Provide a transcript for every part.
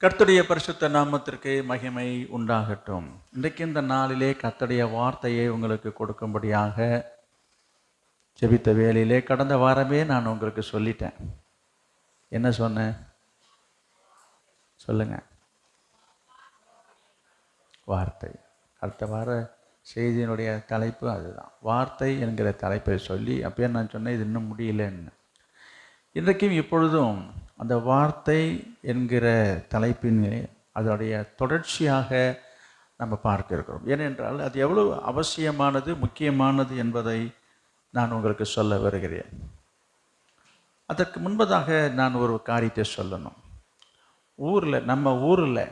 கர்த்தருடைய பரிசுத்த நாமத்திற்கு மகிமை உண்டாகட்டும். இன்றைக்கு இந்த நாளிலே கர்த்தருடைய வார்த்தையை உங்களுக்கு கொடுக்கும்படியாக ஜெபித்த வேளையிலே கடந்த வாரமே நான் உங்களுக்கு சொல்லிட்டேன். என்ன சொன்னேன் சொல்லுங்க? வார்த்தை. அடுத்த வார செய்தியினுடைய தலைப்பு அதுதான், வார்த்தை என்கிற தலைப்பை சொல்லி அப்பயே நான் சொன்னேன் இது இன்னும் முடியலன்னு. இன்றைக்கும் இப்பொழுதும் அந்த வார்த்தை என்கிற தலைப்பின் அதனுடைய தொடர்ச்சியாக நம்ம பார்க்க இருக்கிறோம். ஏனென்றால் அது எவ்வளவு அவசியமானது, முக்கியமானது என்பதை நான் உங்களுக்கு சொல்ல வருகிறேன். அதற்கு முன்பதாக நான் ஒரு காரியத்தை சொல்லணும். நம்ம ஊரில்,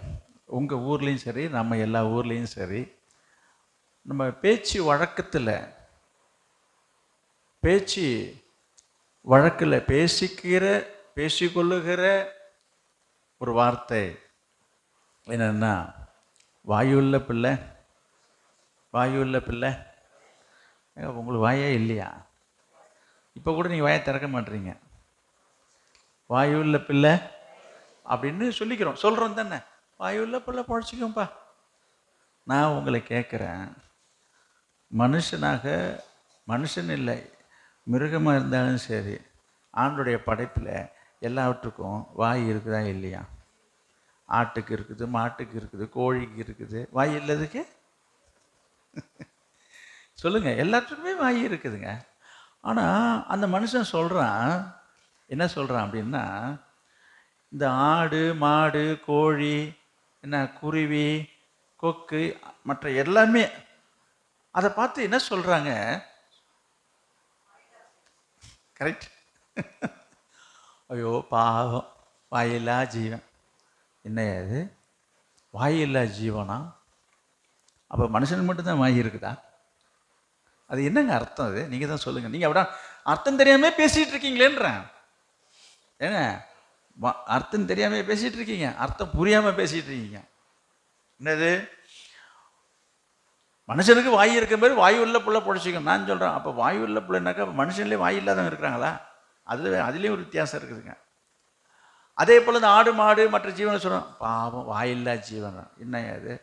உங்கள் ஊர்லேயும் சரி, நம்ம எல்லா ஊர்லேயும் சரி, நம்ம பேச்சு வழக்கில் பேசிக்கொள்ளுகிற ஒரு வார்த்தை என்னன்னா, வாயுள்ள பிள்ளை. உங்களுக்கு வாயே இல்லையா? இப்போ கூட நீங்கள் வாயை திறக்க மாட்டீங்க. வாயுள்ள பிள்ளை அப்படின்னு சொல்கிறோம் தானே. வாயுள்ள பிள்ளை பழச்சிக்கோப்பா. நான் உங்களை கேட்குறேன், மனுஷன் இல்லை, மிருகமாக இருந்தாலும் சரி, ஆண்டுடைய படைப்பில் எல்லாவற்றுக்கும் வாய் இருக்குதா இல்லையா? ஆட்டுக்கு இருக்குது, மாட்டுக்கு இருக்குது, கோழிக்கு இருக்குது. வாய் இல்லதுக்கு சொல்லுங்க. எல்லாத்துக்குமே வாய் இருக்குதுங்க. ஆனால் அந்த மனுஷன் என்ன சொல்கிறான் அப்படின்னா, இந்த ஆடு, மாடு, கோழி, குருவி, கொக்கு, மற்ற எல்லாமே அதை பார்த்து என்ன சொல்கிறாங்க? கரெக்ட். ஐயோ பாவம், வாயில்லா ஜீவன். என்ன அது வாயில்லா ஜீவனா? அப்போ மனுஷனுக்கு மட்டும்தான் வாய் இருக்குதா? அது என்னங்க அர்த்தம்? அது நீங்கள் தான் சொல்லுங்கள். நீங்கள் அப்படின்னா அர்த்தம் தெரியாமல் பேசிகிட்டு இருக்கீங்களேன்றேன். ஏங்க அர்த்தம் தெரியாமல் பேசிகிட்டு இருக்கீங்க, அர்த்தம் புரியாமல் பேசிகிட்டு இருக்கீங்க. என்னது? மனுஷனுக்கு வாய் இருக்க மாதிரி வாயு உள்ள புள்ள பொழைச்சிக்கும் நான் சொல்கிறேன். அப்போ வாயு உள்ள புள்ளனாக்கா மனுஷன்லேயே வாய் இல்லாதவங்க இருக்கிறாங்களா? அதுலேயும் ஒரு வித்தியாசம் இருக்குதுங்க. அதே போல் இந்த ஆடு, மாடு, மற்ற ஜீவனை சொல்கிறோம், பாவம் வாயில்லா ஜீவன். என்ன அது?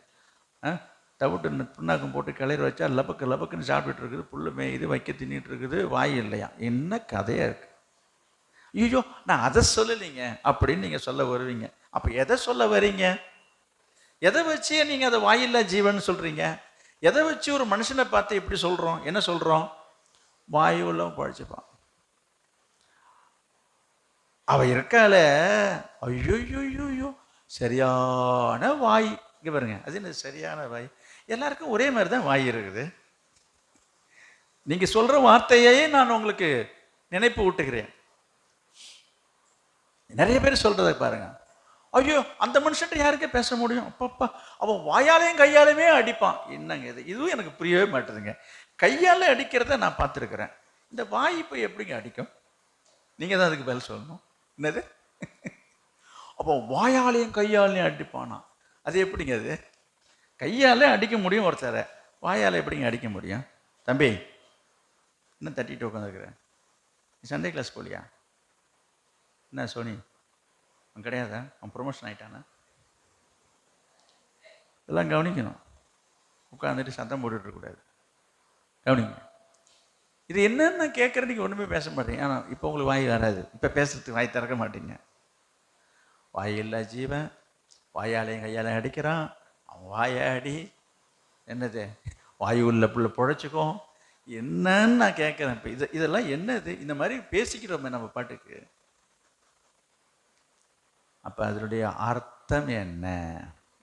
தவிட்டு புண்ணாக்கம் போட்டு கிளறி வச்சா லபக்குன்னு சாப்பிட்டுட்டு இருக்குது, புல்லுமே இது வைக்க தின்னிட்டு இருக்குது, வாய் இல்லையா? என்ன கதையாக இருக்குது? ஐயோ நான் அதை சொல்லலைங்க அப்படின்னு நீங்கள் சொல்ல வருவீங்க. அப்போ எதை சொல்ல வரீங்க? எதை வச்சு நீங்கள் அதை வாயில்லா ஜீவன் சொல்கிறீங்க? எதை வச்சு ஒரு மனுஷனை பார்த்து எப்படி சொல்கிறோம்? என்ன சொல்கிறோம்? வாயு உள்ளவன் பழிச்சுப்பான். அவ இருக்கால, ஐயோ சரியான வாய். இங்கே பாருங்க, அது என்ன சரியான வாய்? எல்லாருக்கும் ஒரே மாதிரி தான் வாய் இருக்குது. நீங்கள் சொல்கிற வார்த்தையே நான் உங்களுக்கு நினைப்பு ஊட்டுகிறேன். நிறைய பேர் சொல்கிறத பாருங்க. ஐயோ அந்த மனுஷன்ட்ட யாருக்கே பேச முடியும்? அப்பப்பா அவன் வாயாலையும் கையாலையுமே அடிப்பான். என்னங்க இது? இதுவும் எனக்கு புரியவே மாட்டேதுங்க. கையால் அடிக்கிறத நான் பார்த்துருக்குறேன், இந்த வாய் இப்போ எப்படிங்க அடிக்கும்? நீங்கள் தான் அதுக்கு பதில் சொல்லணும். என்னது? அப்போ வாயாலையும் கையாலையும் அடிப்பானா? அது எப்படிங்க? அது கையாலே அடிக்க முடியும் ஒருத்தரை, வாயால் எப்படிங்க அடிக்க முடியும்? தம்பி இன்னும் தட்டிட்டு உட்காந்துருக்குறேன், நீ சண்டே கிளாஸ் போலியா? என்ன சோனி அவன் கிடையாதா? அவன் ப்ரொமோஷன் ஆகிட்டானா? இதெல்லாம் கவனிக்கணும். உட்காந்துட்டு சத்தம் போட்டுட்ருக்கூடாது. கவனிங்க. இது என்னன்னு நான் கேட்குறேன், நீங்கள் ஒன்றுமே பேச மாட்டீங்க. ஆனால் இப்போ உங்களுக்கு வாய் வராது, இப்போ பேசுறதுக்கு வாய் திறக்க மாட்டீங்க. வாய் இல்லை ஜீவன், வாயாலையும் கையாலையும் அடிக்கிறான். அவன் வாயாடி என்னது? வாயு உள்ள புள்ள பொழைச்சிக்கும். என்னன்னு நான் கேட்குறேன். இப்போ இதெல்லாம் என்னது? இந்த மாதிரி பேசிக்கிறோமே நம்ம பாட்டுக்கு. அப்போ அதனுடைய அர்த்தம் என்ன?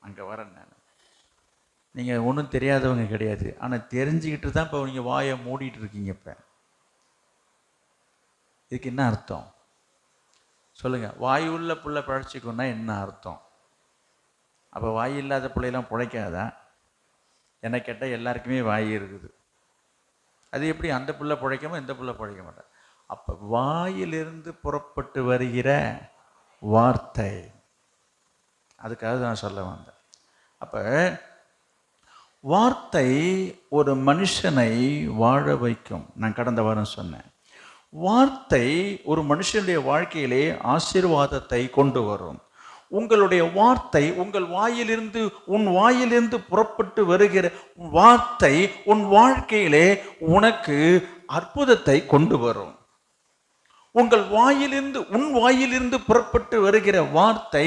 அங்கே வரேன் நான். நீங்கள் ஒன்றும் தெரியாதவங்க கிடையாது, ஆனால் தெரிஞ்சுக்கிட்டு தான் இப்போ நீங்கள் வாயை மூடிட்டு இருக்கீங்க. இப்போ இதுக்கு என்ன அர்த்தம் சொல்லுங்கள்? வாயு உள்ள பிள்ளை பழச்சிக்கணும்னா என்ன அர்த்தம்? அப்போ வாய் இல்லாத பிள்ளையெல்லாம் பிழைக்காதா? என்ன கேட்டால் எல்லாருக்குமே வாய் இருக்குது. அது எப்படி அந்த பிள்ளை பிழைக்காம இந்த பிள்ளை பிழைக்க மாட்டேன்? அப்போ வாயிலிருந்து புறப்பட்டு வருகிற வார்த்தை, அதுக்காக நான் சொல்ல வந்தேன். அப்போ வார்த்தை ஒரு மனுஷனை வாழ வைக்கும். நான் கடந்த வாரம் சொன்னேன், வார்த்தை ஒரு மனுஷனுடைய வாழ்க்கையிலே ஆசீர்வாதத்தை கொண்டு வரும். உங்களுடைய வார்த்தை, உங்கள் வாயிலிருந்து, உன் வாயிலிருந்து புறப்பட்டு வருகிற வார்த்தை உன் வாழ்க்கையிலே உனக்கு அற்புதத்தை கொண்டு வரும். உங்கள் வாயிலிருந்து, உன் வாயிலிருந்து புறப்பட்டு வருகிற வார்த்தை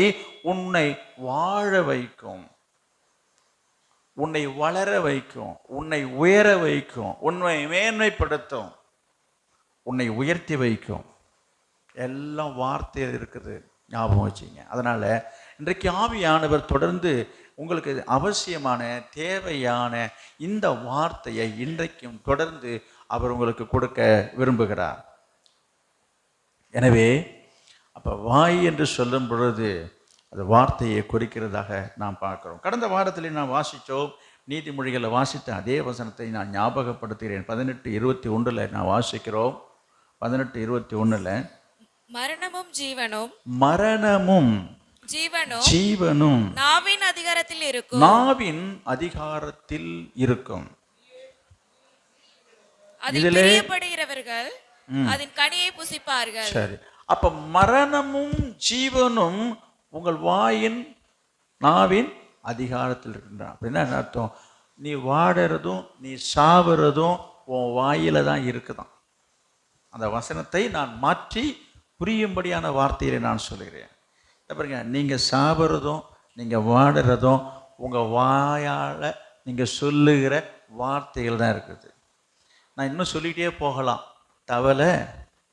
உன்னை வாழ வைக்கும், உன்னை வளர வைக்கும், உன்னை உயர வைக்கும், உன்னை மேன்மைப்படுத்தும், உன்னை உயர்த்தி வைக்கும். எல்லாம் வார்த்தையில் இருக்குது, ஞாபகம் வச்சுங்க. அதனால் இன்றைக்கு ஆவியானவர் தொடர்ந்து உங்களுக்கு அவசியமான தேவையான இந்த வார்த்தையை இன்றைக்கும் தொடர்ந்து அவர் உங்களுக்கு கொடுக்க விரும்புகிறார். எனவே அப்போ வாய் என்று சொல்லும் பொழுது அது வார்த்தையை குறிக்கிறதாக நாம் பார்க்கிறோம். கடந்த வாரத்தில் நான் வாசித்தோம், நீதிமொழிகளை வாசித்த அதே வசனத்தை நான் ஞாபகப்படுத்துகிறேன். 18:21 நான் வாசிக்கிறோம். 18:21 மரணமும் ஜீவனும், மரணமும் ஜீவனும் நாவின் அதிகாரத்தில் இருக்கும், நாவின் அதிகாரத்தில் இருக்கும். அதில் பிரியப்படுகிறவர்கள் அதன் கனியை புசிப்பார்கள். சரி, அப்ப மரணமும் ஜீவனும் உங்கள் வாயின் நாவின் அதிகாரத்தில் இருக்கின்றன. அப்படின்னா என்ன அர்த்தம்? நீ வாடுறதும் நீ சாவுறதும் உன் வாயில தான் இருக்குதான். அந்த வசனத்தை நான் மாற்றி புரியும்படியான வார்த்தையில நான் சொல்லுகிறேன். பாருங்க, நீங்க சாவுறதும் நீங்க வாடுறதும் உங்க வாயால் நீங்க சொல்லுகிற வார்த்தைகள் தான் இருக்குது. நான் இன்னும் சொல்லிகிட்டே போகலாம்.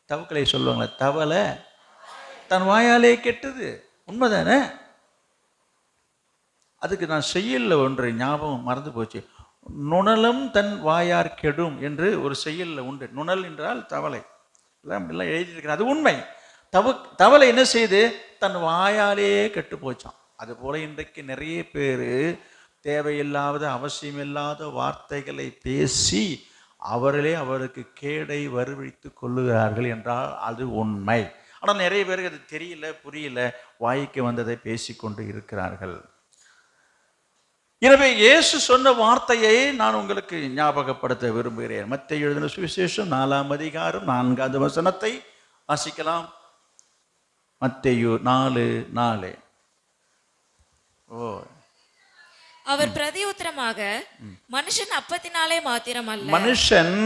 தவக்கலை சொல்லுவாங்களே, தவளை தன் வாயாலே கெட்டது, உண்மைதானே? அதுக்கு நான் செய்யல ஒன்று ஞாபகம் மறந்து போச்சு. நுணலும் தன் வாயார் கெடும் என்று ஒரு செய்யல உண்டு. நுணல் என்றால் தவளை, எல்லாம் எழுதியிருக்கிறேன், அது உண்மை. தவளை என்ன செய்து தன் வாயாலே கெட்டு போச்சான். அதுபோல இன்றைக்கு நிறைய பேர் தேவையில்லாத அவசியமில்லாத வார்த்தைகளை பேசி அவருக்கு கேடை வருவித்து கொள்ளுகிறார்கள் என்றால் அது உண்மை. ஆனால் நிறைய பேருக்கு அது தெரியல, புரியல, வாய்க்கு வந்ததை பேசிக்கொண்டு இருக்கிறார்கள். எனவே இயேசு சொன்ன வார்த்தையை நான் உங்களுக்கு ஞாபகப்படுத்த விரும்புகிறேன். மத்தேயு எழுதின சுவிசேஷம் 4ஆம் அதிகாரம் 4வது வசனத்தை வாசிக்கலாம். மத்தேயு 4:4. அவர் பிரதியுத்தரமாக, மனுஷன் அப்பத்தினாலே மாத்திரம் அல்ல, மனுஷன்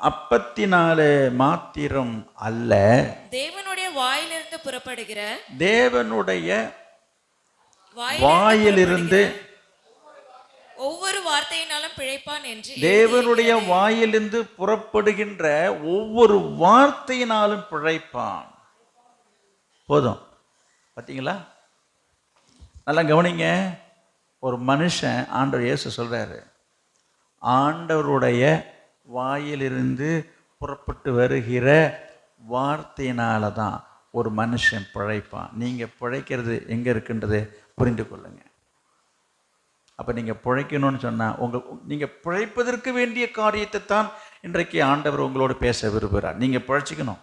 அப்பத்தினாலே மாத்திரம் அல்ல, தேவனுடைய வாயிலிருந்து புறப்படுகிற, தேவனுடைய வாயிலிருந்து ஒவ்வொரு வார்த்தையினாலும் பிழைப்பான் என்று. தேவனுடைய வாயிலிருந்து புறப்படுகின்ற ஒவ்வொரு வார்த்தையினாலும் பிழைப்பான். போதும், பார்த்தீங்களா? நல்லா கவனிங்க. ஒரு மனுஷன், ஆண்டவர் இயேசு சொல்றாரு, ஆண்டவருடைய வாயிலிருந்து புறப்பட்டு வருகிற வார்த்தையினால தான் ஒரு மனுஷன் பிழைப்பான். நீங்கள் பிழைக்கிறது எங்கே இருக்குன்றது புரிந்து கொள்ளுங்க. அப்போ நீங்கள் பிழைக்கணும்னு சொன்னால் நீங்கள் பிழைப்பதற்கு வேண்டிய காரியத்தை தான் இன்றைக்கு ஆண்டவர் உங்களோடு பேச விரும்புகிறார். நீங்கள் பிழைச்சிக்கணும்.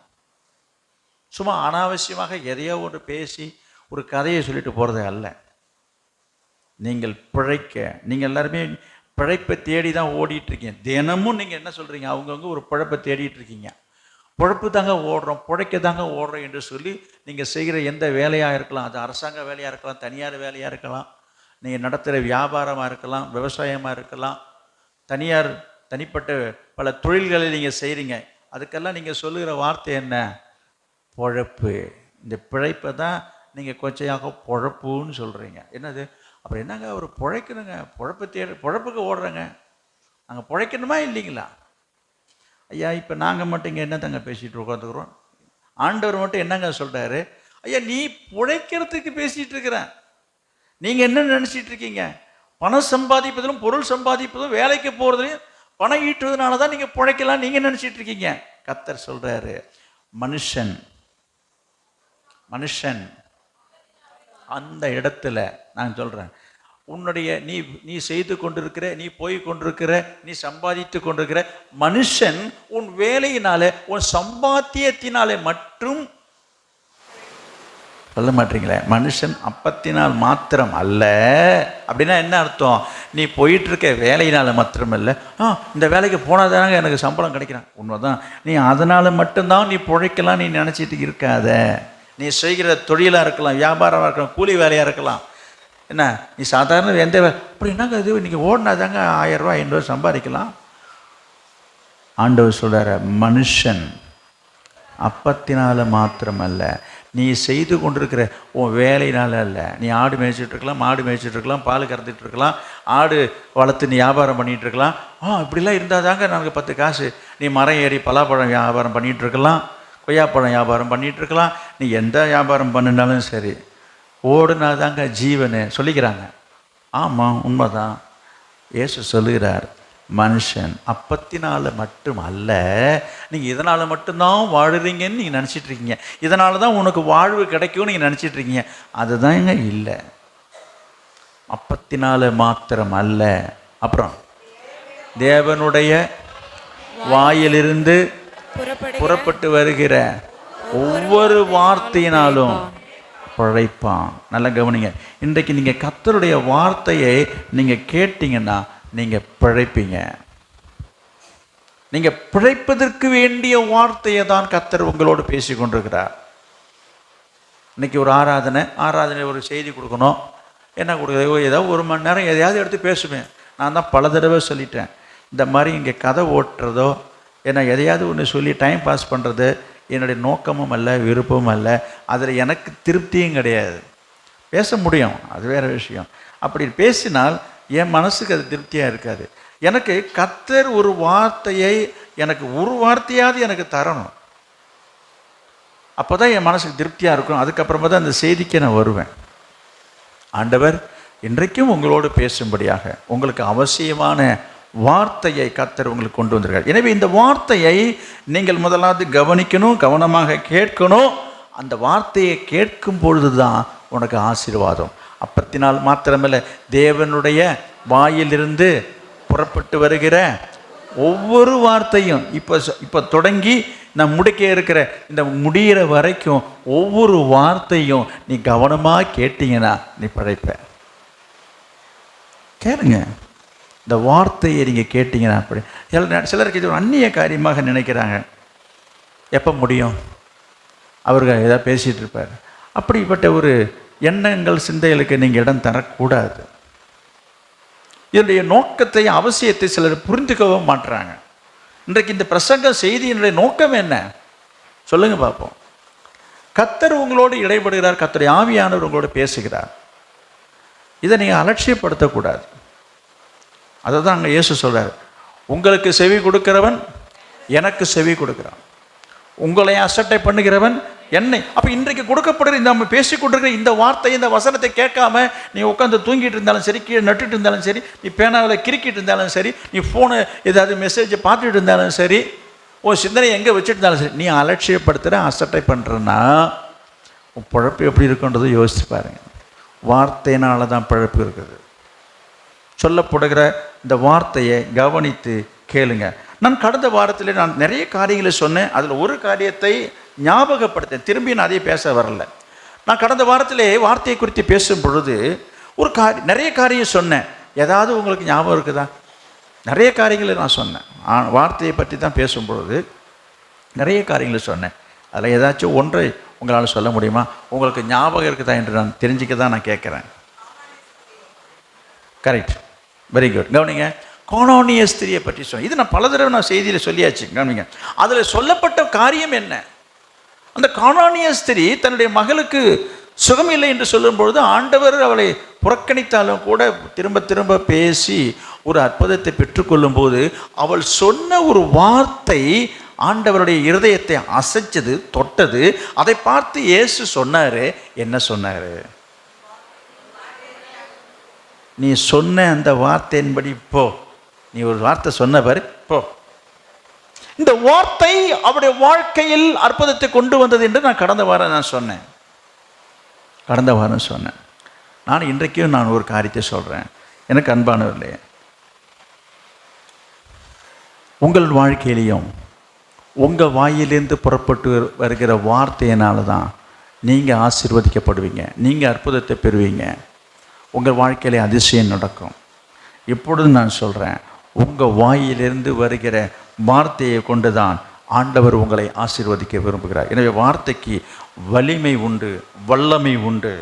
சும்மா அனாவசியமாக எதையோ ஒன்று பேசி ஒரு கதையை சொல்லிட்டு போகிறதே அல்ல. நீங்கள் பிழைக்க, நீங்கள் எல்லாருமே பிழைப்பை தேடி தான் ஓடிட்டுருக்கீங்க. தினமும் நீங்கள் என்ன சொல்கிறீங்க? அவங்கவுங்க ஒரு பிழைப்பை தேடிட்டு இருக்கீங்க. பிழைப்பு தாங்க ஓடுறோம், பிழைக்க தாங்க ஓடுறோம் என்று சொல்லி நீங்கள் செய்கிற எந்த வேலையாக இருக்கலாம், அது அரசாங்க வேலையாக இருக்கலாம், தனியார் வேலையாக இருக்கலாம், நீங்கள் நடத்துகிற வியாபாரமாக இருக்கலாம், விவசாயமாக இருக்கலாம், தனிப்பட்ட பல தொழில்களை நீங்கள் செய்கிறீங்க. அதுக்கெல்லாம் நீங்கள் சொல்லுகிற வார்த்தை என்ன? பொழப்பு. இந்த பிழைப்பை தான் நீங்கள் கொச்சையாக பொழப்புன்னு சொல்கிறீங்க. என்னது? அப்புறம் என்னங்க அவர் பிழைக்கணுங்க, பொழப்புக்கு ஓடுறேங்க, நாங்கள் பிழைக்கணுமா இல்லைங்களா? ஐயா, இப்போ நாங்கள் மட்டும் இங்கே என்னதாங்க பேசிகிட்டு உட்காந்துக்கிறோம்? ஆண்டவர் மட்டும் என்னங்க சொல்கிறாரு? ஐயா, நீ பிழைக்கிறதுக்கு பேசிகிட்டு இருக்கிறேன். நீங்கள் என்ன நினச்சிட்டு இருக்கீங்க? பணம் சம்பாதிப்பதிலும் பொருள் சம்பாதிப்பதும் வேலைக்கு போகிறதுலையும் பணம் ஈட்டுவதனால தான் நீங்கள் பிழைக்கலாம் நீங்கள் நினச்சிட்டு இருக்கீங்க. கர்த்தர் சொல்கிறாரு, மனுஷன் அந்த இடத்துல நான் சொல்கிறேன், உன்னுடைய நீ செய்து கொண்டிருக்கிற, நீ போய் கொண்டிருக்கிற, நீ சம்பாதித்து கொண்டிருக்கிற மனுஷன் உன் வேலையினால, உன் சம்பாத்தியத்தினாலே மட்டும் சொல்ல மாட்டீங்களே. மனுஷன் அப்பத்தினால் மாத்திரம் அல்ல. அப்படின்னா என்ன அர்த்தம்? நீ போயிட்டு இருக்க வேலையினால மாத்திரம் இல்லை, இந்த வேலைக்கு போனாதானங்க எனக்கு சம்பளம் கிடைக்கிறான், உண்மைதான். நீ அதனால மட்டும்தான் நீ பிழைக்கலாம் நீ நினச்சிட்டு இருக்காத. நீ செய்கிற தொழிலாக இருக்கலாம், வியாபாரமாக இருக்கலாம், கூலி வேலையாக இருக்கலாம். என்ன நீ சாதாரண எந்த அப்படி என்னங்க இது நீங்கள் ஓடினா தாங்க 1000 ரூபா 500 சம்பாதிக்கலாம். ஆண்டவர் சொல்கிறார், மனுஷன் அப்பத்தினால மாத்திரமல்ல, நீ செய்து கொண்டிருக்கிற உன் வேலையினால அல்ல. நீ ஆடு மேய்ச்சிட்டு இருக்கலாம், மாடு மேய்ச்சிட்டு இருக்கலாம், பால் கறந்துட்டு இருக்கலாம், ஆடு வளர்த்து நீ வியாபாரம் பண்ணிகிட்டு இருக்கலாம். இப்படிலாம் இருந்தால் தாங்க நமக்கு 10 காசு. நீ மரம் ஏறி பலாப்பழம் வியாபாரம் பண்ணிகிட்டு இருக்கலாம், கொய்யாப்பழம் வியாபாரம் பண்ணிகிட்டு இருக்கலாம். நீ எந்த வியாபாரம் பண்ணினாலும் சரி, ஓடுனா தாங்க ஜீவனு சொல்லிக்கிறாங்க. ஆமாம், உண்மைதான். இயேசு சொல்லுகிறார், மனுஷன் அப்பத்தினால மட்டும் அல்ல. நீங்கள் இதனால் மட்டும்தான் வாழுறீங்கன்னு நீங்கள் நினச்சிட்டு இருக்கீங்க, இதனால தான் உனக்கு வாழ்வு கிடைக்கும்னு நீங்கள் நினச்சிட்டு இருக்கீங்க. அதுதாங்க இல்லை. அப்பத்தினால மாத்திரம் அல்ல, அப்புறம் தேவனுடைய வாயிலிருந்து புறப்பட்டு வருகிற ஒவ்வொரு வார்த்தையினாலும் பிழைப்பான். நல்லா கவனிங்க. இன்றைக்கு நீங்கள் கர்த்தருடைய வார்த்தையை நீங்கள் கேட்டீங்கன்னா நீங்கள் பிழைப்பீங்க. நீங்கள் பிழைப்பதற்கு வேண்டிய வார்த்தையை தான் கர்த்தர் உங்களோடு பேசி கொண்டிருக்கிறார். இன்னைக்கு ஒரு ஆராதனை ஒரு செய்தி கொடுக்கணும். என்ன கொடுக்குறது? ஏதாவது 1 மணி நேரம் எதையாவது எடுத்து பேசுவேன். நான் தான் பல தடவை சொல்லிட்டேன், இந்த மாதிரி இங்கே கதை ஓட்டுறதோ ஏன்னா எதையாவது ஒன்று சொல்லி டைம் பாஸ் பண்ணுறது என்னுடைய நோக்கமும் அல்ல, விருப்பமும் அல்ல. அதில் எனக்கு திருப்தியும் கிடையாது. பேச முடியும், அது வேறு விஷயம். அப்படி பேசினால் என் மனசுக்கு அது திருப்தியாக இருக்காது. எனக்கு கர்த்தர் ஒரு வார்த்தையை எனக்கு ஒரு வார்த்தையாவது எனக்கு தரணும். அப்போ தான் என் மனசுக்கு திருப்தியாக இருக்கும். அதுக்கப்புறமா தான் அந்த செய்திக்கு நான் வருவேன். ஆண்டவர் இன்றைக்கும் உங்களோடு பேசும்படியாக உங்களுக்கு அவசியமான வார்த்தையை கர்த்தர் உங்களுக்கு கொண்டு வந்திருக்கார். எனவே இந்த வார்த்தையை நீங்கள் முதலாவது கவனிக்கணும், கவனமாக கேட்கணும். அந்த வார்த்தையை கேட்கும் பொழுது தான் உனக்கு ஆசீர்வாதம். அப்பத்தினால் மாத்திரமல்ல, தேவனுடைய வாயிலிருந்து புறப்பட்டு வருகிற ஒவ்வொரு வார்த்தையும் இப்போ தொடங்கி நான் முடிக்க இருக்கிற இந்த முடிகிற வரைக்கும் ஒவ்வொரு வார்த்தையும் நீ கவனமாக கேட்டீங்கன்னா நீ பிழைப்ப. கேளுங்க, இந்த வார்த்தையை நீங்கள் கேட்டீங்கன்னா அப்படி. சிலருக்கு இது ஒரு அந்நிய காரியமாக நினைக்கிறாங்க. எப்போ முடியும், அவர்கள் ஏதாவது பேசிகிட்டு இருப்பார். அப்படிப்பட்ட ஒரு எண்ணங்கள் சிந்தைகளுக்கு நீங்கள் இடம் தரக்கூடாது. இதனுடைய நோக்கத்தை அவசியத்தை சிலர் புரிந்துக்கவும் மாட்டுறாங்க. இன்றைக்கு இந்த பிரசங்க செய்தியினுடைய நோக்கம் என்ன சொல்லுங்க பார்ப்போம். கர்த்தர் உங்களோடு இடைபடுகிறார், கர்த்தருடைய ஆவியானவர் உங்களோடு பேசுகிறார். இதை நீங்கள் அலட்சியப்படுத்தக்கூடாது. அதை தான் அங்கே இயேசு சொல்றார், உங்களுக்கு செவி கொடுக்கிறவன் எனக்கு செவி கொடுக்கிறான், உங்களை அசட்டை பண்ணுகிறவன் என்னை. அப்போ இன்றைக்கு கொடுக்கப்படுற இந்த நம்ம பேசிக்கொண்டிருக்கிற இந்த வார்த்தை, இந்த வசனத்தை கேட்காம நீ உட்காந்து தூங்கிட்டு இருந்தாலும் சரி, கீழே நட்டுட்டு இருந்தாலும் சரி, நீ பேனாவில் கிறுக்கிட்டு இருந்தாலும் சரி, நீ ஃபோனு ஏதாவது மெசேஜை பார்த்துட்டு இருந்தாலும் சரி, உன் சிந்தனை எங்கே வச்சுட்டு இருந்தாலும் சரி, நீ அலட்சியப்படுத்துகிற அசட்டை பண்ணுறன்னா உன் பிழப்பு எப்படி இருக்குன்றதை யோசிச்சு பாருங்க. வார்த்தையினால தான் பிழப்பு இருக்குது. சொல்லப்படுகிற இந்த வார்த்தையை கவனித்து கேளுங்க. நான் கடந்த வாரத்தில் நான் நிறைய காரியங்களை சொன்னேன். அதில் ஒரு காரியத்தை ஞாபகப்படுத்தேன், திரும்பி நான் அதையே பேச வரல. நான் கடந்த வாரத்திலே வார்த்தையை குறித்து பேசும் பொழுது நிறைய காரியம் சொன்னேன். ஏதாவது உங்களுக்கு ஞாபகம் இருக்குதா? நிறைய காரியங்களை நான் சொன்னேன். வார்த்தையை பற்றி தான் பேசும்பொழுது நிறைய காரியங்களை சொன்னேன். அதில் ஏதாச்சும் ஒன்றை உங்களால் சொல்ல முடியுமா? உங்களுக்கு ஞாபகம் இருக்குதா என்று நான் தெரிஞ்சுக்க தான் நான் கேட்குறேன். Correct, very good. கவனிங்க, கானானிய ஸ்திரியை பற்றி சொன்னேன். இது நான் பல தடவை நான் செய்தியில் சொல்லியாச்சு. கவனிங்க, அதில் சொல்லப்பட்ட காரியம் என்ன? அந்த கானானிய ஸ்திரீ தன்னுடைய மகளுக்கு சுகமில்லை என்று சொல்லும்பொழுது ஆண்டவர் அவளை புறக்கணித்தாலும் கூட திரும்ப திரும்ப பேசி ஒரு அற்புதத்தை பெற்றுக்கொள்ளும் போது அவள் சொன்ன ஒரு வார்த்தை ஆண்டவருடைய இருதயத்தை அசைச்சது, தொட்டது. அதை பார்த்து இயேசு சொன்னாரு, என்ன சொன்னாரு? நீ சொன்ன அந்த வார்த்தையின்படி போ. நீ ஒரு வார்த்தை சொன்ன பாரு, போ. இந்த வார்த்தை அவருடைய வாழ்க்கையில் அற்புதத்தை கொண்டு வந்தது என்று நான் கடந்த வாரம் சொன்னேன். நான் இன்றைக்கும் நான் ஒரு காரியத்தை சொல்றேன். எனக்கு அன்பானவர்களே, உங்கள் வாழ்க்கையிலையும் உங்கள் வாயிலிருந்து புறப்பட்டு வருகிற வார்த்தையினால தான் நீங்கள் ஆசீர்வதிக்கப்படுவீங்க, நீங்கள் அற்புதத்தை பெறுவீங்க, உங்கள் வாழ்க்கையிலே அதிசயம் நடக்கும். இப்பொழுது நான் சொல்கிறேன், உங்கள் வாயிலிருந்து வருகிற வார்த்தையை கொண்டு தான் ஆண்டவர் உங்களை ஆசீர்வதிக்க விரும்புகிறார். எனவே வார்த்தைக்கு வலிமை உண்டு, வல்லமை உண்டு,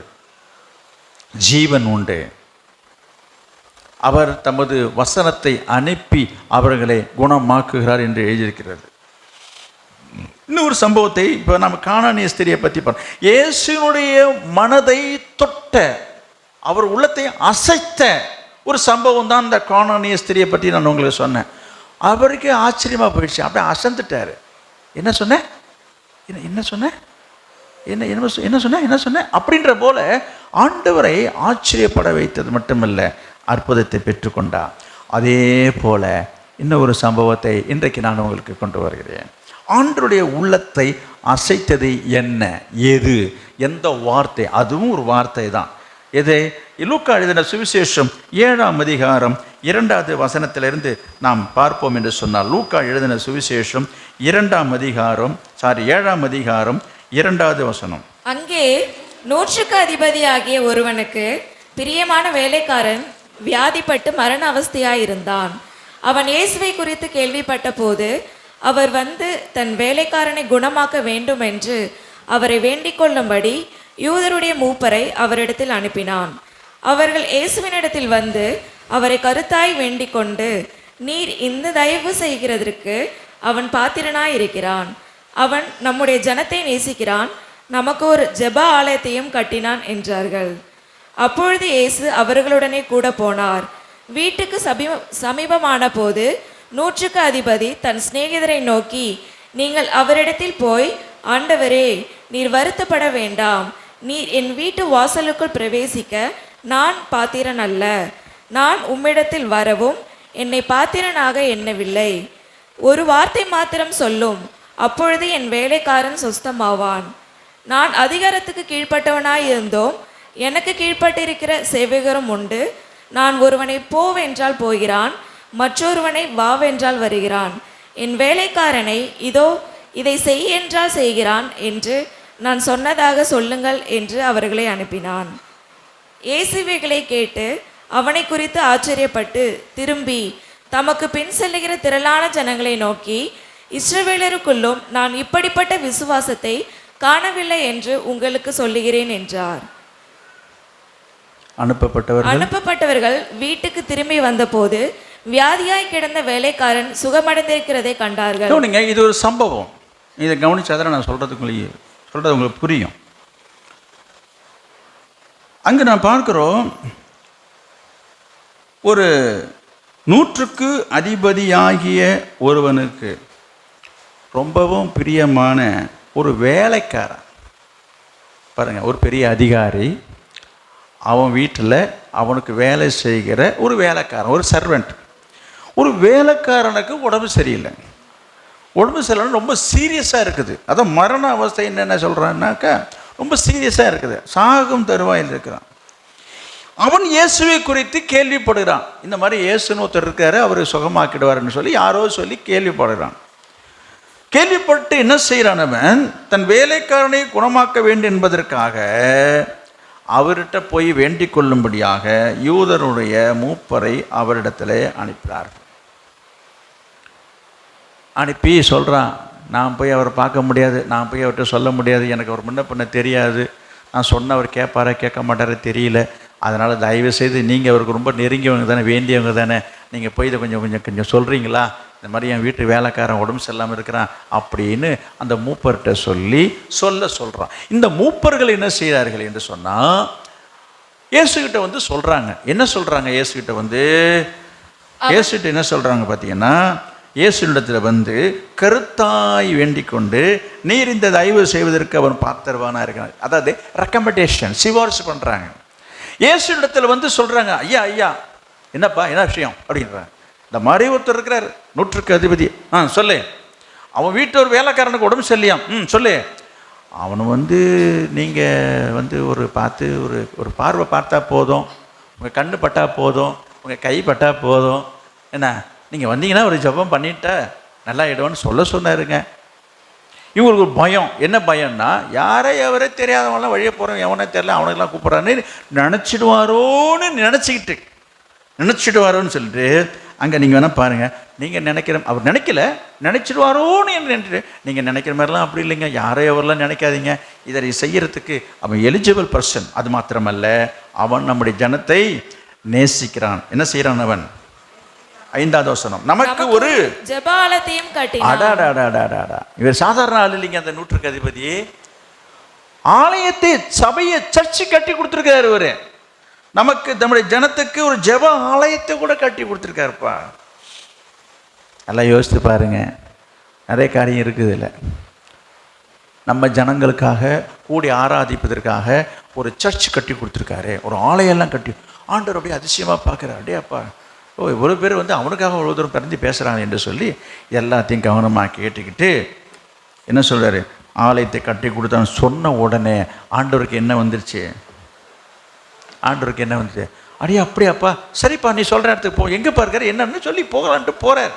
ஜீவன் உண்டு. அவர் தமது வசனத்தை அனுப்பி அவர்களை குணமாக்குகிறார் என்று எழுதியிருக்கிறது. இன்னொரு சம்பவத்தை இப்போ நம்ம கானானிய ஸ்திரியை பற்றி பார்ப்போம். இயேசுனுடைய மனதை தொட்ட, அவர் உள்ளத்தை அசைத்த ஒரு சம்பவம் தான் இந்த கானானிய ஸ்திரியை பற்றி நான் உங்களுக்கு சொன்னேன். அவருக்கு ஆச்சரியமாக போயிடுச்சு, அப்படியே அசந்துட்டார். என்ன சொன்னேன் என்ன சொன்னேன் என்ன என்ன சொன்னேன் என்ன சொன்னேன் அப்படின்ற போல ஆண்டவரை ஆச்சரியப்பட வைத்தது மட்டுமல்ல, அற்புதத்தை பெற்றுக்கொண்டா. அதே போல இன்னொரு சம்பவத்தை இன்றைக்கு நான் உங்களுக்கு கொண்டு வருகிறேன். ஆண்டவருடைய உள்ளத்தை அசைத்தது என்ன, எது, எந்த வார்த்தை? அதுவும் ஒரு வார்த்தை தான். எது? லூக்கா எழுதின சுவிசேஷம் 7ஆம் அதிகாரம் 2வது வசனத்திலிருந்து நாம் பார்ப்போம் என்று சொன்னால், லூக்கா எழுதின சுவிசேஷம் 7ஆம் அதிகாரம் 2வது வசனம். அங்கே 100க்கு அதிபதியாகிய ஒருவனுக்கு பிரியமான வேலைக்காரன் வியாதிப்பட்டு மரண அவஸ்தையாயிருந்தான். அவன் இயேசுவை குறித்து கேள்விப்பட்ட போது அவர் வந்து தன் வேலைக்காரனை குணமாக்க வேண்டும் என்று அவரை வேண்டிக் கொள்ளும்படி யூதருடைய மூப்பரை அவரிடத்தில் அனுப்பினான். அவர்கள் இயேசுவினிடத்தில் வந்து அவரை கருத்தாய் வேண்டிக் கொண்டு, நீர் இந்த தயவு செய்கிறதற்கு அவன் பாத்திரனாய் இருக்கிறான். அவன் நம்முடைய ஜனத்தை நேசிக்கிறான், நமக்கு ஒரு ஜெப ஆலயத்தையும் கட்டினான் என்றார்கள். அப்பொழுது இயேசு அவர்களுடனே கூட போனார். வீட்டுக்கு சமீபமான போது 100க்கு அதிபதி தன் சிநேகிதரை நோக்கி, நீங்கள் அவரிடத்தில் போய், ஆண்டவரே, நீர் வருத்தப்பட வேண்டாம், நீர் என் வீட்டு வாசலுக்குள் பிரவேசிக்க நான் பாத்திரன் அல்ல. நான் உம்மிடத்தில் வரவும் என்னை பாத்திரனாக எண்ணவில்லை. ஒரு வார்த்தை மாத்திரம் சொல்லும், அப்பொழுது என் வேலைக்காரன் சுஸ்தமாவான். நான் அதிகாரத்துக்கு கீழ்ப்பட்டவனாய் இருந்தோம், எனக்கு கீழ்ப்பட்டிருக்கிற சேவகரும் உண்டு. நான் ஒருவனை போவென்றால் போகிறான், மற்றொருவனை வாவென்றால் வருகிறான். என் வேலைக்காரனை இதோ இதை செய் என்றால் செய்கிறான் என்று நான் சொன்னதாக சொல்லுங்கள் என்று அவர்களை அனுப்பினான். இயேசுவைகளை கேட்டு அவனை குறித்து ஆச்சரியப்பட்டு திரும்பி தமக்கு பின் செல்லுகிற திரளான ஜனங்களை நோக்கி, இஸ்ரவேலருக்குள்ளும் நான் இப்படிப்பட்ட விசுவாசத்தை காணவில்லை என்று உங்களுக்கு சொல்லுகிறேன் என்றார். அனுப்பப்பட்டவர்கள் வீட்டுக்கு திரும்பி வந்தபோது வியாதியாய் கிடந்த வேலைக்காரன் சுகமடைந்திருக்கிறதை கண்டார்கள். இது ஒரு சம்பவம், இதை கவனிச்சாதான் நான் சொல்றது உங்களுக்கு புரியும். அங்கு நான் பார்க்கிறோம், ஒரு 100க்கு அதிபதியாகிய ஒருவனுக்கு ரொம்பவும் பிரியமான ஒரு வேலைக்காரன், பாருங்க, ஒரு பெரிய அதிகாரி, அவன் வீட்டில் அவனுக்கு வேலை செய்கிற ஒரு வேலைக்காரன், ஒரு சர்வெண்ட். ஒரு வேலைக்காரனுக்கு உடம்பு சரியில்லை. உடம்பு சரியில்லை, ரொம்ப சீரியஸாக இருக்குது. அதான் மரண அவஸ்தை. என்னென்ன சொல்கிறான்னாக்கா ரொம்ப சீரியஸாக இருக்குது, சாகும் தருவாயில் இருக்கிறான். அவன் இயேசுவை குறித்து கேள்விப்படுகிறான். இந்த மாதிரி இயேசுன்னு ஒருத்தர் இருக்காரு, அவர் சுகமாக்கிடுவார்னு சொல்லி யாரோ சொல்லி கேள்விப்படுகிறான். கேள்விப்பட்டு என்ன செய்கிறான், அவன் தன் வேலைக்காரனை குணமாக்க வேண்டும் என்பதற்காக அவர்கிட்ட போய் வேண்டிக் கொள்ளும்படியாக யூதருடைய மூப்பரை அவரிடத்தில் அனுப்பினார். அனுப்பி சொல்கிறான், நான் போய் அவரை பார்க்க முடியாது, நான் போய் அவர்கிட்ட சொல்ல முடியாது, எனக்கு அவர் முன்ன பண்ண தெரியாது, நான் சொன்ன அவர் கேட்பாரா கேட்க மாட்டாரா தெரியல, அதனால் தயவு செய்து நீங்கள் அவருக்கு ரொம்ப நெருங்கியவங்க தானே, வேண்டியவங்க தானே, நீங்கள் போய் இதை கொஞ்சம் சொல்கிறீங்களா, இந்த மாதிரி என் வீட்டு வேலைக்காரன் உடம்பு சரியில்லாமல் இருக்கிறான் அப்படின்னு அந்த மூப்பர்கிட்ட சொல்கிறான். இந்த மூப்பர்கள் என்ன செய்கிறார்கள் என்று சொன்னால், இயேசுகிட்ட வந்து சொல்கிறாங்க. என்ன சொல்கிறாங்க? இயேசுகிட்ட என்ன சொல்கிறாங்க பார்த்தீங்கன்னா, இயேசுவிடத்தில் வந்து கருத்தாய் வேண்டிக் கொண்டு, நீர் இந்த தயவு செய்வதற்கு அவன் பாத்திரவானா இருக்கிறான். அதாவது ரெக்கமெண்டேஷன், சிபாரிசு பண்ணுறாங்க. இயேசுவிடத்தில் வந்து சொல்கிறாங்க, ஐயா ஐயா என்னப்பா என்ன விஷயம் அப்படின்றாங்க. இந்த மாதிரி ஒருத்தர் இருக்கிறார் 100க்கு அதிபதி, சொல்லு, அவன் வீட்டு ஒரு வேலைக்காரனுக்கு உடம்பு சரியில்லையாம், சொல்லு, அவனை வந்து நீங்கள் வந்து ஒரு பார்வை பார்த்தா போதும், உங்கள் கண்ணு பட்டா போதும், உங்கள் கை பட்டா போதும், என்ன நீங்கள் வந்தீங்கன்னா ஒரு ஜெபம் பண்ணிட்டா நல்லா ஆகிடுவான்னு சொன்னாருங்க. இவங்களுக்கு ஒரு பயம். என்ன பயம்னா, யாரை எவரே தெரியாதவங்களாம் வழியே போகிறோம், எவனே தெரியல, அவனுக்கெல்லாம் கூப்பிட்றான்னு நினச்சிடுவாரோன்னு சொல்லிட்டு அங்கே நீங்கள் வேணால் பாருங்கள். நீங்கள் நினைக்கிற அவர் நினைக்கல, நினச்சிடுவாரோன்னு நினைச்சிட்டு நீங்கள் நினைக்கிற மாதிரிலாம் அப்படி இல்லைங்க. யாரோ எவரெல்லாம் நினைக்காதீங்க. இதை செய்யறதுக்கு அவன் எலிஜிபிள் பர்சன். அது மாத்திரமல்ல, அவன் நம்முடைய ஜனத்தை நேசிக்கிறான். என்ன செய்கிறான் அவன்? 5வது வசனம், நமக்கு ஒரு ஜெபாலயத்தையும் கட்டினான். அடாடாடாடாடா, இவர் சாதாரண ஆள் இல்லைங்க. அந்த நூற்றுக்கு அதிபதி ஆலயத்தை, சபையை, சர்ச்சு கட்டி கொடுத்துருக்காரு. இவரு நமக்கு, நம்முடைய ஜனத்துக்கு ஒரு ஜெப ஆலயத்தை கூட கட்டி கொடுத்துருக்காருப்பா. எல்லாம் யோசித்து பாருங்க. நிறைய காரியம் இருக்குது இல்லை. நம்ம ஜனங்களுக்காக கூடி ஆராதிப்பதற்காக ஒரு சர்ச் கட்டி கொடுத்துருக்காரு, ஒரு ஆலயெல்லாம் கட்டி. ஆண்டவர் அப்படியே அதிசயமாக பார்க்குறாரு. அப்படியே அப்பா, ஓ இவ்வளோ பேர் அவனுக்காக இவ்வளோ தூரம் பிறந்து பேசுகிறாங்க என்று சொல்லி எல்லாத்தையும் கவனமாக கேட்டுக்கிட்டு என்ன சொல்கிறாரு? ஆலயத்தை கட்டி கொடுத்தான்னு சொன்ன உடனே ஆண்டவருக்கு என்ன வந்துருச்சு? ஆண்டவருக்கு என்ன வந்துச்சு? அடியே அப்படியாப்பா, சரிப்பா நீ சொல்கிற இடத்துக்கு போ. எங்கே பார்க்குறாரு என்னன்னு சொல்லி போகலான்ட்டு போகிறார்.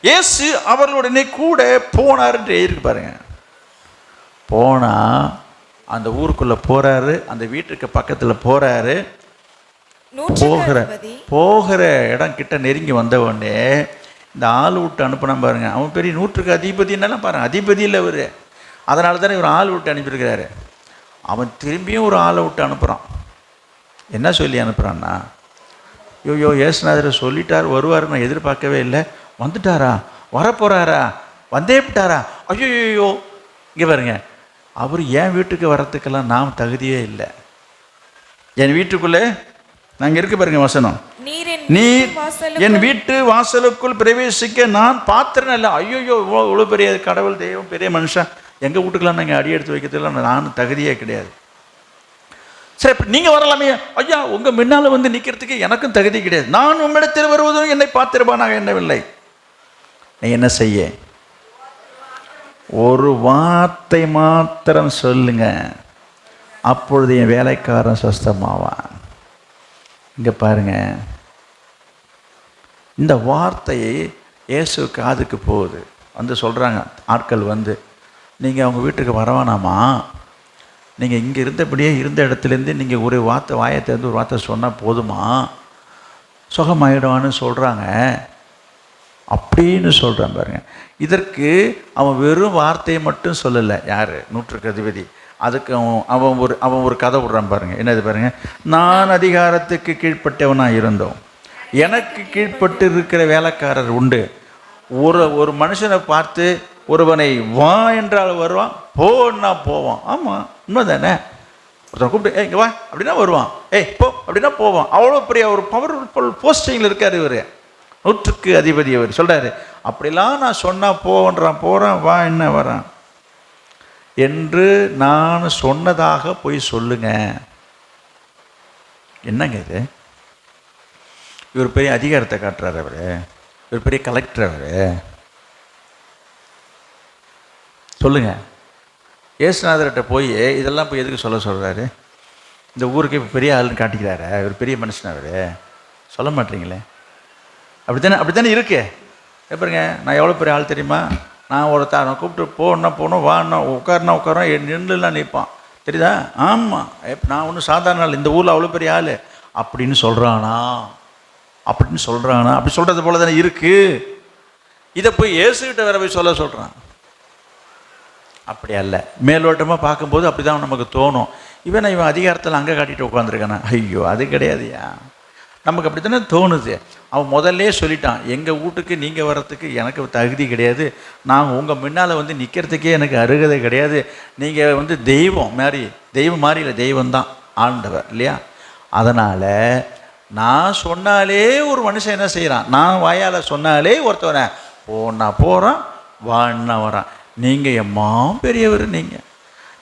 இயேசு அவர்களுடனே கூட போனாருன்ட்டு எழுதிருக்கு பாருங்க. போனால் அந்த ஊருக்குள்ளே போகிறாரு, அந்த வீட்டுக்கு பக்கத்தில் போகிறாரு. போகிற இடம் கிட்ட நெருங்கி வந்த உடனே இந்த ஆள் விட்டு அனுப்பினா பாருங்க. அவன் பெரிய நூற்றுக்கு அதிபதினாலும் பாருங்க, அதிபதி இல்லை இவர். அதனால தானே இவர் ஆள் விட்டு அனுப்பியிருக்கிறாரு. அவன் திரும்பியும் ஒரு ஆளை விட்டு அனுப்புகிறான். என்ன சொல்லி அனுப்புகிறான்னா, ஐயோ ஏசுநாதரை சொல்லிட்டார் வருவார், நான் எதிர்பார்க்கவே இல்லை. வந்துட்டாரா? வரப்போகிறாரா? வந்தே விட்டாரா? ஐயோ இங்கே பாருங்க, அவர் என் வீட்டுக்கு வர்றதுக்கெல்லாம் நாம் தகுதியே இல்லை. என் வீட்டுக்குள்ளே நாங்கள் இருக்கு பாருங்க வசனம், நீர் என் வீட்டு வாசலுக்குள் பிரவேசிக்க நான் பாத்திரம் இல்லை. ஐயோ இவ்வளோ பெரிய கடவுள் தெய்வம் பெரிய மனுஷன் எங்கள் வீட்டுக்கெல்லாம் நாங்கள் அடி எடுத்து வைக்கிறதுலாம் நான் தகுதியே கிடையாது. சரி நீங்கள் வரலாமே. ஐயா உங்கள் முன்னால் வந்து நிற்கிறதுக்கு எனக்கும் தகுதி கிடையாது. நான் உம்மிடத்தில் வருவதும் என்னை பார்த்திருப்பானாக என்னவில்லை. நீ என்ன செய்ய? ஒரு வார்த்தை மாத்திரம் சொல்லுங்க, அப்பொழுது என் வேலைக்காரன் சொஸ்தமாவான். இங்கே பாருங்க, இந்த வார்த்தையை இயேசு காதுக்கு போகுது. வந்து சொல்கிறாங்க ஆட்கள் வந்து, நீங்கள் அவங்க வீட்டுக்கு வரவானாமா, நீங்கள் இங்கே இருந்தபடியே இருந்த இடத்துலேருந்து நீங்கள் ஒரு வார்த்தை வாயத்திலேருந்து ஒரு வார்த்தை சொன்னால் போதுமா, சுகமாயிடுவான்னு சொல்கிறாங்க அப்படின்னு சொல்கிறான் பாருங்க. இதற்கு அவன் வெறும் வார்த்தையை மட்டும் சொல்லலை. யார்? நூற்றுக்கு அதிபதி. அதுக்கு அவன் ஒரு கதை விடுறான் பாருங்க. என்னது பாருங்க, நான் அதிகாரத்துக்கு கீழ்ப்பட்டவனாக இருந்தோம், எனக்கு கீழ்ப்பட்டு இருக்கிற வேலைக்காரர் உண்டு. ஒரு மனுஷனை பார்த்து ஒருவனை வா என்றால் வருவான், போன்னா போவான். ஆமாம் உண்மை தானே. ஒருத்தன் கூப்பிட்டு இங்கே வா அப்படின்னா வருவான், போ அப்படின்னா போவான். அவ்வளோ பெரிய ஒரு பவர்ஃபுல் போஸ்டிங்கில் இருக்கார் இவர், நூற்றுக்கு அதிபதி. அவர் சொல்கிறாரு, அப்படிலாம் நான் சொன்னால் போன்றான், போகிறான், வா என்ன வரான் என்று நான் சொன்னதாக போய் சொல்லுங்க. என்னங்க இது? இவர் பெரிய அதிகாரத்தை காட்டுறாரு. அவர் இவர் பெரிய கலெக்டர். அவர் சொல்லுங்க. ஏசுநாதர்கிட்ட போய் இதெல்லாம் போய் எதுக்கு சொல்கிறாரு? இந்த ஊருக்கு இப்போ பெரிய ஆளுன்னு காட்டிக்கிறாரு. இவர் பெரிய மனுஷன். அவர் சொல்ல மாட்டீங்களே. அப்படித்தானே இருக்கு. எப்படிங்க, நான் எவ்வளோ பெரிய ஆள் தெரியுமா? நான் நான் கூப்பிட்டு போகணும் வான்னா உட்காருனா உட்காரோம், நின்றுலாம் நிற்பான் தெரியுதா? ஆமாம், நான் ஒன்றும் சாதாரண ஆள், இந்த ஊரில் அவ்வளோ பெரிய ஆள் அப்படின்னு சொல்கிறானா? அப்படி சொல்கிறது போல தானே இருக்குது. இதை போய் இயேசுகிட்ட வேற போய் சொல்கிறான். அப்படி அல்ல. மேலோட்டமாக பார்க்கும்போது அப்படி தான் நமக்கு தோணும். இவன் அதிகாரத்தில் அங்கே காட்டிட்டு உட்காந்துருக்கானா? ஐயோ அது கிடையாதுயா. நமக்கு அப்படி தானே தோணுது. அவன் முதல்லே சொல்லிட்டான், எங்கள் வீட்டுக்கு நீங்கள் வர்றதுக்கு எனக்கு தகுதி கிடையாது, நான் உங்கள் முன்னால் வந்து நிற்கிறதுக்கே எனக்கு அருகதை கிடையாது. நீங்கள் தெய்வம் மாதிரி இல்லை, தெய்வந்தான் ஆண்டவர் இல்லையா? அதனால் நான் சொன்னாலே ஒரு மனுஷன் என்ன செய்கிறான், நான் வாயால் சொன்னாலே ஒருத்தவனை போனா போகிறான், வான்னா வரான். நீங்கள் எம்மா பெரியவர்,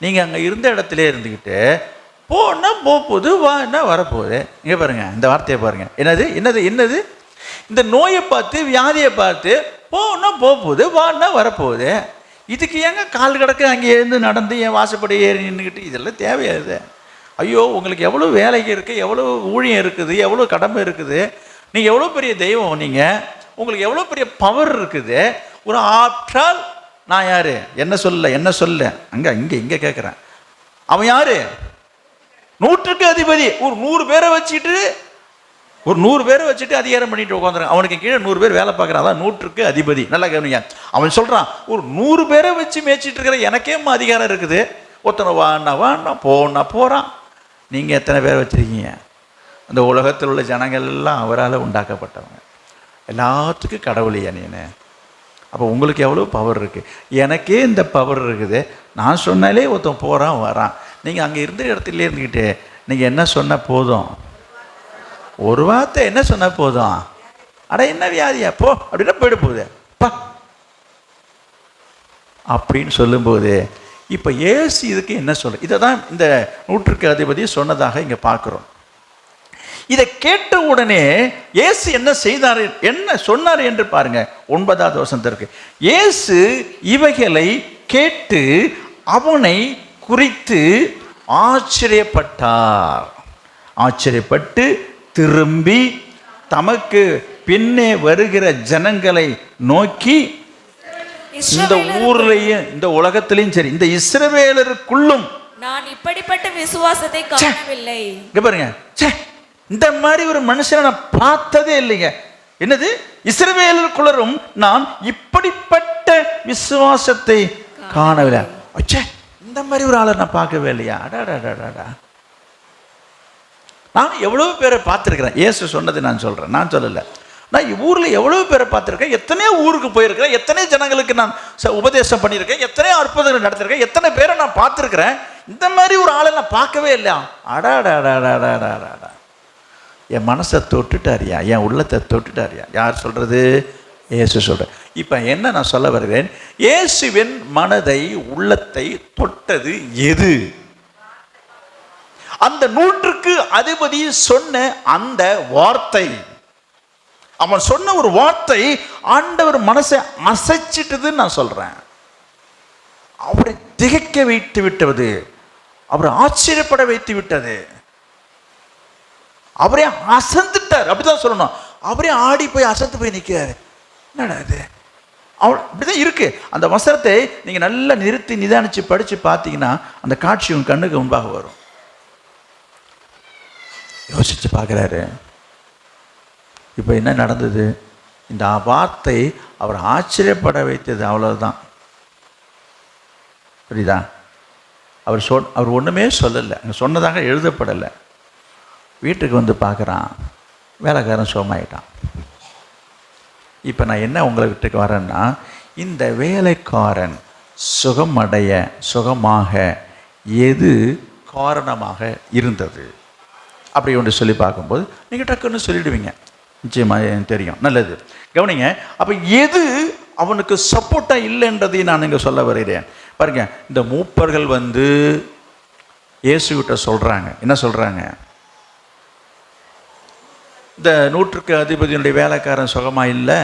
நீங்கள் அங்கே இருந்த இடத்துல இருந்துக்கிட்டு போனா போகுது, வான்னா வரப்போகுது. இங்கே பாருங்கள், இந்த வார்த்தையை பாருங்கள். என்னது இந்த நோயை பார்த்து வியாதியை பார்த்து போனா போகுது, வான்னா வரப்போகுது. இதுக்கு ஏங்க கால் கிடக்கு அங்கே எழுந்து நடந்து என் வாசப்படி ஏறி நின்றுக்கிட்டு? இதெல்லாம் தேவையாது. ஐயோ உங்களுக்கு எவ்வளோ வேலைக்கு இருக்குது, எவ்வளோ ஊழியம் இருக்குது, எவ்வளோ கடமை இருக்குது, நீங்கள் எவ்வளோ பெரிய தெய்வம், உங்களுக்கு எவ்வளோ பெரிய பவர் இருக்குது. ஒரு ஆற்றால் நான் யார்? என்ன சொல்ல இங்கே கேட்குறேன். அவன் யார்? நூற்றுக்கு அதிபதி. ஒரு 100 பேரை வச்சுக்கிட்டு ஒரு 100 பேரை வச்சுட்டு அதிகாரம் பண்ணிட்டு உட்காந்துருக்கான். அவனுக்கு கீழே 100 பேர் வேலை பார்க்குறான். அதான் 100க்கு அதிபதி. நல்லா கவனிங்க. அவன் சொல்கிறான், ஒரு 100 பேரை வச்சு மேய்ச்சிட்டு இருக்கிற எனக்கே அதிகாரம் இருக்குது. ஒருத்தனை வான்னா போனா போகிறான். நீங்கள் எத்தனை பேர் வச்சுருக்கீங்க? அந்த உலகத்தில் உள்ள ஜனங்கள் எல்லாம் அவரால் உண்டாக்கப்பட்டவங்க. எல்லாத்துக்கும் கடவுளையா நீனு? அப்போ உங்களுக்கு எவ்வளோ பவர் இருக்குது? எனக்கே இந்த பவர் இருக்குது. நான் சொன்னாலே ஒருத்தன் போகிறான் வரான். நீங்கள் அங்கே இருந்த இடத்துல இருந்துக்கிட்டு நீங்கள் என்ன சொன்னால் போதும்? ஒரு வார்த்தை என்ன சொன்னால் போதும்? அட என்ன வியாதியா போ அப்படின்னா போயிட போகுது பா அப்படின்னு சொல்லும்போது, இப்போ ஏசு இதுக்கு என்ன சொல்ல? இதை தான் இந்த 100க்கு அதிபதி சொன்னதாக இங்கே பார்க்குறோம். இதை கேட்ட உடனே இயேசு என்ன செய்தார், என்ன சொன்னார் என்று பாருங்க. 9வது வசனத்திற்கு, இயேசு இவைகளை கேட்டு அவனை குறித்து ஆச்சரியப்பட்டார். ஆச்சரியப்பட்டு திரும்பி தமக்கு பின்னே வருகிற ஜனங்களை நோக்கி, இந்த ஊர்லயும் இந்த உலகத்திலையும் சரி, இந்த இஸ்ரவேலருக்குள்ளும் நான் இப்படிப்பட்ட விசுவாசத்தை காணவில்லை. இங்க பாருங்க, இந்த மாதிரி ஒரு மனுஷனை நான் பார்த்ததே இல்லைங்க. என்னது? இஸ்ரவேலருக்குள்ளரும் நான் இப்படிப்பட்ட விசுவாசத்தை காணவில்லை. இந்த மாதிரி ஒரு ஆளை நான் பார்க்கவே இல்லையா? அடாடாடாடா. நான் எவ்வளவு பேரை பார்த்துருக்கிறேன். இயேசு சொன்னது நான் சொல்கிறேன், நான் சொல்லலை. நான் ஊரில் எவ்வளவு பேரை பார்த்துருக்கேன். எத்தனையோ ஊருக்கு போயிருக்கிறேன். எத்தனை ஜனங்களுக்கு நான் உபதேசம் பண்ணியிருக்கேன். எத்தனையோ அற்புதங்கள் நடத்திருக்கேன். எத்தனை பேரை நான் பார்த்துருக்கிறேன். இந்த மாதிரி ஒரு ஆளை நான் பார்க்கவே இல்லையா? அடாடாடாடாடாடாடா. என் மனசை தொட்டுட்டாரியா, என் உள்ளத்தை தொட்டுட்டாரியா. யார் சொல்கிறது? இயேசு சொல்கிறேன். இப்போ என்ன நான் சொல்ல வருகிறேன், இயேசுவின் மனதை உள்ளத்தை தொட்டது எது? அந்த 100க்கு அதிபதி சொன்ன அந்த வார்த்தை. அவன் சொன்ன ஒரு வார்த்தை ஆண்டவர் மனசை அசைச்சிட்டதுன்னு நான் சொல்றேன். அவரை திகைக்க வைத்து விட்டது, அவரை ஆச்சரியப்பட வைத்து விட்டது. அவரே அசந்துட்டார், அப்படிதான் சொல்லணும். அவரே ஆடி போய் அசந்து போய் நிற்கிறாரு. என்னடா இது? இப்படிதான் இருக்கு. அந்த வசனத்தை நீங்க நல்லா நிறுத்தி நிதானிச்சு படிச்சு பார்த்தீங்கன்னா அந்த காட்சி உங்க கண்ணுக்கு முன்பாக வரும். யோசிச்சு பார்க்குறாரு, இப்போ என்ன நடந்தது? இந்த வார்த்தை அவர் ஆச்சரியப்பட வைத்தது, அவ்வளவுதான். புரியுதா? அவர் ஒன்றுமே சொல்லலை, அங்கே சொன்னதாக எழுதப்படலை. வீட்டுக்கு வந்து பார்க்குறான், வேலைக்காரன் சுகமாயிட்டான். இப்போ நான் என்ன உங்களை வீட்டுக்கு வரேன்னா, இந்த வேலைக்காரன் சுகமாக எது காரணமாக இருந்தது அப்படி ஒன்று சொல்லி பார்க்கும்போது நீங்கள் டக்குன்னு சொல்லிடுவீங்க. நிச்சயமாக தெரியும். நல்லது, கவனிங்க. அப்போ எது அவனுக்கு சப்போர்ட்டாக இல்லைன்றதையும் நான் இங்கே சொல்ல வருகிறேன். பாருங்க, இந்த மூப்பர்கள் வந்து இயேசுகிட்ட சொல்கிறாங்க. என்ன சொல்கிறாங்க? இந்த 100க்கு அதிபதியினுடைய வேலைக்காரன் சுகமாக இல்லை,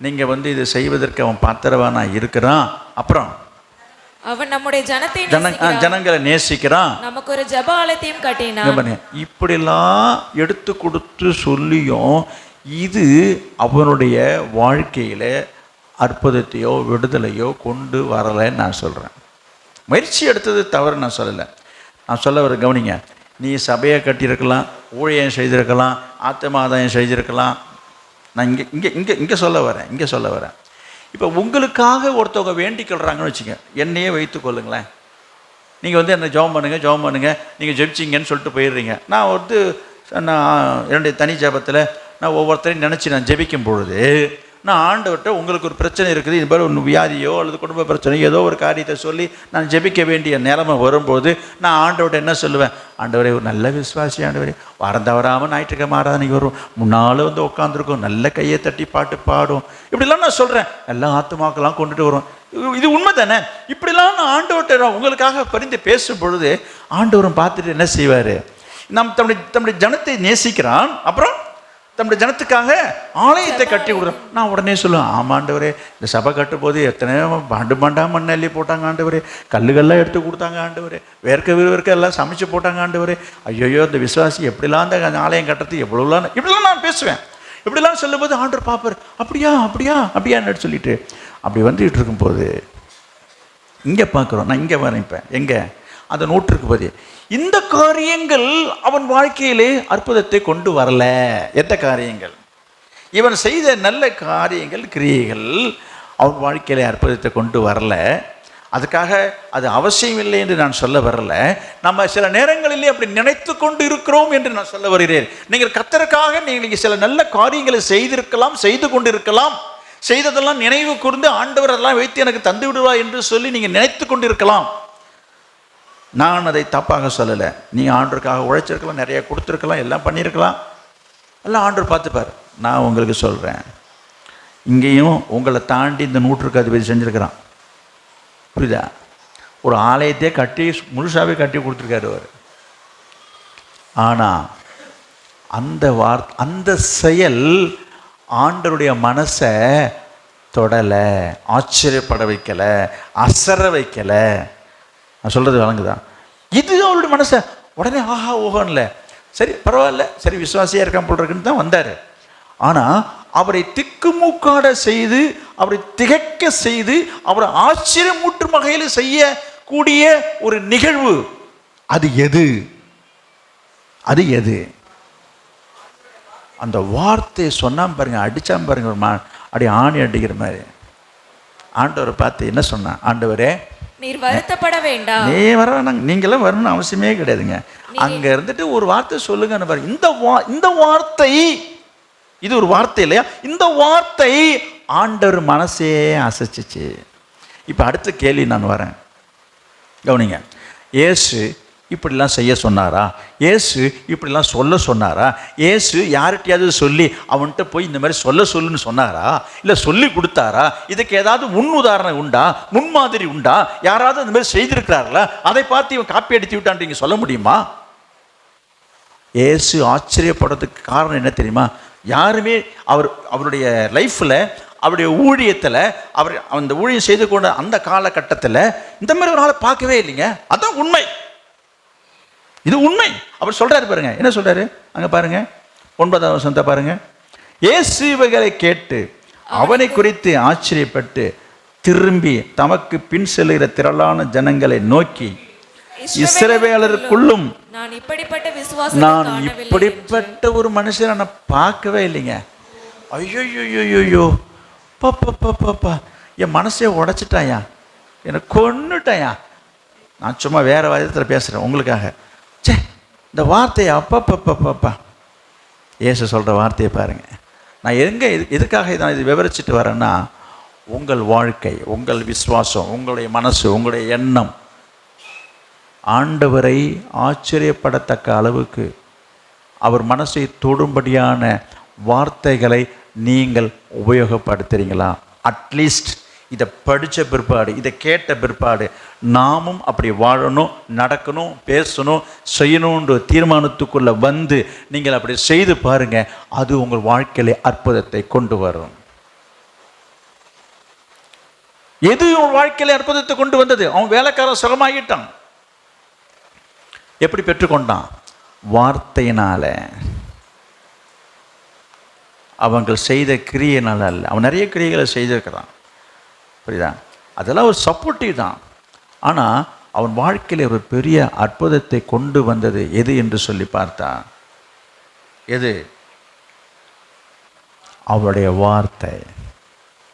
நீங்கள் வந்து இதை செய்வதற்கு அவன் பாத்திரவானா இருக்கிறான். அப்புறம் அவன் நம்முடைய ஜனங்களை நேசிக்கிறான், நமக்கு ஒரு ஜெப ஆலயத்தையும் கட்டினான். இப்படிலாம் எடுத்து கொடுத்து சொல்லியும் இது அவனுடைய வாழ்க்கையில அற்புதத்தையோ விடுதலையோ கொண்டு வரலைன்னு நான் சொல்றேன். முயற்சி எடுத்தது தவறு நான் சொல்லலை. நான் சொல்ல வர கவனிங்க. நீ சபையை கட்டியிருக்கலாம், ஊழியம் செய்திருக்கலாம், ஆத்மாதாயம் செய்திருக்கலாம். நான் இங்கே சொல்ல வரேன். இப்போ உங்களுக்காக ஒருத்தவங்க வேண்டிக் கொள்கிறாங்கன்னு வச்சுங்க, என்னையே வைத்து கொள்ளுங்களேன். நீங்கள் வந்து என்ன ஜெபம் பண்ணுங்க, நீங்கள் ஜெபிச்சிங்கன்னு சொல்லிட்டு போயிடுறீங்க. நான் என்னுடைய தனி ஜெபத்தில் நான் ஒவ்வொருத்தரையும் நினச்சி நான் ஜெபிக்கும் பொழுது நான் ஆண்டவர்கிட்ட உங்களுக்கு ஒரு பிரச்சனை இருக்குது, இது மாதிரி ஒன்று வியாதியோ அல்லது குடும்ப பிரச்சனையோ ஏதோ ஒரு காரியத்தை சொல்லி நான் ஜெபிக்க வேண்டிய நிலைமை வரும்போது நான் ஆண்டவர்கிட்ட என்ன சொல்லுவேன்? ஆண்டவரே, ஒரு நல்ல விசுவாசி ஆண்டவரே, வாரம் தவறாமல் ஞாயிற்றுக்கிழமை ஆராதனைக்கு வரும், முன்னால் வந்து உட்காந்துருக்கும், நல்ல கையை தட்டி பாட்டு பாடும், இப்படிலாம் நான் சொல்கிறேன். எல்லா ஆத்துமாக்கெல்லாம் கொண்டுட்டு வரும். இது உண்மை தானே? இப்படிலாம் நான் ஆண்டவர்கிட்ட உங்களுக்காக பரிந்து பேசும் பொழுது ஆண்டவரும் பார்த்துட்டு என்ன செய்வார்? தம்முடைய ஜனத்தை நேசிக்கிறான். அப்புறம் தம்முடைய ஜனத்துக்காக ஆலயத்தை கட்டி விடுறோம். நான் உடனே சொல்லுவேன், ஆமாண்டவரே, இந்த சபை கட்டும் போது எத்தனையோ பாண்டா மண் அள்ளி போட்டாங்க ஆண்டவரே, கல்லுகள்லாம் எடுத்து கொடுத்தாங்க ஆண்டவரே, வேர்க்க எல்லாம் சமைச்சு போட்டாங்க ஆண்டவரே. ஐயோ, இந்த விசுவாசி எப்படிலாம் அந்த ஆலயம் கட்டுறது இப்படிலாம் நான் பேசுவேன். இப்படிலாம் சொல்லும்போது ஆண்டவர் பார்ப்பார், அப்படியான்னு சொல்லிட்டு அப்படி வந்துட்டு இருக்கும்போது இங்கே பார்க்குறோம். நான் இங்கே வரேன். இப்போ எங்கே அந்த 100 இந்த காரியங்கள் அவன் வாழ்க்கையிலே அற்புதத்தை கொண்டு வரல. எந்த காரியங்கள்? இவன் செய்த நல்ல காரியங்கள், கிரியைகள் அவன் வாழ்க்கையிலே அற்புதத்தை கொண்டு வரல. அதுக்காக அது அவசியம் இல்லை என்று நான் சொல்ல வரல. நம்ம சில நேரங்களிலே அப்படி நினைத்து கொண்டு இருக்கிறோம் என்று நான் சொல்ல வருகிறேன். நீங்கள் கர்த்தருக்காக நீங்கள் சில நல்ல காரியங்களை செய்திருக்கலாம், செய்து கொண்டு இருக்கலாம். செய்ததெல்லாம் நினைவு கூர்ந்து ஆண்டவர் அதெல்லாம் வைத்து எனக்கு தந்து விடுவார் என்று சொல்லி நீங்கள் நினைத்து கொண்டு இருக்கலாம். நான் அதை தப்பாக சொல்லலை. நீங்கள் ஆண்டவருக்காக உழைச்சிருக்கலாம், நிறைய கொடுத்துருக்கலாம், எல்லாம் பண்ணியிருக்கலாம், எல்லாம் ஆண்டவர் பார்த்துப்பார். நான் உங்களுக்கு சொல்கிறேன், இங்கேயும் உங்களை தாண்டி இந்த 100 அதிபதி செஞ்சுருக்கிறான். புரியுதா? ஒரு ஆலயத்தையே கட்டி முழுசாகவே கட்டி கொடுத்துருக்காரு அவர். ஆனால் அந்த செயல் ஆண்டவருடைய மனசை தொடலை, ஆச்சரியப்பட வைக்கலை, அசர வைக்கலை. நான் சொல்கிறது வழங்குதான்? இது அவருடைய மனசை உடனே ஆஹா ஓஹோன்ல, சரி பரவாயில்ல, சரி விசுவாசியாக இருக்கான் போல் இருக்குன்னு தான் வந்தார். ஆனால் அவரை திக்குமுக்காட செய்து, அவரை திகைக்க செய்து, அவரை ஆச்சரியமூட்டும் வகையில் செய்யக்கூடிய ஒரு நிகழ்வு அது எது? அது எது? அந்த வார்த்தையை சொன்னான் பாருங்க, அடிச்சான் பாருங்க, ஒரு அப்படி ஆணி அடிக்கிற மாதிரி. ஆண்டவரை பார்த்து என்ன சொன்னான்? ஆண்டவரே, நீர் வருத்தப்பட வேண்டாம். நீ வர வேணாங்க, நீங்களாம் வரணும்னு அவசியமே கிடையாதுங்க. அங்க இருந்துட்டு ஒரு வார்த்தை சொல்லுங்க பாருங்க. இந்த வார்த்தை, இது ஒரு வார்த்தை இல்லையா? இந்த வார்த்தை ஆண்டவர் மனசே அசைச்சிச்சு. இப்போ அடுத்த கேள்வி நான் வரேன், கவனிங்க. இயேசு இப்படிலாம் செய்ய சொன்னாரா? இயேசு இப்படிலாம் சொல்ல சொன்னாரா? இயேசு யார்கிட்டையாவது சொல்லி அவன்கிட்ட போய் இந்த மாதிரி சொல்லுன்னு சொன்னாரா? இல்லை சொல்லி கொடுத்தாரா? இதுக்கு ஏதாவது முன் உதாரணம் உண்டா? முன்மாதிரி உண்டா? யாராவது இந்த மாதிரி செய்திருக்கிறார்களா? அதை பார்த்து இவன் காப்பி அடித்து விட்டான் நீங்கள் சொல்ல முடியுமா? இயேசு ஆச்சரியப்படுறதுக்கு காரணம் என்ன தெரியுமா? யாருமே அவருடைய லைஃப்பில், அவருடைய ஊழியத்தில், அவர் அந்த ஊழியம் செய்து கொண்ட அந்த காலகட்டத்தில் இந்த மாதிரி ஒரு ஆளை பார்க்கவே இல்லைங்க. அதான் உண்மை, இது உண்மை. அவர் சொல்றாரு பாருங்க, என்ன சொல்றாரு அங்க பாருங்க, 9வது வசனத்தை பாருங்க. இயேசு இவைகளை கேட்டு அவனை குறித்து ஆச்சரியப்பட்டு திரும்பி தமக்கு பின் செல்கிற திரளான ஜனங்களை நோக்கி, இஸ்ரவேலருக்குள்ளும் நான் இப்படிப்பட்ட ஒரு மனுஷனை நான் பார்க்கவே இல்லைங்க. ஐயோ பாப்பா, என் மனசே உடைச்சிட்டாயா, என்னை கொன்னுட்டாயா. நான் சும்மா வேற விதத்தில் பேசுகிறேன் உங்களுக்காக. சே, இந்த வார்த்தையை அப்பப்பப்பப்பா, இயேசு சொல்கிற வார்த்தையை பாருங்க. நான் எதுக்காக நான் இது விவரிச்சுட்டு வரேன்னா, உங்கள் வாழ்க்கை, உங்கள் விசுவாசம், உங்களுடைய மனசு, உங்களுடைய எண்ணம் ஆண்டவரை ஆச்சரியப்படத்தக்க அளவுக்கு அவர் மனசை தொடும்படியான வார்த்தைகளை நீங்கள் உபயோகப்படுத்துறீங்களா? அட்லீஸ்ட் இதை படித்த பிற்பாடு, இதை கேட்ட பிற்பாடு நாமும் அப்படி வாழணும், நடக்கணும், பேசணும், செய்யணுன்ற தீர்மானத்துக்குள்ளே வந்து நீங்கள் அப்படி செய்து பாருங்க. அது உங்கள் வாழ்க்கையிலே அற்புதத்தை கொண்டு வரும். எது உங்கள் வாழ்க்கையிலே அற்புதத்தை கொண்டு வந்தது? அவன் வேலைக்காரன் சுகமாகிட்டான். எப்படி பெற்றுக்கொண்டான்? வார்த்தையினால. அவங்க செய்த கிரியையினால அல்ல. அவன் நிறைய கிரியைகளை செய்திருக்கிறான், புரியுதா? அதெல்லாம் ஒரு சப்போர்ட்டிவ் தான். ஆனால் அவன் வாழ்க்கையில் ஒரு பெரிய அற்புதத்தை கொண்டு வந்தது எது என்று சொல்லி பார்த்தா, எது? அவருடைய வார்த்தை.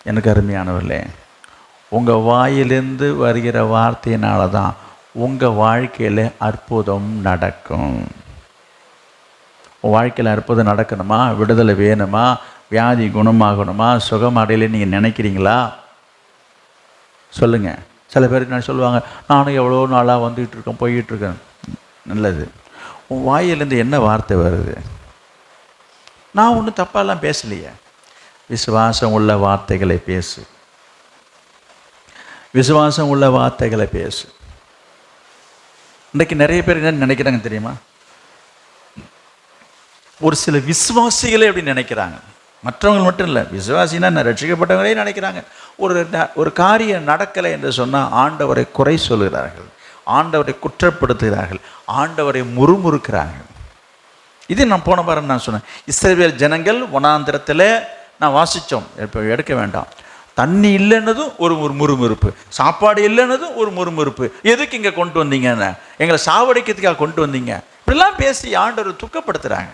எனக்கு அருமையானவர்களே, உங்கள் வாயிலிருந்து வருகிற வார்த்தையினால தான் உங்கள் வாழ்க்கையில் அற்புதம் நடக்கும். உங்கள் வாழ்க்கையில் அற்புதம் நடக்கணுமா, விடுதலை வேணுமா, வியாதி குணமாகணுமா, சுகமடையில நீங்கள் நினைக்கிறீங்களா? சொல்லுங்கள். சில பேருக்கு நான் சொல்லுவாங்க, நானும் எவ்வளோ நாளாக வந்துக்கிட்டு இருக்கேன், போய்கிட்டுருக்கேன். நல்லது. உன் வாயிலேருந்து என்ன வார்த்தை வருது? நான் ஒன்றும் தப்பாலாம் பேசலையே. விசுவாசம் உள்ள வார்த்தைகளை பேசு, விசுவாசம் உள்ள வார்த்தைகளை பேசு. இன்றைக்கு நிறைய பேர் என்ன நினைக்கிறாங்க தெரியுமா? ஒரு சில விசுவாசிகளே அப்படி நினைக்கிறாங்க. மற்றவங்க மட்டும் இல்லை, விசுவாசினா நான் ரட்சிக்கப்பட்டவங்களே நினைக்கிறாங்க. ஒரு காரியம் நடக்கலை என்று சொன்னால் ஆண்டவரை குறை சொல்கிறார்கள், ஆண்டவரை குற்றப்படுத்துகிறார்கள், ஆண்டவரை முறுமுறுக்கிறார்கள். இது நான் போன வாரம் நான் சொன்னேன். இஸ்ரவேல் ஜனங்கள் வனாந்திரத்தில் நான் வாசித்தோம், இப்போ எடுக்க வேண்டாம். தண்ணி இல்லைன்னதும் ஒரு முறுமுறுப்பு, சாப்பாடு இல்லைன்னதும் ஒரு முறுமுறுப்பு. எதுக்கு இங்கே கொண்டு வந்தீங்கன்னு, எங்களை சாவடிக்கிறதுக்காக கொண்டு வந்தீங்க, இப்படிலாம் பேசி ஆண்டவர் துக்கப்படுத்துகிறாங்க.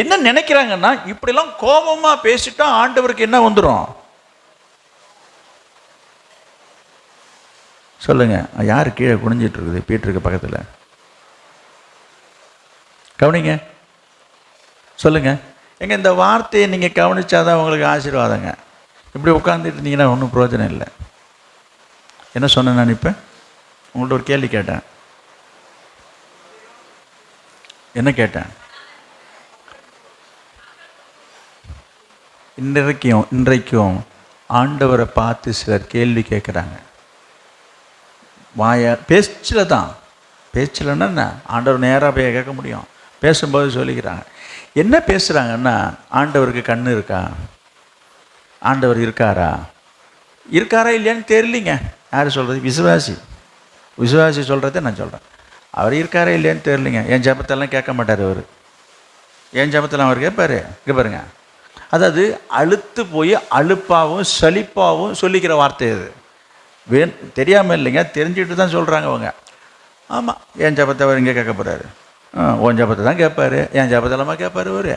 என்ன நினைக்கிறாங்கன்னா, இப்படிலாம் கோபமாக பேசிட்டா ஆண்டவருக்கு என்ன வந்துடும் சொல்லுங்க. யார் கீழே குனிஞ்சிட்டு இருக்குது? பீட்டருக்கு பக்கத்தில் கவனிங்க, சொல்லுங்க. எங்க இந்த வார்த்தையை நீங்கள் கவனிச்சாதான் உங்களுக்கு ஆசீர்வாதங்க. இப்படி உட்காந்துட்டு இருந்தீங்கன்னா ஒன்றும் பிரயோஜனம் இல்லை. என்ன சொன்னேன் நான்? இப்போ உங்கள்ட்ட ஒரு கேள்வி கேட்டேன். என்ன கேட்டேன்? இன்றைக்கும் ஆண்டவரை பார்த்து சிலர் கேள்வி கேட்குறாங்க. பேச்சில் தான். பேச்சில்னா என்ன? ஆண்டவர் நேராக போய் கேட்க முடியும். பேசும்போது சொல்லிக்கிறாங்க. என்ன பேசுகிறாங்கன்னா, ஆண்டவருக்கு கண்ணு இருக்கா, ஆண்டவர் இருக்காரா இல்லையான்னு தெரியலிங்க. யார் சொல்கிறது? விசுவாசி சொல்கிறத நான் சொல்கிறேன். அவர் இருக்காரா இல்லையான்னு தெரியலிங்க. என் ஜபத்தெல்லாம் கேட்க மாட்டார் அவர். என் ஜபத்தெல்லாம் அவர் கேட்பார். இங்கே பாருங்க, அதாவது அழுத்து போய் அலுப்பாகவும் சலிப்பாகவும் சொல்லிக்கிற வார்த்தை அது. தெரியாமல் இல்லைங்க, தெரிஞ்சுக்கிட்டு தான் சொல்கிறாங்க அவங்க. ஆமாம், என் ஜபத்தை அவர் இங்கே கேட்க போகிறாரு. உன் ஜபத்தை தான் கேட்பார், என் ஜபத்தெல்லாமா கேட்பார் அவர்.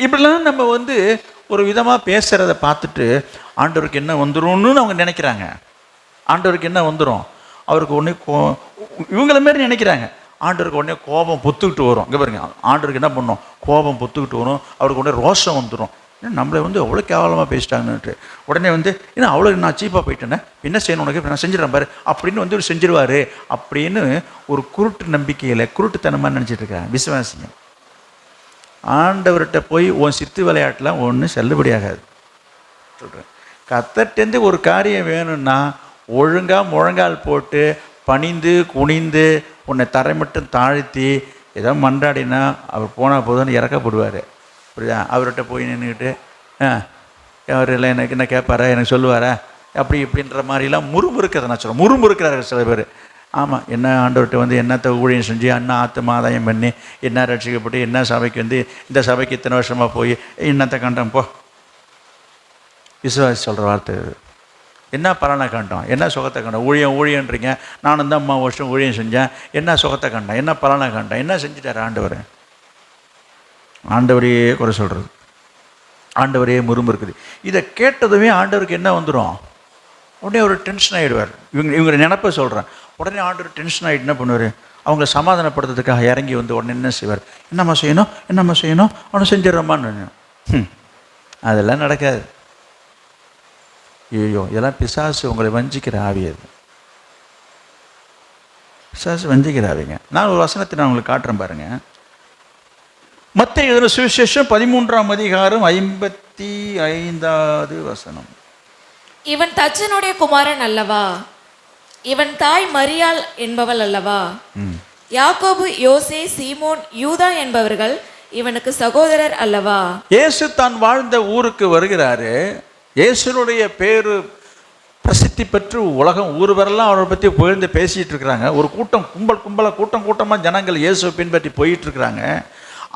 இப்படிலாம் நம்ம ஒரு விதமாக பேசுகிறத பார்த்துட்டு ஆண்டவருக்கு என்ன வந்துடும்னு அவங்க நினைக்கிறாங்க. ஆண்டவருக்கு என்ன வந்துடும், அவருக்கு ஒன்றே இவங்கள மாரி நினைக்கிறாங்க. ஆண்டவருக்கு உடனே கோபம் பொத்துக்கிட்டு வரும். இங்கே பாருங்க, ஆண்டவருக்கு என்ன பண்ணும்? கோபம் பொத்துக்கிட்டு வரும். அவருக்கு உடனே ரோஷம் வந்துடும். ஏன்னா நம்மளை அவ்வளோ கேவலமாக பேசிட்டாங்கன்னுட்டு உடனே ஏன்னா அவ்வளோ நான் சீப்பாக போயிட்டேனே, என்ன செய்யணும் உனக்கு, நான் செஞ்சிடறேன் பாரு அப்படின்னு செஞ்சிருவார் அப்படின்னு ஒரு குருட்டு நம்பிக்கையில் குருட்டுத்தனமாக நினச்சிட்டு இருக்காங்க விசுவாசிங்க. ஆண்டவர்கிட்ட போய் உன் சித்து விளையாட்டுலாம் ஒன்றும் செல்லுபடியாகாது சொல்கிறேன். கர்த்தர்ட்டேருந்து ஒரு காரியம் வேணும்னா ஒழுங்காக முழங்கால் போட்டு பணிந்து குனிந்து உன்னை தரை மட்டும் தாழ்த்தி ஏதோ மன்றாடினா அவர் போனால் போதும்னு இறக்கப்படுவார். புரியுதா? அவர்கிட்ட போய் நின்றுக்கிட்டு அவர் இல்லை எனக்கு என்ன கேட்பாரா, எனக்கு சொல்லுவாரா, அப்படி இப்படின்ற மாதிரிலாம் முறுமுறுக்கிறத நான் சொல்கிறேன். முறுமுறுக்கிறார்கள் சில பேர். ஆமாம், என்ன ஆண்டவர்கிட்ட என்னத்தை ஊழியம் செஞ்சு என்ன ஆத்தும ஆதாயம் பண்ணி என்ன ரட்சிக்கப்பட்டு என்ன சபைக்கு இந்த சபைக்கு இத்தனை வருஷமாக போய் என்னத்தை கண்டோம் போ. விசுவாசி சொல்கிற வார்த்தை என்ன பலனை கண்டோம், என்ன சுகத்தை கண்டோம். ஊழியன்றீங்க, நானும் தான் 3 வருஷம் ஊழியம் செஞ்சேன், என்ன சுகத்தை கண்டேன், என்ன பலனை கண்டேன், என்ன செஞ்சுட்டார் ஆண்டவர்? ஆண்டவரையே குறை சொல்கிறது, ஆண்டவரையே முறுமுறுக்குது. இதை கேட்டதுமே ஆண்டவருக்கு என்ன வந்துடும்? உடனே ஒரு டென்ஷன் ஆகிடுவார். இவங்க நினப்ப சொல்கிறேன். உடனே ஆண்டவர் டென்ஷன் ஆகிட்டு என்ன பண்ணுவார்? அவங்கள சமாதானப்படுத்துறதுக்காக இறங்கி உடனே என்ன செய்வார்? என்னம்மா செய்யணும் அவனை செஞ்சிடறோமான்னு. அதெல்லாம் நடக்காது. ஐயோ, இதெல்லாம் பிசாசு உங்களை வஞ்சிக்கிற ஆவியது. பிசாசு வஞ்சிக்கிற ஆவிங்க. நான் ஒரு வசனத்தை நான் உங்களுக்கு காட்டுறேன் பாருங்க. மத்தேயு எழுதின சுவிசேஷம் 13ஆம் அதிகாரம் 55வது வசனம். இவன் தச்சனுடைய குமாரன் அல்லவா? இவன் தாய் மரியாள் என்பவள் அல்லவா? யாக்கோபு, யோசே, சீமோன், யூதா என்பவர்கள் இவனுக்கு சகோதரர் அல்லவா? இயேசு தான் வாழ்ந்த ஊருக்கு வருகிறாரு. இயேசுனுடைய பேரு பிரசித்தி பெற்று உலகம் ஊர் வரலாம் அவரை பற்றி புகழ்ந்து பேசிகிட்டு இருக்கிறாங்க. ஒரு கூட்டமாக ஜனங்கள் இயேசுவை பின்பற்றி போயிட்டு இருக்கிறாங்க.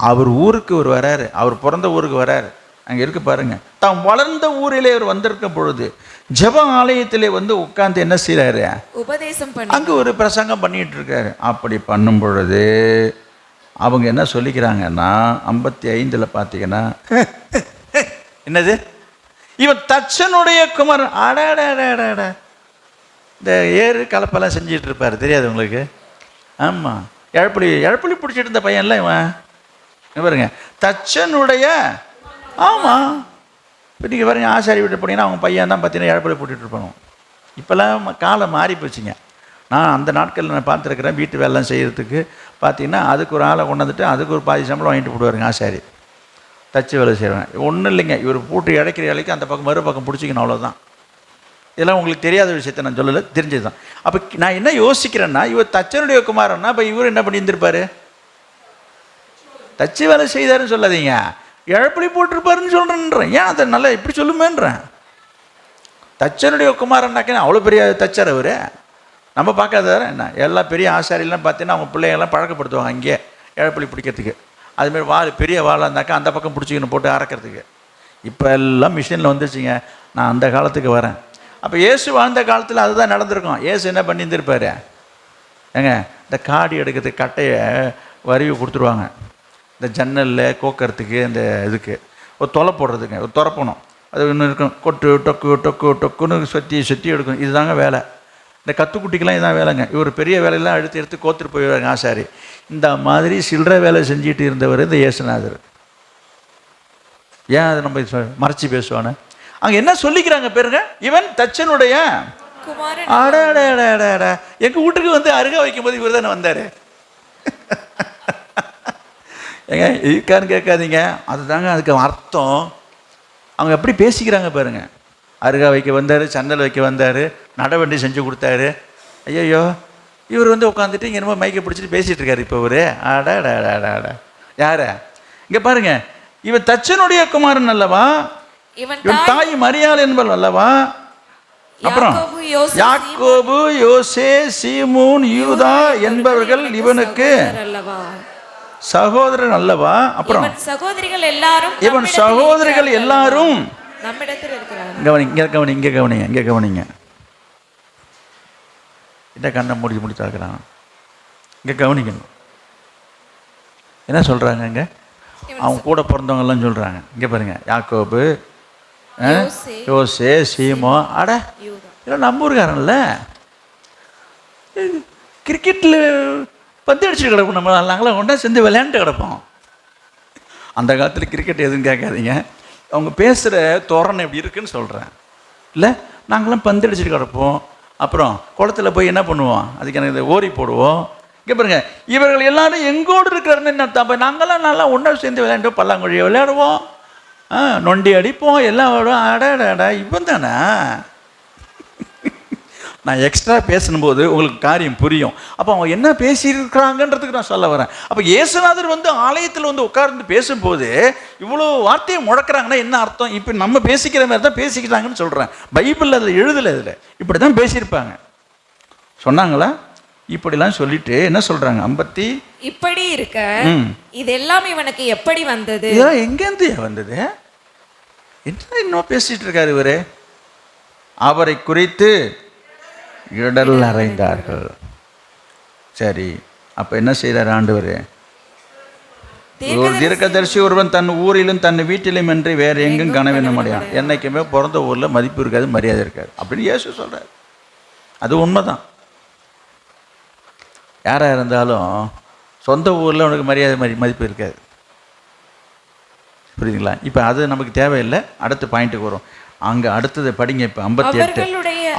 அவர் ஊருக்கு வராரு. அவர் பிறந்த ஊருக்கு வராரு. அங்கே இருக்கு பாருங்க. தாம் வளர்ந்த ஊரிலே அவர் வந்திருக்க பொழுது ஜெப ஆலயத்திலே உட்கார்ந்து என்ன செய்யறாரு? உபதேசம் பண்ணி அங்கே ஒரு பிரசங்கம் பண்ணிட்டு இருக்காரு. அப்படி பண்ணும் பொழுது அவங்க என்ன சொல்லிக்கிறாங்கன்னா 55ல் பார்த்தீங்கன்னா என்னது, இவன் தச்சனுடைய குமாரன். அட இந்த ஏறு கலப்பெல்லாம் செஞ்சிட்டு இருப்பார், தெரியாது உங்களுக்கு? ஆமாம், எழப்புளி பிடிச்சிட்டு இருந்த பையன்ல இவன். பாருங்க, தச்சனுடைய. ஆமாம், இப்போ நீங்கள் பாருங்க, ஆசாரி விட்டு போனீங்கன்னா அவங்க பையன் தான் பார்த்தீங்கன்னா எழப்புளி போட்டுட்டு இருப்பாங்க. இப்போல்லாம் காலம் மாறி போச்சுங்க. நான் அந்த நாட்களில் நான் பார்த்துருக்குறேன். வீட்டு வேலைலாம் செய்கிறதுக்கு பார்த்தீங்கன்னா அதுக்கு ஒரு ஆளை கொண்டாந்துட்டு அதுக்கு ஒரு பாதி சம்பளம் வாங்கிட்டு போடுவாருங்க ஆசாரி. தச்சு வேலை செய்கிறேன். ஒன்றும் இல்லைங்க, இவர் பூட்டு இடைக்கிற வேலைக்கு அந்த பக்கம் மறுபக்கம் பிடிச்சிக்கணும், அவ்வளோதான். இதெல்லாம் உங்களுக்கு தெரியாத விஷயத்தை நான் சொல்லலை, தெரிஞ்சது தான். அப்போ நான் என்ன யோசிக்கிறேன்னா, இவர் தச்சனுடைய குமாரன்னா இப்போ இவர் என்ன பண்ணியிருந்திருப்பார்? தச்சு வேலை செய்தாருன்னு சொல்லாதீங்க, இழப்படி போட்டிருப்பாருன்னு சொல்கிறேன்றேன். ஏன் அதை நல்லா இப்படி சொல்லுமேன்றேன். தச்சனுடைய குமாரன்னாக்கே அவ்வளோ பெரிய தச்சர் அவர். நம்ம பார்க்காதார என்ன, எல்லா பெரிய ஆசாரியெல்லாம் பார்த்தீங்கன்னா அவங்க பிள்ளைங்கள்லாம் பழக்கப்படுத்துவாங்க அங்கேயே இழப்பள்ளி பிடிக்கிறதுக்கு. அதுமாரி பெரிய வாழை இருந்தாக்கா அந்த பக்கம் பிடிச்சிக்கணும் போட்டு அறக்கிறதுக்கு. இப்போ எல்லாம் மிஷினில் வந்துச்சுங்க. நான் அந்த காலத்துக்கு வரேன். அப்போ இயேசு வாழ்ந்த காலத்தில் அதுதான் நடந்திருக்கும். இயேசு என்ன பண்ணியிருந்திருப்பார்? ஏங்க, இந்த காடி எடுக்கிறதுக்கு கட்டையை வருவி கொடுத்துருவாங்க. இந்த ஜன்னலில் கோக்கிறதுக்கு, இந்த இதுக்கு ஒரு தொலை போடுறதுக்கு ஒரு துறப்பணும். அது ஒன்று இருக்கும். கொட்டு டொக்கு டொக்கு டொக்குன்னு சுற்றி சுற்றி எடுக்கணும். இதுதாங்க வேலை. இந்த கத்துக்குட்டிக்கெல்லாம் இதுதான் வேலைங்க. இவர் பெரிய வேலையெல்லாம் எடுத்து கோத்துட்டு போயிடுவாங்க ஆசாரி. இந்த மாதிரி சில்லற வேலை செஞ்சுட்டு இருந்தவர் இந்த இயேசுநாதர். ஏன் அதை நம்ம மறைச்சி பேசுவானே? அங்கே என்ன சொல்லிக்கிறாங்க பேருங்க? இவன் தச்சனுடைய குமாரன். அட அட அட அட அட, எங்கள் வீட்டுக்கு வந்து அருகா வைக்கும்போது இவர் தானே வந்தார். ஏங்க இருக்கான்னு கேட்காதீங்க, அதுதாங்க அதுக்கு அர்த்தம். அவங்க எப்படி பேசிக்கிறாங்க பாருங்க. அருகா வைக்க வந்தார், சன்னல் வைக்க வந்தார், நடவண்டி செஞ்சு கொடுத்தாரு. ஐயோ, இவர் வந்து உட்காந்துட்டு இங்கே என்னமோ மைக்கை பிடிச்சிட்டு பேசிகிட்டு இருக்காரு. இப்போ இவர் அட அட அட அட அட, யார இங்கே பாருங்க, இவன் தச்சனுடைய குமாரன் அல்லவா, இவன் தாய் மரியாள் என்பவள் அல்லவா, அப்புறம் யாக்கோபு, யோசே, சீமோன், யூதா என்பவர்கள் இவனுக்கு சகோதரன் அல்லவா, அப்புறம் சகோதரிகள் எல்லாரும், இவன் சகோதரிகள் எல்லாரும் நம்மிடத்தில் இருக்கிறார்கள். இங்கே கவனிங்க. இந்த கண்ணை முடிச்சா இருக்கிறான். இங்கே கவனிக்கணும். என்ன சொல்றாங்க இங்க? அவங்க கூட பிறந்தவங்க எல்லாம் சொல்றாங்க. இங்க பாருங்க, யாக்கோபு, யோசே, சீமோ, அட இதெல்லாம் நம்ம ஊருக்காரன்ல. கிரிக்கெட்டில் பந்து அடிச்சுட்டு கிடப்போம். நம்ம நாங்களாம் ஒன்றா சேர்ந்து விளையாண்டு கிடப்போம். அந்த காலத்தில் கிரிக்கெட் எதுன்னு கேட்காதீங்க, அவங்க பேசுகிற தோரணை எப்படி இருக்குன்னு சொல்கிறேன். இல்லை, நாங்களாம் பந்து அடிச்சுட்டு கிடப்போம். அப்புறம் குளத்தில் போய் என்ன பண்ணுவோம், அதுக்கு எனக்கு இதை ஓரி போடுவோம். இங்கே பாருங்க, இவர்கள் எல்லாரும் எங்கோடு இருக்கிறாருன்னு என்ன அர்த்தம்? அப்போ நாங்களாம் நல்லா ஒன்றா சேர்ந்து விளையாண்டு பல்லாங்குழியை விளையாடுவோம், நொண்டி அடிப்போம், எல்லாம் விடுவோம். அட இவன் தானே. நான் எக்ஸ்ட்ரா பேசும்போது உங்களுக்கு காரியம் புரியும். அப்போ அவங்க என்ன பேசியிருக்கிறாங்கன்றதுக்கு நான் சொல்ல வரேன். அப்போ இயேசுநாதர் வந்து ஆலயத்தில் வந்து உட்கார்ந்து பேசும்போது இவ்வளோ வார்த்தையை முழக்கிறாங்கன்னா என்ன அர்த்தம்? இப்போ நம்ம பேசிக்கிற மாதிரி தான் பேசிக்கிறாங்கன்னு சொல்கிறேன். பைபிள் அதில் எழுதலை, இதில் இப்படி தான் பேசியிருப்பாங்க. சொன்னாங்களா? இப்படிலாம் சொல்லிட்டு என்ன சொல்கிறாங்க? 50 இப்படி இருக்க இதெல்லாம் இவனுக்கு எப்படி வந்தது? இதெல்லாம் எங்கேருந்து வந்தது? என்ன இன்னும் பேசிட்டு இருக்காரு இவரு? அவரை குறித்து இடல் அறைந்தார்கள். சரி, அப்ப என்ன செய்தார் ஆண்டவர்? ஒரு தீர்க்கதரிசி ஒருவன் தன் ஊரிலும் தன் வீட்டிலும் என்று வேற எங்கும் கனவின முடியாது. என்னைக்குமே பிறந்த ஊர்ல மதிப்பு இருக்காது, மரியாதை இருக்காது அப்படின்னு இயேசு சொல்றாரு. அது உண்மைதான். யாரா இருந்தாலும் சொந்த ஊர்ல உனக்கு மரியாதை மதிப்பு இருக்காது. புரியுதுங்களா? இப்ப அது நமக்கு தேவையில்லை. அடுத்த பாயிண்ட்டுக்கு வரும். அங்க அடுத்தது படிங்க. இப்ப 58.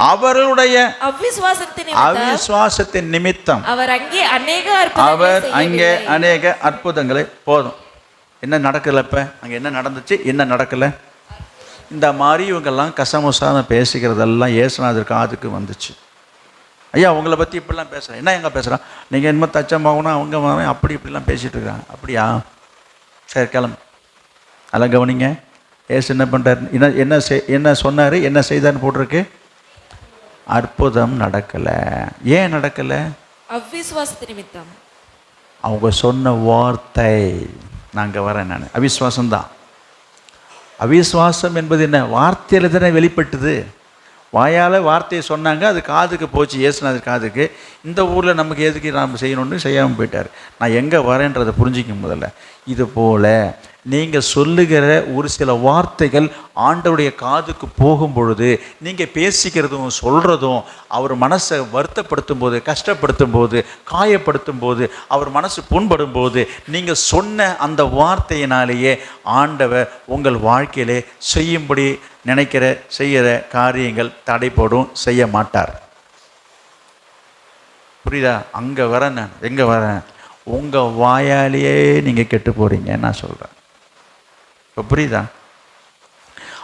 அவர்களுடைய அவிசுவாசத்தின் நிமித்தம் அவர் அங்கே அநேக அற்புதங்களை, போதும். என்ன நடக்கல? இப்ப அங்க என்ன நடந்துச்சு, என்ன நடக்கல? இந்த மாதிரி இவங்கெல்லாம் கசமுசான பேசிக்கிறதெல்லாம் இயேசுநாதர் காதுக்கு வந்துச்சு. ஐயா, உங்களை பத்தி இப்படிலாம் பேசுறேன், என்ன எங்க பேசுறான், நீங்க என்ன தச்சமாகணும், அவங்க அப்படி இப்படிலாம் பேசிட்டு இருக்காங்க. அப்படியா? சரி, கிளம்பு. அதெல்லாம் கவனிங்க. ஏசு என்ன பண்றாரு, என்ன சொன்னாரு, என்ன செய்தார்னு போட்டிருக்கு. அற்புதம் நடக்கல. ஏன் நடக்கல? அவிசுவாசத்தின் நிமித்தம். அவங்க சொன்ன வார்த்தை, நாங்க வரேன், நான் அவிசுவாசம் தான். அவிசுவாசம் என்பது என்ன? வார்த்தையில தானே வெளிப்பட்டது. வாயால் வார்த்தையை சொன்னாங்க, அது காதுக்கு போச்சு, இயேசுநாதர் காதுக்கு. இந்த ஊரில் நமக்கு எதுக்கு நாம் செய்யணும்னு செய்யாமல் போயிட்டார். நான் எங்கே வரேன்றதை புரிஞ்சிக்க முதல்ல. இது போல் நீங்கள் சொல்லுகிற ஒரு சில வார்த்தைகள் ஆண்டவருடைய காதுக்கு போகும் பொழுது, நீங்கள் பேசிக்கிறதும் சொல்கிறதும் அவர் மனசை வருத்தப்படுத்தும் போது, கஷ்டப்படுத்தும் போது, காயப்படுத்தும் போது, அவர் மனசு புண்படும் போது, நீங்கள் சொன்ன அந்த வார்த்தையினாலேயே ஆண்டவர் உங்கள் வாழ்க்கையிலே செய்யும்படி செய்கிற காரியங்கள் தடைப்படும், செய்ய மாட்டார். புரியுதா? அங்கே வரேன், நான் எங்கே வரேன், உங்கள் வாயாலேயே நீங்கள் கெட்டு போகிறீங்க நான் சொல்கிறேன். இப்போ புரியுதா?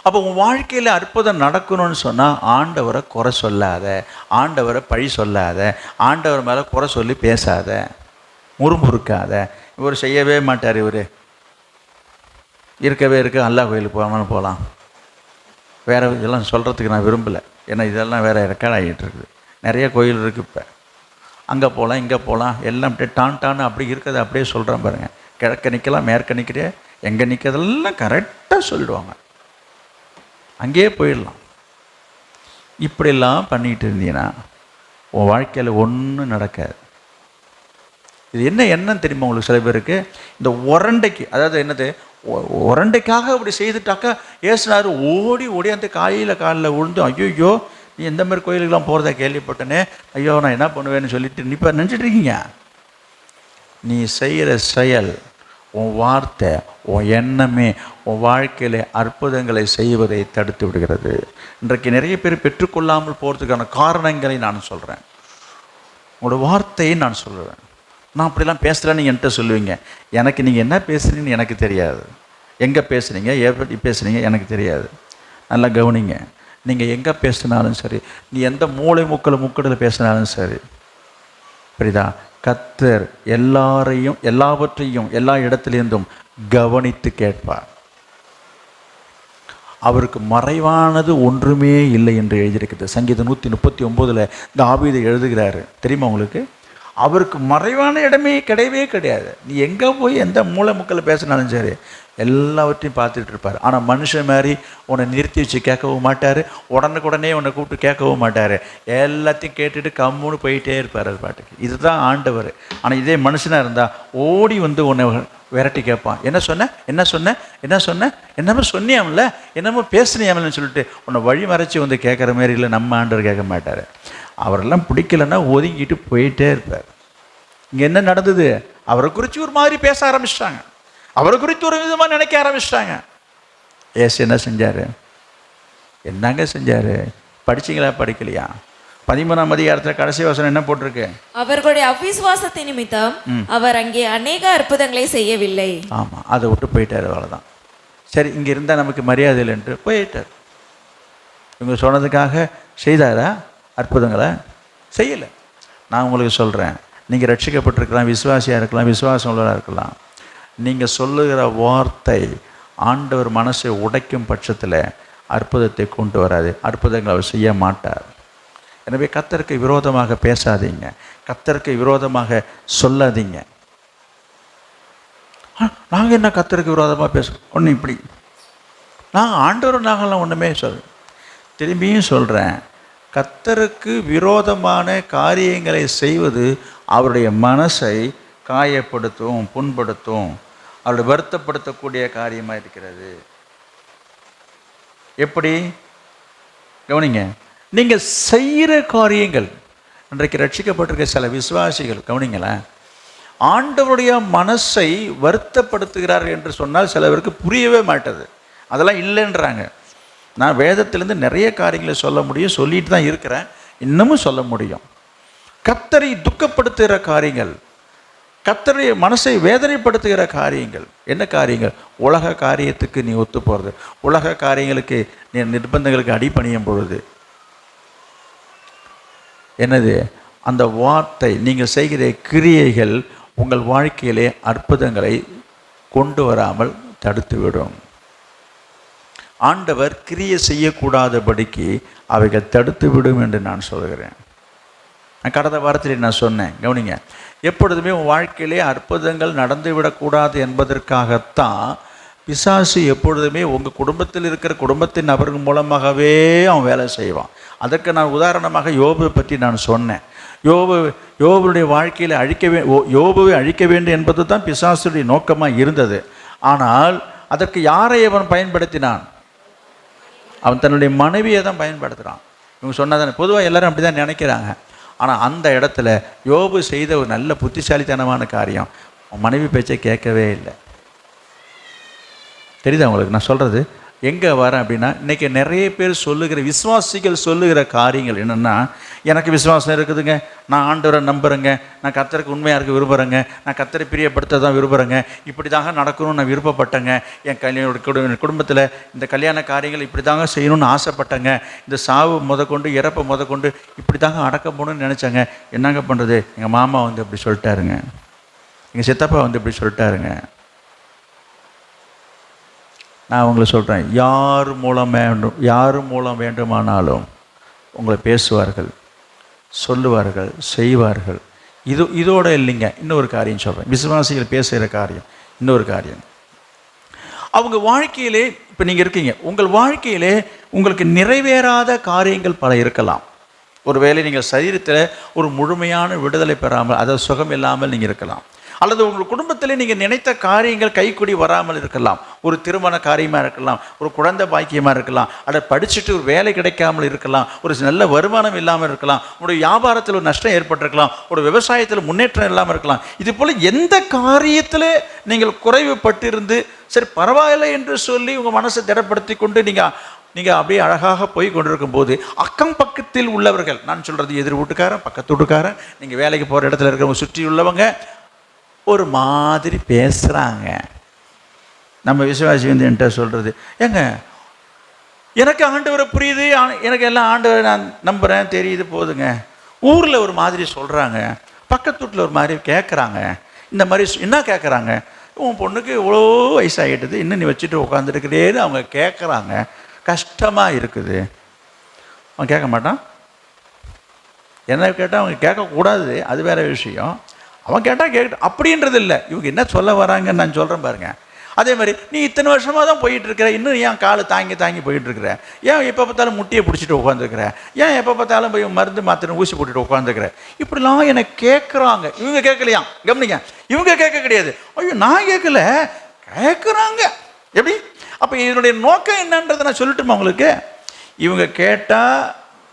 அப்போ உன் வாழ்க்கையில் அற்புதம் நடக்கணும்னு சொன்னால் ஆண்டவரை குறை சொல்லாத, ஆண்டவரை பழி சொல்லாத, ஆண்டவர் மேலே குறை சொல்லி பேசாத, முறுமுறுக்காத. இவர் செய்யவே மாட்டார், இவர் இருக்கவே அல்லா கோயிலுக்கு போகாமல் போகலாம். வேறு இதெல்லாம் சொல்கிறதுக்கு நான் விரும்பலை. ஏன்னா இதெல்லாம் வேறு ரெக்கார்ட் ஆகிட்டு இருக்குது. நிறைய கோயில் இருக்குது. இப்போ அங்கே போகலாம், இங்கே போகலாம், எல்லாம் அப்படியே டான்னு அப்படி இருக்கிறத அப்படியே சொல்கிறேன் பாருங்கள். கிழக்க நிற்கலாம், மேற்க நிற்கிறே, எங்கே நிற்கிறதெல்லாம் கரெக்டாக சொல்லிடுவாங்க. அங்கேயே போயிடலாம். இப்படியெல்லாம் பண்ணிகிட்டு இருந்தீங்கன்னா உன் வாழ்க்கையில் ஒன்றும் நடக்காது. இது என்ன எண்ணம் தெரியுமா உங்களுக்கு? சில பேருக்கு இந்த உரண்டைக்கு, அதாவது என்னது, உரண்டைக்காக அப்படி செய்துட்டாக்கா ஏசுனார் ஓடி ஓடி அந்த காலில் விழுந்து, ஐயோ நீ எந்த மாதிரி கோயிலுக்கெல்லாம் போகிறதா கேள்விப்பட்டனே, ஐயோ நான் என்ன பண்ணுவேன்னு சொல்லிட்டு இப்போ நினச்சிட்டு இருக்கீங்க. நீ செய்கிற செயல், உன் வார்த்தை, உன் எண்ணமே உன் வாழ்க்கையில் அற்புதங்களை செய்வதை தடுத்து விடுகிறது. இன்றைக்கு நிறைய பேர் பெற்றுக்கொள்ளாமல் போகிறதுக்கான காரணங்களை நான் சொல்கிறேன். உங்களோட வார்த்தையை நான் சொல்லுவேன். நான் அப்படிலாம் பேசுகிறேன்னு நீங்கள் என்கிட்ட சொல்லுவீங்க. எனக்கு நீங்கள் என்ன பேசுகிறீங்கன்னு எனக்கு தெரியாது. எங்கே பேசுகிறீங்க, எப்படி பேசுகிறீங்க எனக்கு தெரியாது. நல்லா கவனிங்க. நீங்கள் எங்கே பேசினாலும் சரி, நீ எந்த மூளை முக்கடில் பேசினாலும் சரி, புரியுதா? கர்த்தர் எல்லாவற்றையும் எல்லா இடத்துலேருந்தும் கவனித்து கேட்பார். அவருக்கு மறைவானது ஒன்றுமே இல்லை என்று எழுதியிருக்குது. சங்கீதம் 139 தாவீது எழுதுகிறாரு. தெரியுமா உங்களுக்கு? அவருக்கு மறைவான இடமே கிடையவே. நீ எங்கே போய் எந்த மூளை முக்கில் பேசினாலும் சரி எல்லாவற்றையும் பார்த்துட்டு இருப்பார். ஆனால் மனுஷன் மாதிரி உன்னை நிறுத்தி வச்சு கேட்கவும் மாட்டார், உடனே உன்னை கூப்பிட்டு கேட்கவும் மாட்டார். எல்லாத்தையும் கேட்டுட்டு கம்முன்னு போயிட்டே இருப்பார் அது பாட்டுக்கு. இதுதான் ஆண்டவர். ஆனால் இதே மனுஷனாக இருந்தால் ஓடி வந்து உன்னை விரட்டி கேட்பான். என்ன சொன்ன என்னமோ சொன்னியாமல, என்னமோ பேசுனியாமலன்னு சொல்லிட்டு உன்னை வழி மறைச்சி வந்து கேட்குற மாதிரி இல்லை. நம்ம ஆண்டவர் கேட்க மாட்டார். அவரெல்லாம் பிடிக்கலன்னா ஒதுங்கிட்டு போயிட்டே இருப்பார். இங்கே என்ன நடந்தது? அவரை குறித்து ஒரு மாதிரி பேச ஆரம்பிச்சிட்டாங்க, அவரை குறித்து ஒரு விதமாக நினைக்க ஆரம்பிச்சிட்டாங்க. ஏசு என்ன செஞ்சார்? என்னங்க செஞ்சார்? படிச்சிங்களா படிக்கலையா? 13ஆம் அதிகாரத்தில் கடைசி வசனம் என்ன போட்டிருக்கு? அவர்களுடைய அவிசுவாசத்தின் நிமித்தம் அவர் அங்கே அநேக அற்புதங்களை செய்யவில்லை. ஆமாம், அதை விட்டு போயிட்டார். அவ்வளோதான். சரி, இங்கே இருந்தால் நமக்கு மரியாதை இல்லைன்ட்டு போயிட்டார். இவங்க சொன்னதுக்காக செய்தாரா அற்புதங்களை? செய்யலை. நான் உங்களுக்கு சொல்கிறேன், நீங்கள் ரட்சிக்கப்பட்டிருக்கலாம், விசுவாசியாக இருக்கலாம், விசுவாசம் உள்ளவராக இருக்கலாம். நீங்கள் சொல்லுகிற வார்த்தை ஆண்டவர் மனசை உடைக்கும் பட்சத்தில் அற்புதத்தை கொண்டு வராது. அற்புதங்களை அவர் செய்ய மாட்டார். எனவே கர்த்தருக்கு விரோதமாக பேசாதீங்க, கர்த்தருக்கு விரோதமாக சொல்லாதீங்க. நாங்கள் என்ன கர்த்தருக்கு விரோதமாக பேசுகிறோம்? ஒன்று இப்படி நாங்கள் ஆண்டவர் நாங்கள்லாம் ஒன்றுமே திரும்பியும் சொல்கிறேன், கர்த்தருக்கு விரோதமான காரியங்களை செய்வது அவருடைய மனசை காயப்படுத்தும், புண்படுத்தும், அவருடைய வருத்தப்படுத்தக்கூடிய காரியமாக இருக்கிறது. எப்படி? கவனிங்க. நீங்கள் செய்கிற காரியங்கள், இன்றைக்கு ரட்சிக்கப்பட்டிருக்க சில விசுவாசிகள் கவனிங்களேன், ஆண்டவருடைய மனசை வருத்தப்படுத்துகிறார்கள் என்று சொன்னால் சிலவருக்கு புரியவே மாட்டது. அதெல்லாம் இல்லைன்றாங்க. நான் வேதத்திலேருந்து நிறைய காரியங்களை சொல்ல முடியும், சொல்லிட்டு தான் இருக்கிறேன், இன்னமும் சொல்ல முடியும். கர்த்தரை துக்கப்படுத்துகிற காரியங்கள், கர்த்தருடைய மனசை வேதனைப்படுத்துகிற காரியங்கள். என்ன காரியங்கள்? உலக காரியத்துக்கு நீ ஒத்து போகிறது, உலக காரியங்களுக்கு நீ நிர்பந்தங்களுக்கு அடிபணியும் பொழுது என்னது? அந்த வார்த்தை, நீங்கள் செய்கிற கிரியைகள் உங்கள் வாழ்க்கையிலே அற்புதங்களை கொண்டு வராமல் தடுத்துவிடும். ஆண்டவர் கிரியை செய்யக்கூடாதபடிக்கு அவைகள் தடுத்து விடும் என்று நான் சொல்கிறேன். நான் கடந்த வாரத்தில் நான் சொன்னேன், கவனிங்க. எப்பொழுதுமே உன் வாழ்க்கையிலே அற்புதங்கள் நடந்து விடக்கூடாது என்பதற்காகத்தான் பிசாசு எப்பொழுதுமே உங்கள் குடும்பத்தில் இருக்கிற குடும்பத்தின் நபர்கள் மூலமாகவே அவன் வேலை செய்வான். அதற்கு நான் உதாரணமாக யோபு பற்றி நான் சொன்னேன். யோபுடைய வாழ்க்கையில் யோபுவை அழிக்க வேண்டும் என்பது தான் பிசாசுடைய நோக்கமாக இருந்தது. ஆனால் அதற்கு யாரை அவன் பயன்படுத்தினான்? அவன் தன்னுடைய மனைவியை தான் பயன்படுத்துகிறான். இவங்க சொன்னதானே, பொதுவாக எல்லாரும் அப்படி தான் நினைக்கிறாங்க. ஆனால் அந்த இடத்துல யோபு செய்த ஒரு நல்ல புத்திசாலித்தனமான காரியம், மனைவி பேச்சை கேட்கவே இல்லை. தெரியுதா உங்களுக்கு நான் சொல்கிறது? எங்கே வரேன் அப்படின்னா, இன்றைக்கி நிறைய பேர் சொல்லுகிற, விசுவாசிகள் சொல்லுகிற காரியங்கள் என்னென்னா, எனக்கு விசுவாசம் இருக்குதுங்க, நான் ஆண்டவரை நம்புகிறேங்க, நான் கர்த்தருக்கு உண்மையாக இருக்க விரும்புகிறேங்க, நான் கர்த்தரை பிரியப்படுத்த தான் விரும்புகிறேங்க, இப்படி தாங்க நடக்கணும்னு நான் விருப்பப்பட்டேங்க, என் குடும்பத்தில் இந்த கல்யாண காரியங்கள் இப்படி தாங்க செய்யணும்னு ஆசைப்பட்டேங்க, இந்த சாவு முதற்கொண்டு இறப்பை முதற்கொண்டு இப்படி தாங்க அடக்க போகணும்னு நினச்சாங்க. என்னங்க பண்ணுறது? எங்கள் மாமா வந்து இப்படி சொல்லிட்டாருங்க, எங்கள் சித்தப்பா வந்து இப்படி சொல்லிட்டாருங்க. நான் உங்களை சொல்கிறேன், யார் மூலம் வேண்டுமானாலும் உங்களை பேசுவார்கள், சொல்லுவார்கள், செய்வார்கள். இதோடு இல்லைங்க, இன்னொரு காரியம் சொல்கிறேன். விசுவாசிகள் பேசுகிற காரியம் இன்னொரு காரியம். அவங்க வாழ்க்கையிலே, இப்போ நீங்கள் இருக்கீங்க, உங்கள் வாழ்க்கையிலே உங்களுக்கு நிறைவேறாத காரியங்கள் பல இருக்கலாம். ஒருவேளை நீங்கள் சரீரத்தில் ஒரு முழுமையான விடுதலை பெறாமல், அதாவது சுகம் இல்லாமல் நீங்கள் இருக்கலாம். அல்லது உங்கள் குடும்பத்திலே நீங்கள் நினைத்த காரியங்கள் கைக்கூடி வராமல் இருக்கலாம். ஒரு திருமண காரியமாக இருக்கலாம், ஒரு குழந்தை பாக்கியமாக இருக்கலாம், அல்லது படிச்சுட்டு ஒரு வேலை கிடைக்காமல் இருக்கலாம், ஒரு நல்ல வருமானம் இல்லாமல் இருக்கலாம், உங்களுடைய வியாபாரத்தில் ஒரு நஷ்டம் ஏற்பட்டிருக்கலாம், ஒரு விவசாயத்தில் முன்னேற்றம் இல்லாமல் இருக்கலாம். இது போல் எந்த காரியத்தில் நீங்கள் குறைவுபட்டிருந்து சரி பரவாயில்லை என்று சொல்லி உங்கள் மனசை திடப்படுத்தி கொண்டு நீங்கள் அப்படியே அழகாக போய் கொண்டிருக்கும் போது அக்கம் பக்கத்தில் உள்ளவர்கள், நான் சொல்கிறது எதிர் வீட்டுக்காரன், பக்கத்து வீட்டுக்காரன், நீங்கள் வேலைக்கு போகிற இடத்துல இருக்கிறவங்க, சுற்றி உள்ளவங்க ஒரு மாதிரி பேசுகிறாங்க. நம்ம விசுவாசி வந்து என்கிட்ட சொல்கிறது, ஏங்க எனக்கு ஆண்டவரை புரியுது, எனக்கு எல்லாம் ஆண்டவரை நான் நம்புகிறேன், தெரியுது, போதுங்க. ஊரில் ஒரு மாதிரி சொல்கிறாங்க, பக்கத்து வீட்டில் ஒரு மாதிரி கேட்குறாங்க. இந்த மாதிரி என்ன கேட்குறாங்க, உன் பொண்ணுக்கு இவ்வளோ வயசாகிட்டுது, இன்னும் நீ வச்சுட்டு உட்காந்துருக்கிறேன்னு அவங்க கேட்குறாங்க. கஷ்டமாக இருக்குது. அவன் கேட்க மாட்டான். என்ன கேட்டால் அவங்க கேட்கக்கூடாது, அது வேறு விஷயம். அவன் கேட்டால் கேட்கட்டும் அப்படின்றது இல்லை. இவங்க என்ன சொல்ல வராங்கன்னு நான் சொல்கிறேன் பாருங்க. அதே மாதிரி நீ இத்தனை வருஷமாக தான் போயிட்டுருக்கிற, இன்னும் ஏன் காலை தாங்கி போயிட்டுருக்கிற, ஏன் எப்போ பார்த்தாலும் முட்டியை பிடிச்சிட்டு உட்காந்துருக்கிற, ஏன் எப்போ பார்த்தாலும் போய் மருந்து மாத்திரை ஊசி போட்டுட்டு உட்காந்துருக்கிற, இப்படிலாம் எனக்கு கேட்குறாங்க. இவங்க கேட்கலையாம், கவனிங்க, இவங்க கேட்க கிடையாது. ஐயோ நான் கேட்கல, கேட்குறாங்க. எப்படி? அப்போ இதனுடைய நோக்கம் என்னன்றதை நான் சொல்லட்டுமா உங்களுக்கு? இவங்க கேட்டால்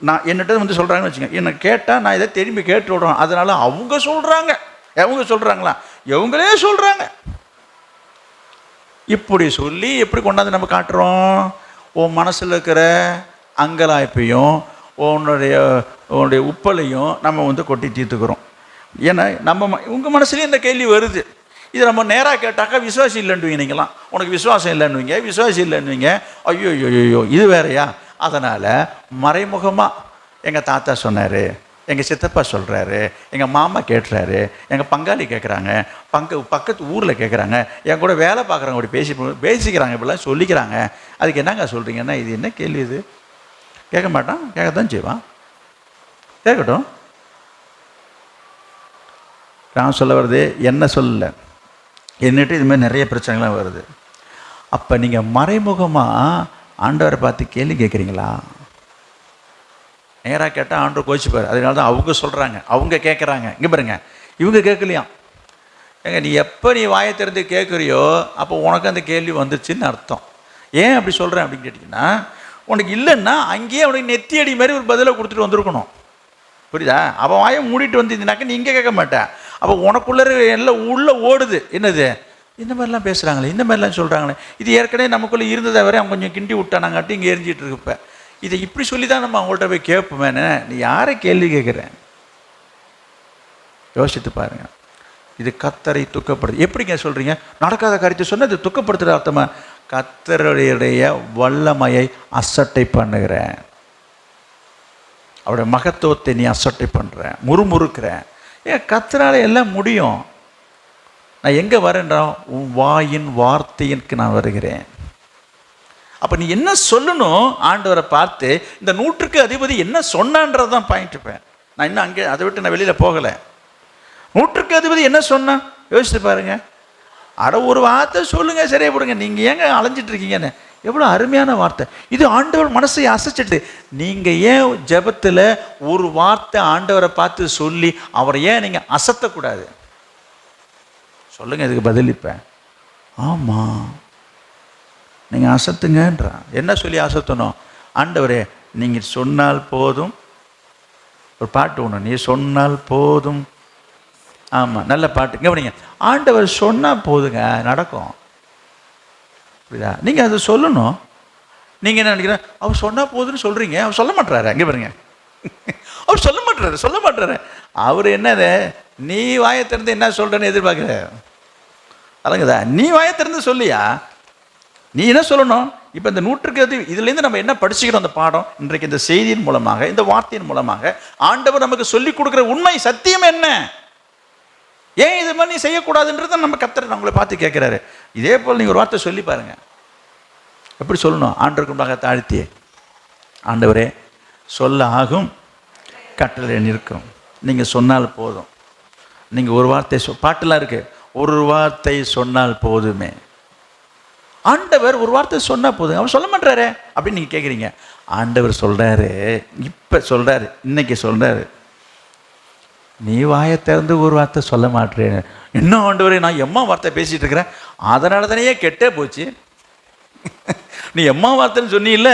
நான் என்னட்ட வந்து சொல்கிறாங்கன்னு வச்சுக்கோங்க, என்னை கேட்டால் நான் இதை திரும்பி கேட்டு விடுறேன். அதனால் அவங்க சொல்கிறாங்க. அவங்க சொல்கிறாங்களா? இவங்களே சொல்கிறாங்க. இப்படி சொல்லி எப்படி கொண்டாந்து நம்ம காட்டுறோம்? உன் மனசில் இருக்கிற அங்கலாய்ப்பையும் உன்னுடைய உப்பலையும் நம்ம வந்து கொட்டி தீர்த்துக்கிறோம். ஏன்னா நம்ம உங்கள் மனசுலேயும் இந்த கேள்வி வருது. இதை நம்ம நேராக கேட்டாக்கா விசுவாசி இல்லைன்னுவீங்க. நீங்களாம் உனக்கு விசுவாசம் இல்லைன்னுவீங்க, விசுவாசி இல்லைன்னுவீங்க. ஐயோ ஐயோ இது வேறையா? அதனால் மறைமுகமாக எங்கள் தாத்தா சொன்னார், எங்கள் சித்தப்பா சொல்கிறாரு, எங்கள் மாமா கேட்டுறாரு, எங்கள் பங்காளி கேட்குறாங்க, பக்கத்து ஊரில் கேட்குறாங்க, என் கூட வேலை பார்க்குறவங்க அப்படி பேசிக்கிறாங்க, இப்படிலாம் சொல்லிக்கிறாங்க. அதுக்கு என்னங்க சொல்கிறீங்கன்னா, இது என்ன கேள்வி? இது கேட்க மாட்டான், கேட்கத்தான் செய்வான். கேட்கட்டும். நான் சொல்ல வருது என்ன சொல்லலை, என்னட்டு இதுமாதிரி நிறைய பிரச்சனைகள்லாம் வருது. அப்போ நீங்கள் மறைமுகமாக ஆண்டவரை பார்த்து கேள்வி கேட்குறீங்களா? நேராக கேட்டால் ஆண்டவர் கோச்சிப்பார். அதனால தான் அவங்க சொல்கிறாங்க, அவங்க கேட்குறாங்க. இங்கே பாருங்க, இவங்க கேட்கலையாம். ஏங்க நீ எப்போ நீ வாயை திறந்து கேட்குறியோ அப்போ உனக்கு அந்த கேள்வி வந்துருச்சுன்னு அர்த்தம். ஏன் அப்படி சொல்கிறேன் அப்படின்னு கேட்டிங்கன்னா, உனக்கு இல்லைன்னா அங்கேயே அவனுக்கு நெத்தி அடி மாதிரி ஒரு பதிலை கொடுத்துட்டு வந்திருக்கணும். புரியுதா? அவன் வாயை மூடிட்டு வந்திருந்தாக்க நீ இங்கே கேட்க மாட்டேன். அப்போ உனக்குள்ளே எல்லாம் உள்ளே ஓடுது. என்னது இந்த மாதிரிலாம் பேசுகிறாங்களே, இந்த மாதிரிலாம் சொல்கிறாங்களே, இது ஏற்கனவே நமக்குள்ளே இருந்ததை வரை அவன் கொஞ்சம் கிண்டி விட்டானாங்காட்டி இங்கே எரிஞ்சிட்டு இருப்ப. இதை இப்படி சொல்லி தான் நம்ம அவங்கள்ட்ட போய் கேட்போமேனே. நீ யாரை கேள்வி கேட்குறேன்? யோசித்து பாருங்க. இது கர்த்தரை துக்கப்படுது. எப்படிங்க சொல்கிறீங்க? நடக்காத காரியத்தை சொன்னால் இது துக்கப்படுத்துகிற அர்த்தமா? கர்த்தருடைய வல்லமையை அசட்டை பண்ணுகிறேன், அவருடைய மகத்துவத்தை நீ அசட்டை பண்ணுற, முறுமுறுக்கிறேன். ஏன் கர்த்தரால் எல்லாம் முடியும். நான் எங்கே வரேன்றா? உன் வாயின் வார்த்தையிற்கு நான் வருகிறேன். அப்போ நீ என்ன சொல்லணும்? ஆண்டவரை பார்த்து இந்த 100க்கு அதிபதி என்ன சொன்னான்றது தான் பாயிண்ட்டுப்பேன். நான் இன்னும் அங்கே அதை விட்டு நான் வெளியில் போகலை. 100க்கு அதிபதி என்ன சொன்னான் யோசித்து பாருங்க. ஒரு வார்த்தை சொல்லுங்க, சரியா போடுங்க. நீங்கள் ஏங்க அலைஞ்சிட்டு இருக்கீங்கன்னு. எவ்வளோ அருமையான வார்த்தை இது. ஆண்டவர் மனசை அசைச்சிட்டு, நீங்கள் ஏன் ஜெபத்தில் ஒரு வார்த்தை ஆண்டவரை பார்த்து சொல்லி அவரை ஏன் நீங்கள் அசத்தக்கூடாது? சொல்லுங்க, இதுக்கு பதிலிப்பேன். ஆமாம், நீங்கள் அசத்துங்கன்றான். என்ன சொல்லி அசத்தணும்? ஆண்டவரே நீங்கள் சொன்னால் போதும். ஒரு பாட்டு ஒன்று, நீ சொன்னால் போதும். ஆமாம், நல்ல பாட்டு. கவனிங்க, ஆண்டவர் சொன்னால் போதுங்க, நடக்கும். புரியுதா? நீங்கள் அதை சொல்லணும். நீங்கள் என்ன நினைக்கிறேன்? அவர் சொன்னால் போதுன்னு சொல்கிறீங்க, அவர் சொல்ல மாட்டுறாரு. அங்கே பாருங்க, அவர் சொல்ல மாட்டுறாரு. அவர் என்னது, நீ வாயை திறந்து என்ன சொல்கிறேன்னு எதிர்பார்க்குற? அலங்குதா? நீ வாயை திறந்து சொல்லியா? நீ என்ன சொல்லணும்? இப்போ இந்த 100க்கு இதுலேருந்து நம்ம என்ன படிச்சுக்கிறோம்? அந்த பாடம் இன்றைக்கு இந்த செய்தியின் மூலமாக, இந்த வார்த்தையின் மூலமாக ஆண்டவர் நமக்கு சொல்லிக் கொடுக்குற உண்மை சத்தியம் என்ன? ஏன் இது மாதிரி நீ செய்யக்கூடாதுன்றதை நம்ம கர்த்தர் நம்மளை பார்த்து கேட்குறாரு. இதே போல் நீங்கள் ஒரு வார்த்தை சொல்லி பாருங்க. எப்படி சொல்லணும்? ஆண்டவருக்கு முன்பாக தாழ்த்தியே, ஆண்டவரே சொல்ல ஆகும், கட்டளை நிற்கும், நீங்கள் சொன்னால் போதும். நீங்கள் ஒரு வார்த்தை பாட்டெல்லாம் இருக்கு, ஒரு வார்த்தை சொன்னால் போதுமே. ஆண்டவர் ஒரு வார்த்தை சொன்னா போதும், அவர் சொல்ல மாட்டாரு அப்படின்னு நீங்க கேட்குறீங்க. ஆண்டவர் சொல்றாரு, இப்ப சொல்றாரு, இன்னைக்கு சொல்றாரு, நீ வாயை திறந்து ஒரு வார்த்தை சொல்ல மாட்டேன். என்ன ஆண்டவரே, நான் எம்மா வார்த்தை பேசிட்டு இருக்கிறேன், அதனால தானே கெட்டே போச்சு. நீ எம்மா வார்த்தைன்னு சொன்னீல்ல,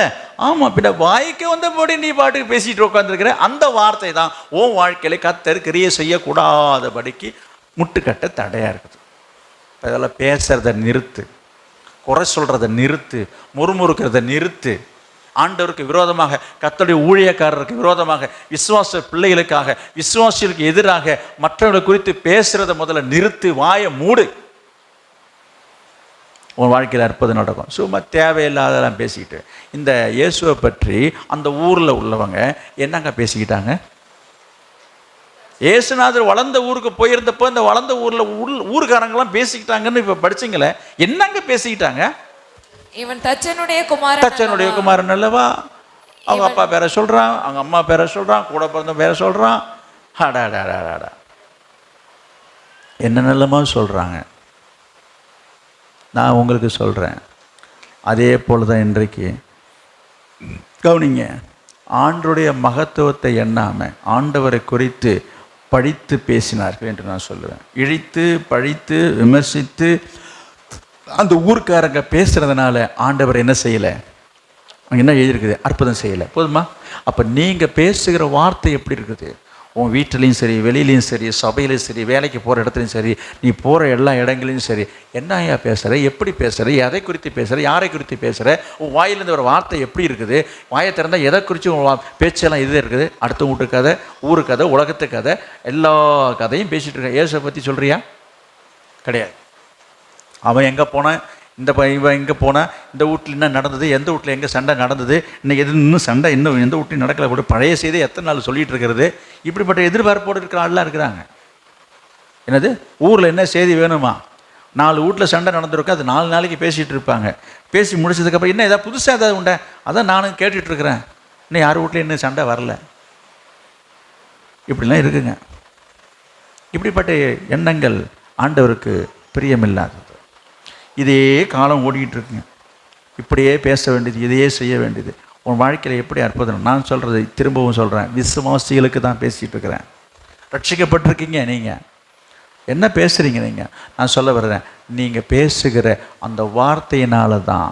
ஆமா, பின்ன வாய்க்கு வந்தபடி நீ பாட்டுக்கு பேசிட்டு உட்காந்துருக்கிற. அந்த வார்த்தை தான் உன் வாழ்க்கையில கர்த்தர் கிரியை செய்யக்கூடாதபடிக்கு முட்டுக்கட்ட தடையா இருக்குது. அதெல்லாம் பேசுறத நிறுத்து, குறை சொல்றத நிறுத்து, முறுமுறுக்கிறத நிறுத்து. ஆண்டவருக்கு விரோதமாக, கர்த்தருடைய ஊழியக்காரருக்கு விரோதமாக, விசுவாச பிள்ளைகளுக்காக, விசுவாசிகளுக்கு எதிராக மற்றவர்களை குறித்து பேசுறத முதல்ல நிறுத்து. வாயை மூடு. உன் வாழ்க்கையில் அற்புதம் நடக்கும். சும்மா தேவையில்லாதெல்லாம் பேசிக்கிட்டு. இந்த இயேசுவை பற்றி அந்த ஊரில் உள்ளவங்க என்னங்க பேசிக்கிட்டாங்க? இயேசுநாதர் வளர்ந்த ஊருக்கு போயிருந்தப்போ இந்த வளர்ந்த ஊரில் ஊருக்காரங்கெல்லாம் பேசிக்கிட்டாங்கன்னு இப்போ படிச்சிங்களே, என்னங்க பேசிக்கிட்டாங்க? இவன் தச்சனுடைய குமாரன் அல்லவா? அவங்க அப்பா பேரை சொல்கிறான், அவங்க அம்மா பேரை சொல்கிறான், கூட பிறந்த பேரை சொல்கிறான். அடாடாடாடா, என்ன நல்லமா சொல்கிறாங்க. நான் உங்களுக்கு சொல்கிறேன், அதே போல் தான் இன்றைக்கு கவனிங்க. ஆண்டவருடைய மகத்துவத்தை எண்ணாமல் ஆண்டவரை குறித்து படித்து பேசினார்கள் என்று நான் சொல்லுவேன். இழித்து பழித்து விமர்சித்து அந்த ஊர்க்காரங்க பேசுகிறதுனால ஆண்டவர் என்ன செய்யலை? என்ன எழுதியிருக்குது? அற்புதம் செய்யலை. போதுமா? அப்போ நீங்கள் பேசுகிற வார்த்தை எப்படி இருக்குது? உன் வீட்டிலையும் சரி, வெளியிலையும் சரி, சபையிலையும் சரி, வேலைக்கு போகிற இடத்துலையும் சரி, நீ போகிற எல்லா இடங்களையும் சரி, என்ன ஐயா பேசுகிற, எப்படி பேசுகிற, எதை குறித்து பேசுகிற, யாரை குறித்து பேசுகிற, உன் வாயிலேருந்து ஒரு வார்த்தை எப்படி இருக்குது? வாயை திறந்தால் எதை குறித்து உன் பேச்செல்லாம் இது இருக்குது? அடுத்த வீட்டு கதை, ஊரு கதை, உலகத்து கதை, எல்லா கதையும் பேசிகிட்டு இருக்க. இயேசுவை பற்றி சொல்கிறியா? கிடையாது. அவன் எங்கே போனான், இவன் எங்கே போனால், இந்த வீட்டில் என்ன நடந்தது, எந்த வீட்டில் எங்கே சண்டை நடந்தது, இன்னைக்கு எது இன்னும் சண்டை இன்னும் எந்த வீட்லையும் நடக்கலை, கூட பழைய செய்தி எத்தனை நாள் சொல்லிகிட்டு இருக்கிறது. இப்படிப்பட்ட எதிர்பார்ப்போடு இருக்கிற ஆள்லாம் இருக்கிறாங்க. என்னது, ஊரில் என்ன செய்தி வேணுமா? 4 வீட்டில் சண்டை நடந்திருக்கும், அது 4 நாளைக்கு பேசிகிட்டு இருப்பாங்க. பேசி முடிச்சதுக்கப்புறம் என்ன ஏதாவது புதுசாக ஏதாவது உண்டா? அதான் நானும் கேட்டுட்ருக்கிறேன், இன்னும் யார் வீட்லையும் இன்னும் சண்டை வரல. இப்படிலாம் இருக்குங்க. இப்படிப்பட்ட எண்ணங்கள் ஆண்டவருக்கு பிரியமில்லாதது. இதே காலம் ஓடிக்கிட்டு இருக்குங்க. இப்படியே பேச வேண்டியது, இதையே செய்ய வேண்டியது. உன் வாழ்க்கையில் எப்படி அற்புதம்? நான் சொல்கிறது திரும்பவும் சொல்கிறேன், விசுவாசிகளுக்கு தான் பேசிகிட்டு இருக்கிறேன். ரட்சிக்கப்பட்டிருக்கீங்க நீங்கள், என்ன பேசுகிறீங்க நீங்கள்? நான் சொல்ல வர்றேன், நீங்கள் பேசுகிற அந்த வார்த்தையினால தான்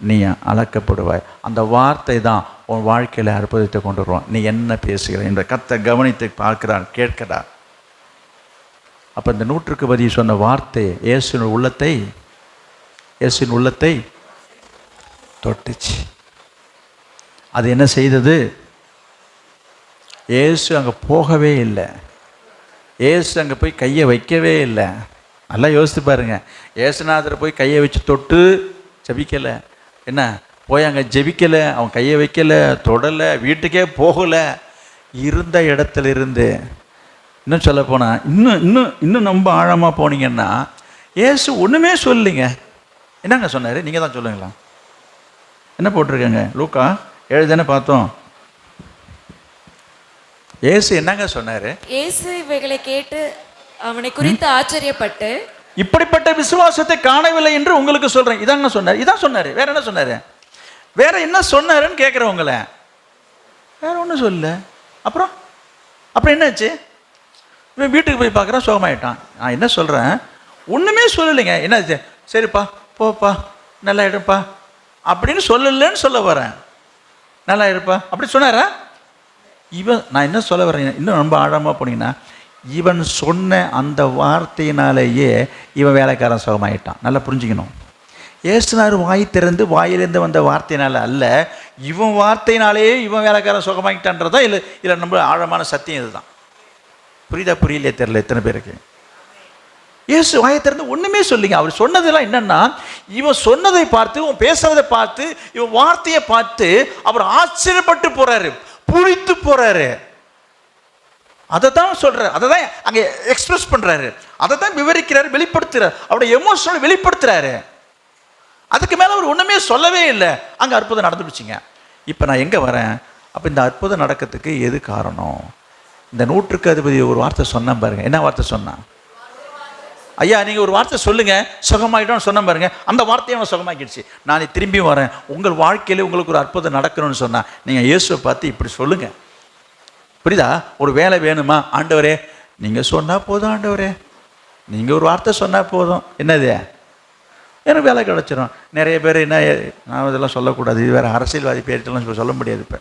நீ அளக்கப்படுவாய். அந்த வார்த்தை தான் உன் வாழ்க்கையில் அற்புதத்தை கொண்டு வருவான். நீ என்ன பேசுகிற என்ற கர்த்தர் கவனித்து பார்க்கிறான், கேட்கிறார். அப்போ இந்த 100க்கு பதில் சொன்ன வார்த்தை இயேசுவின் உள்ளத்தை தொட்டுச்சு. அது என்ன செய்தது? இயேசு அங்கே போகவே இல்லை, இயேசு அங்கே போய் கையை வைக்கவே இல்லை. நல்லா யோசித்து பாருங்க. இயேசுநாதரை போய் கையை வச்சு தொட்டு ஜெபிக்கலை, என்ன போய் அங்கே ஜெபிக்கலை, அவன் கையை வைக்கலை, தொடலை, வீட்டுக்கே போகலை. இருந்த இடத்துல இருந்து, இன்னும் சொல்ல போனால் இன்னும் ரொம்ப ஆழமாக போனீங்கன்னா, இயேசு ஒன்றுமே சொல்லலைங்க. என்னங்க சொன்னார்? நீங்கள் தான் சொல்லுங்களா? என்ன போட்டிருக்கேங்க? லூக்கா 7 தானே பார்த்தோம். இயேசு என்னங்க சொன்னார்? இயேசு இவைகளை கேட்டு அவனை குறித்து ஆச்சரியப்பட்டு, இப்படிப்பட்ட விசுவாசத்தை காணவில்லை என்று உங்களுக்கு சொல்கிறேன். இதாங்க சொன்னார். இதான் சொன்னார். வேற என்ன சொன்னார்? வேற என்ன சொன்னாருன்னு கேட்குறவங்கள, வேற ஒன்றும் சொல்லல. அப்புறம் என்னாச்சு? இவன் வீட்டுக்கு போய் பார்க்குறான், சுகமாயிட்டான். நான் என்ன சொல்கிறேன், ஒன்றுமே சொல்லலைங்க. என்னாச்சு? சரிப்பா, போப்பா, நல்லா இருப்பா அப்படின்னு சொல்லலைன்னு சொல்ல வரேன். நல்லா இருப்பா அப்படி சொன்னாரா? நான் என்ன சொல்ல வரேன், இன்னும் ரொம்ப ஆழமாக போனீங்கன்னா, இவன் சொன்ன அந்த வார்த்தையினாலேயே இவன் வேலைக்காரன் சுகமாயிட்டான். நல்லா புரிஞ்சுக்கணும். இயேசுநாதர் வாய் திறந்து வாயிலிருந்து வந்த வார்த்தையினால அல்ல, இவன் வார்த்தையினாலேயே இவன் வேலைக்காரன் சுகமாயிட்டான்றதா இல்லை நம்ம ஆழமான சத்தியம் இதுதான். புரியலையே தெரியல எத்தனை பேருக்கு. இயேசு வாயை திறந்து ஒன்றுமே சொல்லிங்க. அவர் சொன்னதெல்லாம் என்னன்னா, இவன் சொன்னதை பார்த்து, இவன் பேசுறதை பார்த்து, இவன் வார்த்தையை பார்த்து அவர் ஆச்சரியப்பட்டு போறாரு, புரித்து போறாரு. அதை தான் சொல்றாரு, அதை தான் அங்கே எக்ஸ்பிரஸ் பண்றாரு, அதை தான் விவரிக்கிறாரு, வெளிப்படுத்துறாரு, அவருடைய எமோஷனல் வெளிப்படுத்துறாரு. அதுக்கு மேலே அவர் ஒன்றுமே சொல்லவே இல்லை. அங்கே அற்புதம் நடந்துடுச்சுங்க. இப்போ நான் எங்கே வரேன்? அப்போ இந்த அற்புதம் நடக்கிறதுக்கு எது காரணம்? இந்த 100க்கு அதிபதி ஒரு வார்த்தை சொன்னான் பாருங்க. என்ன வார்த்தை சொன்னான்? ஐயா நீங்கள் ஒரு வார்த்தை சொல்லுங்கள் சுகமாயிட்டோன்னு சொன்ன பாருங்க, அந்த வார்த்தையை அவன் சுகமாக்கிடுச்சு. நான் திரும்பி வரேன், உங்கள் வாழ்க்கையில் உங்களுக்கு ஒரு அற்புதம் நடக்கணும்னு சொன்னால் நீங்கள் இயேசுவை பார்த்து இப்படி சொல்லுங்கள். புரியுதா? ஒரு வேலை வேணுமா, ஆண்டவரே நீங்கள் சொன்னால் போதும், ஆண்டவரே நீங்கள் ஒரு வார்த்தை சொன்னால் போதும், என்னது எனக்கு வேலை கிடச்சிரும். நிறைய பேர் என்ன, நான் இதெல்லாம் சொல்லக்கூடாது, இது வேறு அரசியல்வாதி பேர்ட்டெல்லாம் சொல்ல முடியாது. இப்போ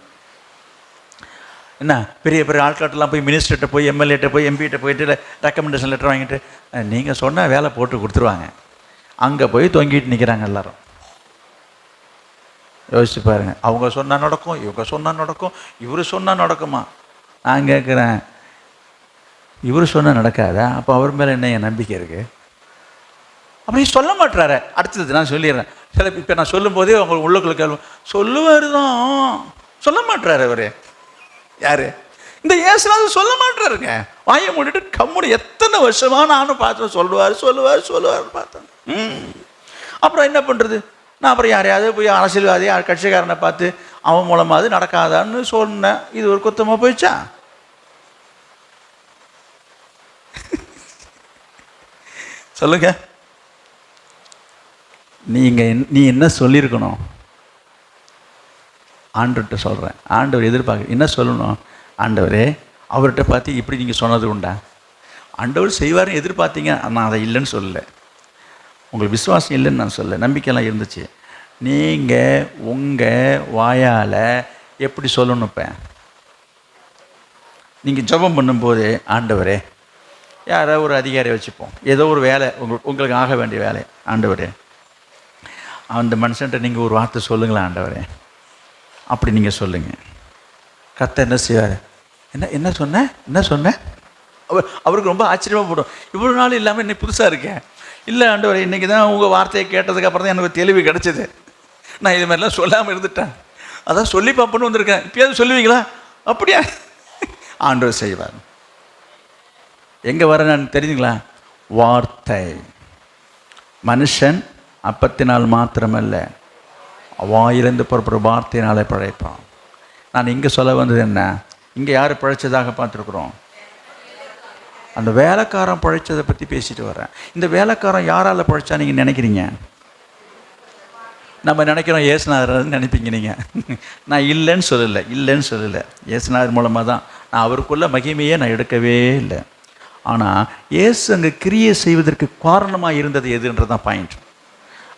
என்ன பெரிய பெரிய ஆட்காட்டெல்லாம் போய் மினிஸ்டர்கிட்ட போய் எம்எல்ஏட்ட போய் எம்பிகிட்ட போயிட்டு ரெக்கமெண்டேஷன் லெட்டர் வாங்கிட்டு நீங்கள் சொன்னால் வேலை போட்டு கொடுத்துருவாங்க. அங்கே போய் தொங்கிட்டு நிற்கிறாங்க எல்லாரும். யோசிச்சு பாருங்கள், அவங்க சொன்னால் நடக்கும், இவங்க சொன்னால் நடக்கும், இவர் சொன்னால் நடக்குமா? நான் கேட்குறேன், இவர் சொன்னால் நடக்காதா? அப்போ அவர் மேலே என்ன என் நம்பிக்கை இருக்குது? அப்படி சொல்ல மாட்டாரு. அடுத்தது நான் சொல்லிடுறேன். சில இப்போ நான் சொல்லும் போதே அவங்க உள்ளுக்குள்ள கேள்வி சொல்லுவார் தான், சொல்ல மாட்டாரு அவர். யாரு? இந்த இயேசுநாதர் சொல்ல மாட்டாருங்க. வாயை மூடிட்டு கம்முனு எத்தனை வருஷமா நானும் பார்த்தேன், சொல்லுவார் சொல்லுவார் சொல்லுவார் பார்த்தேன். அப்புறம் என்ன பண்ணுறது? நான் அப்புறம் யாரையாவது போய் அரசியல்வாதி கட்சிக்காரனை பார்த்து அவன் மூலமாவது நடக்காதான்னு சொன்னேன். இது ஒரு குத்தமாக போயிடுச்சா? சொல்லுங்க. நீ என்ன சொல்லியிருக்கணும்? ஆண்டவர்கிட்ட சொல்கிறேன், ஆண்டவர் எதிர்பார்க்க என்ன சொல்லணும்? ஆண்டவரே அவர்கிட்ட பார்த்து இப்படி நீங்கள் சொன்னது உண்டா? ஆண்டவர் செய்வார்னு எதிர்பார்த்தீங்க, நான் அதை இல்லைன்னு சொல்லலை. உங்களுக்கு விசுவாசம் இல்லைன்னு நான் சொல்லலை, நம்பிக்கையெல்லாம் இருந்துச்சு. நீங்கள் உங்கள் வாயால் எப்படி சொல்லணும்? இப்போ நீங்கள் ஜெபம் பண்ணும்போது, ஆண்டவரே யாரோ ஒரு அதிகாரியை வச்சுப்போம், ஏதோ ஒரு வேலை உங்களுக்கு ஆக வேண்டிய வேலை, ஆண்டவரே அந்த மனுஷன்ட்ட நீங்கள் ஒரு வார்த்தை சொல்லுங்களேன் ஆண்டவரே, அப்படி நீங்கள் சொல்லுங்கள். கர்த்தர் என்ன செய்வார்? என்ன சொன்னேன் அவருக்கு ரொம்ப ஆச்சரியமாக போடும். இவ்வளோ நாள் இல்லாமல் இன்னைக்கு புதுசாக இருக்கேன். இல்லை ஆண்டவரே, இன்றைக்கி தான் உங்கள் வார்த்தையை கேட்டதுக்கப்புறம் தான் எனக்கு தெளிவு கிடச்சிது. நான் இது மாதிரிலாம் சொல்லாமல் இருந்துட்டேன், அதான் சொல்லி பார்ப்போன்னு வந்திருக்கேன். இப்போயாவது சொல்லுவீங்களா? அப்படியா? ஆண்டவர் செய்வார். எங்கே வர நான் தெரியுங்களா? வார்த்தை. மனுஷன் அப்பத்தினால் மாத்திரமல்ல, வாயிலிருந்து புறப்படுற வார்த்தையினாலே பிழைப்பான். நான் இங்கே சொல்ல வந்தது என்ன, இங்கே யார் பிழைச்சதாக பார்த்துருக்குறோம்? அந்த வேலைக்காரன் பிழைச்சதை பற்றி பேசிட்டு வரேன். இந்த வேலைக்காரன் யாரால் பிழைச்சா நீங்கள் நினைக்கிறீங்க? நம்ம நினைக்கிறோம் இயேசுநாதர் நினைப்பீங்க நீங்கள். நான் இல்லைன்னு சொல்லலை. இயேசுநாதர் மூலமாக தான். நான் அவருக்குள்ள மகிமையே நான் எடுக்கவே இல்லை. ஆனால் இயேசு அங்கே கிரியை செய்வதற்கு காரணமாக இருந்தது எதுன்றது தான் பாயிண்ட்.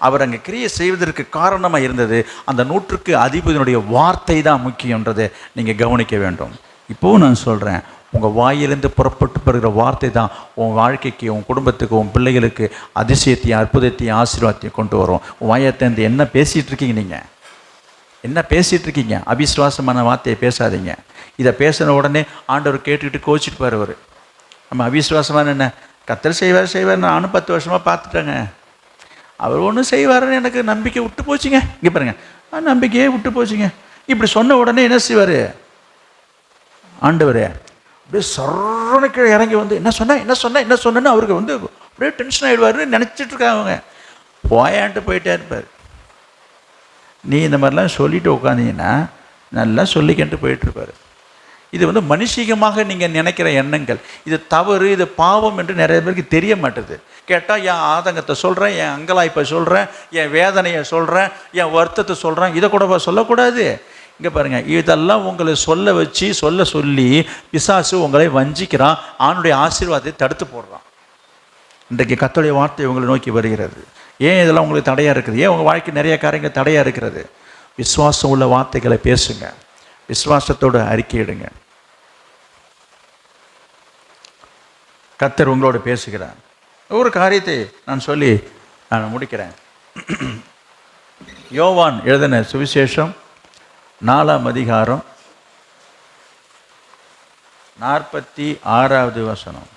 அவர் அங்கே கிரியை செய்வதற்கு காரணமாக இருந்தது அந்த 100க்கு அதிபதியினுடைய வார்த்தை தான் முக்கியன்றதை நீங்கள் கவனிக்க வேண்டும். இப்போவும் நான் சொல்கிறேன், உங்கள் வாயிலிருந்து புறப்பட்டு பெறுகிற வார்த்தை தான் உன் வாழ்க்கைக்கு, உன் குடும்பத்துக்கு, உன் பிள்ளைகளுக்கு அதிசயத்தையும் அற்புதத்தையும் ஆசீர்வாதத்தையும் கொண்டு வரும். உன் வாயத்திலிருந்து என்ன பேசிகிட்டு இருக்கீங்க? நீங்கள் என்ன பேசிகிட்டு இருக்கீங்க? அவிசுவாசமான வார்த்தையை பேசாதீங்க. இதை பேசின உடனே ஆண்டவர் கேட்டுக்கிட்டு கோச்சிட்டு போகிறவர். நம்ம அவிசுவாசமான என்ன, கர்த்தர் செய்வார் நானும் 10 வருஷமாக பார்த்துட்டேங்க, அவர் ஒன்றும் செய்வாருன்னு எனக்கு நம்பிக்கை விட்டு போச்சுங்க. இங்கே பாருங்க, நம்பிக்கையே விட்டு போச்சுங்க. இப்படி சொன்ன உடனே என்ன செய்வார் ஆண்டவர்? அப்படியே சரணுக்கு இறங்கி வந்து என்ன சொன்னேன்னு அவருக்கு வந்து அப்படியே டென்ஷன் ஆகிடுவாருன்னு நினச்சிட்டு இருக்காங்க. போயான்ட்டு போயிட்டே இருப்பார். நீ இந்த மாதிரிலாம் சொல்லிட்டு உட்காந்தீங்கன்னா நல்லா சொல்லிக்கிட்டு போயிட்டுருப்பார். இது வந்து மனுஷிகமாக நீங்கள் நினைக்கிற எண்ணங்கள். இது தவறு, இது பாவம் என்று நிறைய பேருக்கு தெரிய மாட்டுது. கேட்டால் என் ஆதங்கத்தை சொல்கிறேன், என் அங்கலாய்ப்பை சொல்கிறேன், என் வேதனையை சொல்கிறேன், என் வருத்தத்தை சொல்கிறேன், இதை கூட சொல்லக்கூடாது. இங்கே பாருங்கள், இதெல்லாம் உங்களை சொல்லி பிசாசு உங்களை வஞ்சிக்கிறான், ஆணுடைய ஆசீர்வாதத்தை தடுத்து போடுறான். இன்றைக்கு கர்த்தருடைய வார்த்தை உங்களை நோக்கி வருகிறது. ஏன் இதெல்லாம் உங்களுக்கு தடையாக இருக்குது? ஏன் உங்கள் வாழ்க்கை நிறைய காரியங்கள் தடையாக இருக்கிறது? விசுவாசம் உள்ள வார்த்தைகளை பேசுங்க, விசுவாசத்தோடு அறிக்கையிடுங்க. கர்த்தர் உங்களோடு பேசுகிறார். ஒரு காரியத்தை நான் சொல்லி நான் முடிக்கிறேன். யோவான் எழுதின சுவிசேஷம் 4ஆம் அதிகாரம் 46வது வசனம்.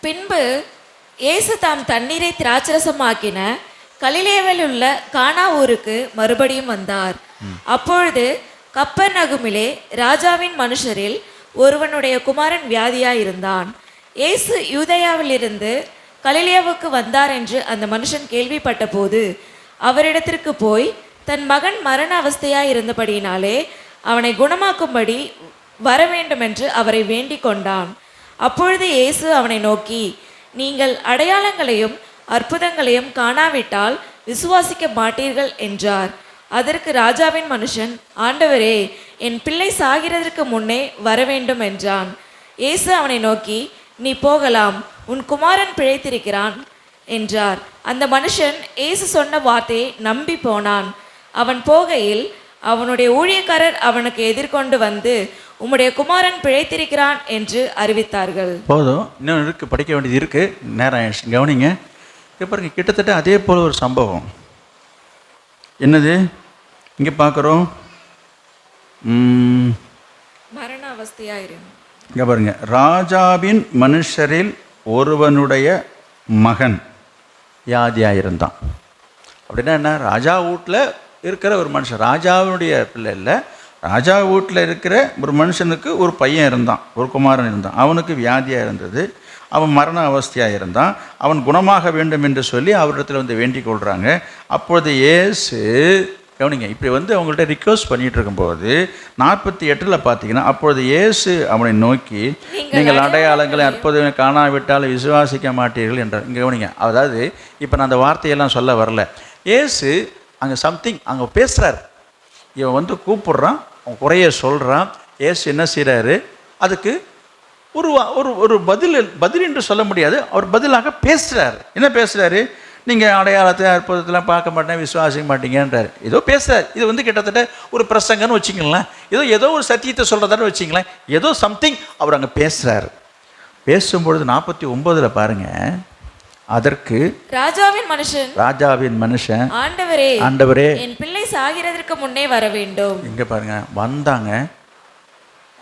பின்பு இயேசு தாம் தண்ணீரை திராட்சரசமாக்கின கலிலேயாவில் உள்ள கானா ஊருக்கு மறுபடியும் வந்தார். அப்பொழுது கப்பர்நகுமிலே ராஜாவின் மனுஷரில் ஒருவனுடைய குமாரன் வியாதியாயிருந்தான். இயேசு யூதேயாவிலிருந்து கலிலேயாவுக்கு வந்தார் என்று அந்த மனுஷன் கேள்விப்பட்ட போது அவரிடத்திற்கு போய் தன் மகன் மரண அவஸ்தையாயிருந்தபடியினாலே அவனை குணமாக்கும்படி வர வேண்டும் என்று அவரை வேண்டிக் கொண்டான். அப்பொழுது இயேசு அவனை நோக்கி, நீங்கள் அடையாளங்களையும் அற்புதங்களையும் காணாவிட்டால் விசுவாசிக்க மாட்டீர்கள் என்றார். அதற்கு ராஜாவின் மனுஷன், ஆண்டவரே, என் பிள்ளை சாகிறதற்கு முன்னே வரவேண்டும் என்றான். இயேசு அவனை நோக்கி, நீ போகலாம், உன் குமாரன் பிழைத்திருக்கிறான் என்றார். அந்த மனுஷன் இயேசு சொன்ன வார்த்தையை நம்பி போனான். அவன் போகையில் அவனுடைய ஊழியக்காரர் அவனுக்கு எதிர்கொண்டு வந்து, உம்முடைய குமாரன் பிழைத்திருக்கிறான் என்று அறிவித்தார்கள். போதும், இன்னும் இருக்கு, படிக்க வேண்டியது இருக்கு, நேரம் ஆயிடுச்சு, கவனிங்க. இப்போ பாருங்க, கிட்டத்தட்ட அதே போல் ஒரு சம்பவம். என்னது இங்கே பார்க்குறோம்? மரண அவஸ்தையாயிரும். இங்கே பாருங்க, ராஜாவின் மனுஷரில் ஒருவனுடைய மகன் வியாதியாயிருந்தான். அப்படின்னா என்ன? ராஜா வீட்டில் இருக்கிற ஒரு மனுஷன், ராஜாவுடைய பிள்ளை இல்லை, ராஜா வீட்டில் இருக்கிற ஒரு மனுஷனுக்கு ஒரு பையன் இருந்தான், ஒரு குமாரன் இருந்தான். அவனுக்கு வியாதியாக இருந்தது, அவன் மரண அவஸ்தையாக இருந்தான். அவன் குணமாக வேண்டும் என்று சொல்லி அவரிடத்தில் வந்து வேண்டிக் கொள்கிறாங்க. அப்பொழுது இயேசு, கவனிங்க, இப்படி வந்து அவங்கள்ட்ட ரிக்வெஸ்ட் பண்ணிகிட்டு இருக்கும்போது 48 பார்த்தீங்கன்னா, அப்பொழுது இயேசு அவனை நோக்கி, நீங்கள் அடையாளங்களை அற்புதங்களை காணாவிட்டால் விசுவாசிக்க மாட்டீர்கள் என்றார். இங்கே கவனிங்க, அதாவது இப்போ நான் அந்த வார்த்தையெல்லாம் சொல்ல வரல. இயேசு அங்கே சம்திங் அங்கே பேசுகிறார். இவன் வந்து கூப்பிட்றான், அவன் குறைய சொல்கிறான். இயேசு என்ன செய்கிறாரு? அதுக்கு ஒரு ஒரு ஒரு பதில் என்று சொல்ல முடியாது, அவர் பதிலாக பேசுகிறார். என்ன பேசுகிறாரு? நீங்கள் அடையாளத்தை அற்புதத்தெல்லாம் பார்க்க மாட்டேன், விசுவாசிக்க மாட்டீங்கன்றார். ஏதோ பேசுகிறார். இது வந்து கிட்டத்தட்ட ஒரு பிரசங்கன்னு வச்சுங்களேன், ஏதோ ஒரு சத்தியத்தை சொல்கிறதான்னு வச்சுங்களேன், ஏதோ சம்திங் அவர் அங்கே பேசுகிறார். பேசும்பொழுது 49 பாருங்கள், அதற்கு ராஜாவின் மனுஷன், ஆண்டவரே, என் பிள்ளை சாகிறதற்கு முன்னே வர வேண்டும். இங்கே பாருங்க, வந்தாங்க,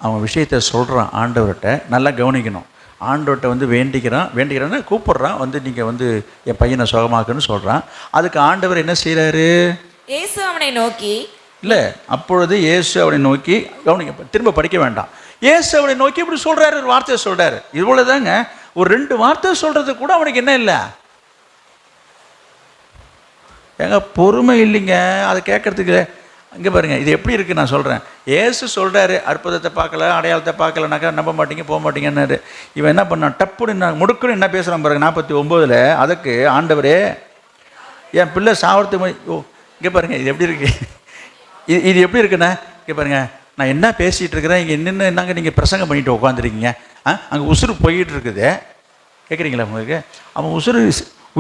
அவன் விஷயத்தை சொல்கிறான் ஆண்டவர்கிட்ட. நல்லா கவனிக்கணும். ஆண்டவர்கிட்ட வந்து வேண்டிக்கிறான்னு கூப்பிட்றான், வந்து நீங்கள் வந்து என் பையனை சுகமாக்குன்னு சொல்கிறான். அதுக்கு ஆண்டவர் என்ன செய்கிறாரு? இயேசு அவனை நோக்கி, இல்லை, அப்பொழுது இயேசு அவனை நோக்கி, கவனிக்க, திரும்ப படிக்க வேண்டாம். இயேசு அவனை நோக்கி இப்படி சொல்கிறாரு, ஒரு வார்த்தையை சொல்கிறாரு. இவ்வளோதாங்க, ஒரு 2 வார்த்தை சொல்கிறது கூட அவனுக்கு என்ன இல்லை, ஏங்க பொறுமை இல்லைங்க அதை கேட்குறதுக்கு. இங்கே பாருங்கள், இது எப்படி இருக்குது நான் சொல்கிறேன். ஏசு சொல்கிறாரு, அற்புதத்தை பார்க்கல, அடையாளத்தை பார்க்கலனாக்கா நம்ப மாட்டீங்க, போக மாட்டீங்கன்னாரு. இவன் என்ன பண்ணான்? டப்புன்னு முடுக்குன்னு என்ன பேசுகிறான் பாருங்க 49. அதுக்கு ஆண்டவரே, என் பிள்ளை சாவறதுக்கு, ஓ இங்கே பாருங்கள், இது எப்படி இருக்குது, இது எப்படி இருக்குண்ணா? இங்கே பாருங்கள், நான் என்ன பேசிகிட்டு இருக்கிறேன், இங்கே நின்று என்னங்க நீங்கள் பிரசங்கம் பண்ணிட்டு உட்காந்துருக்கீங்க. அங்கே உசுறு போயிட்டு இருக்குது, கேட்குறீங்களா உங்களுக்கு? அவன்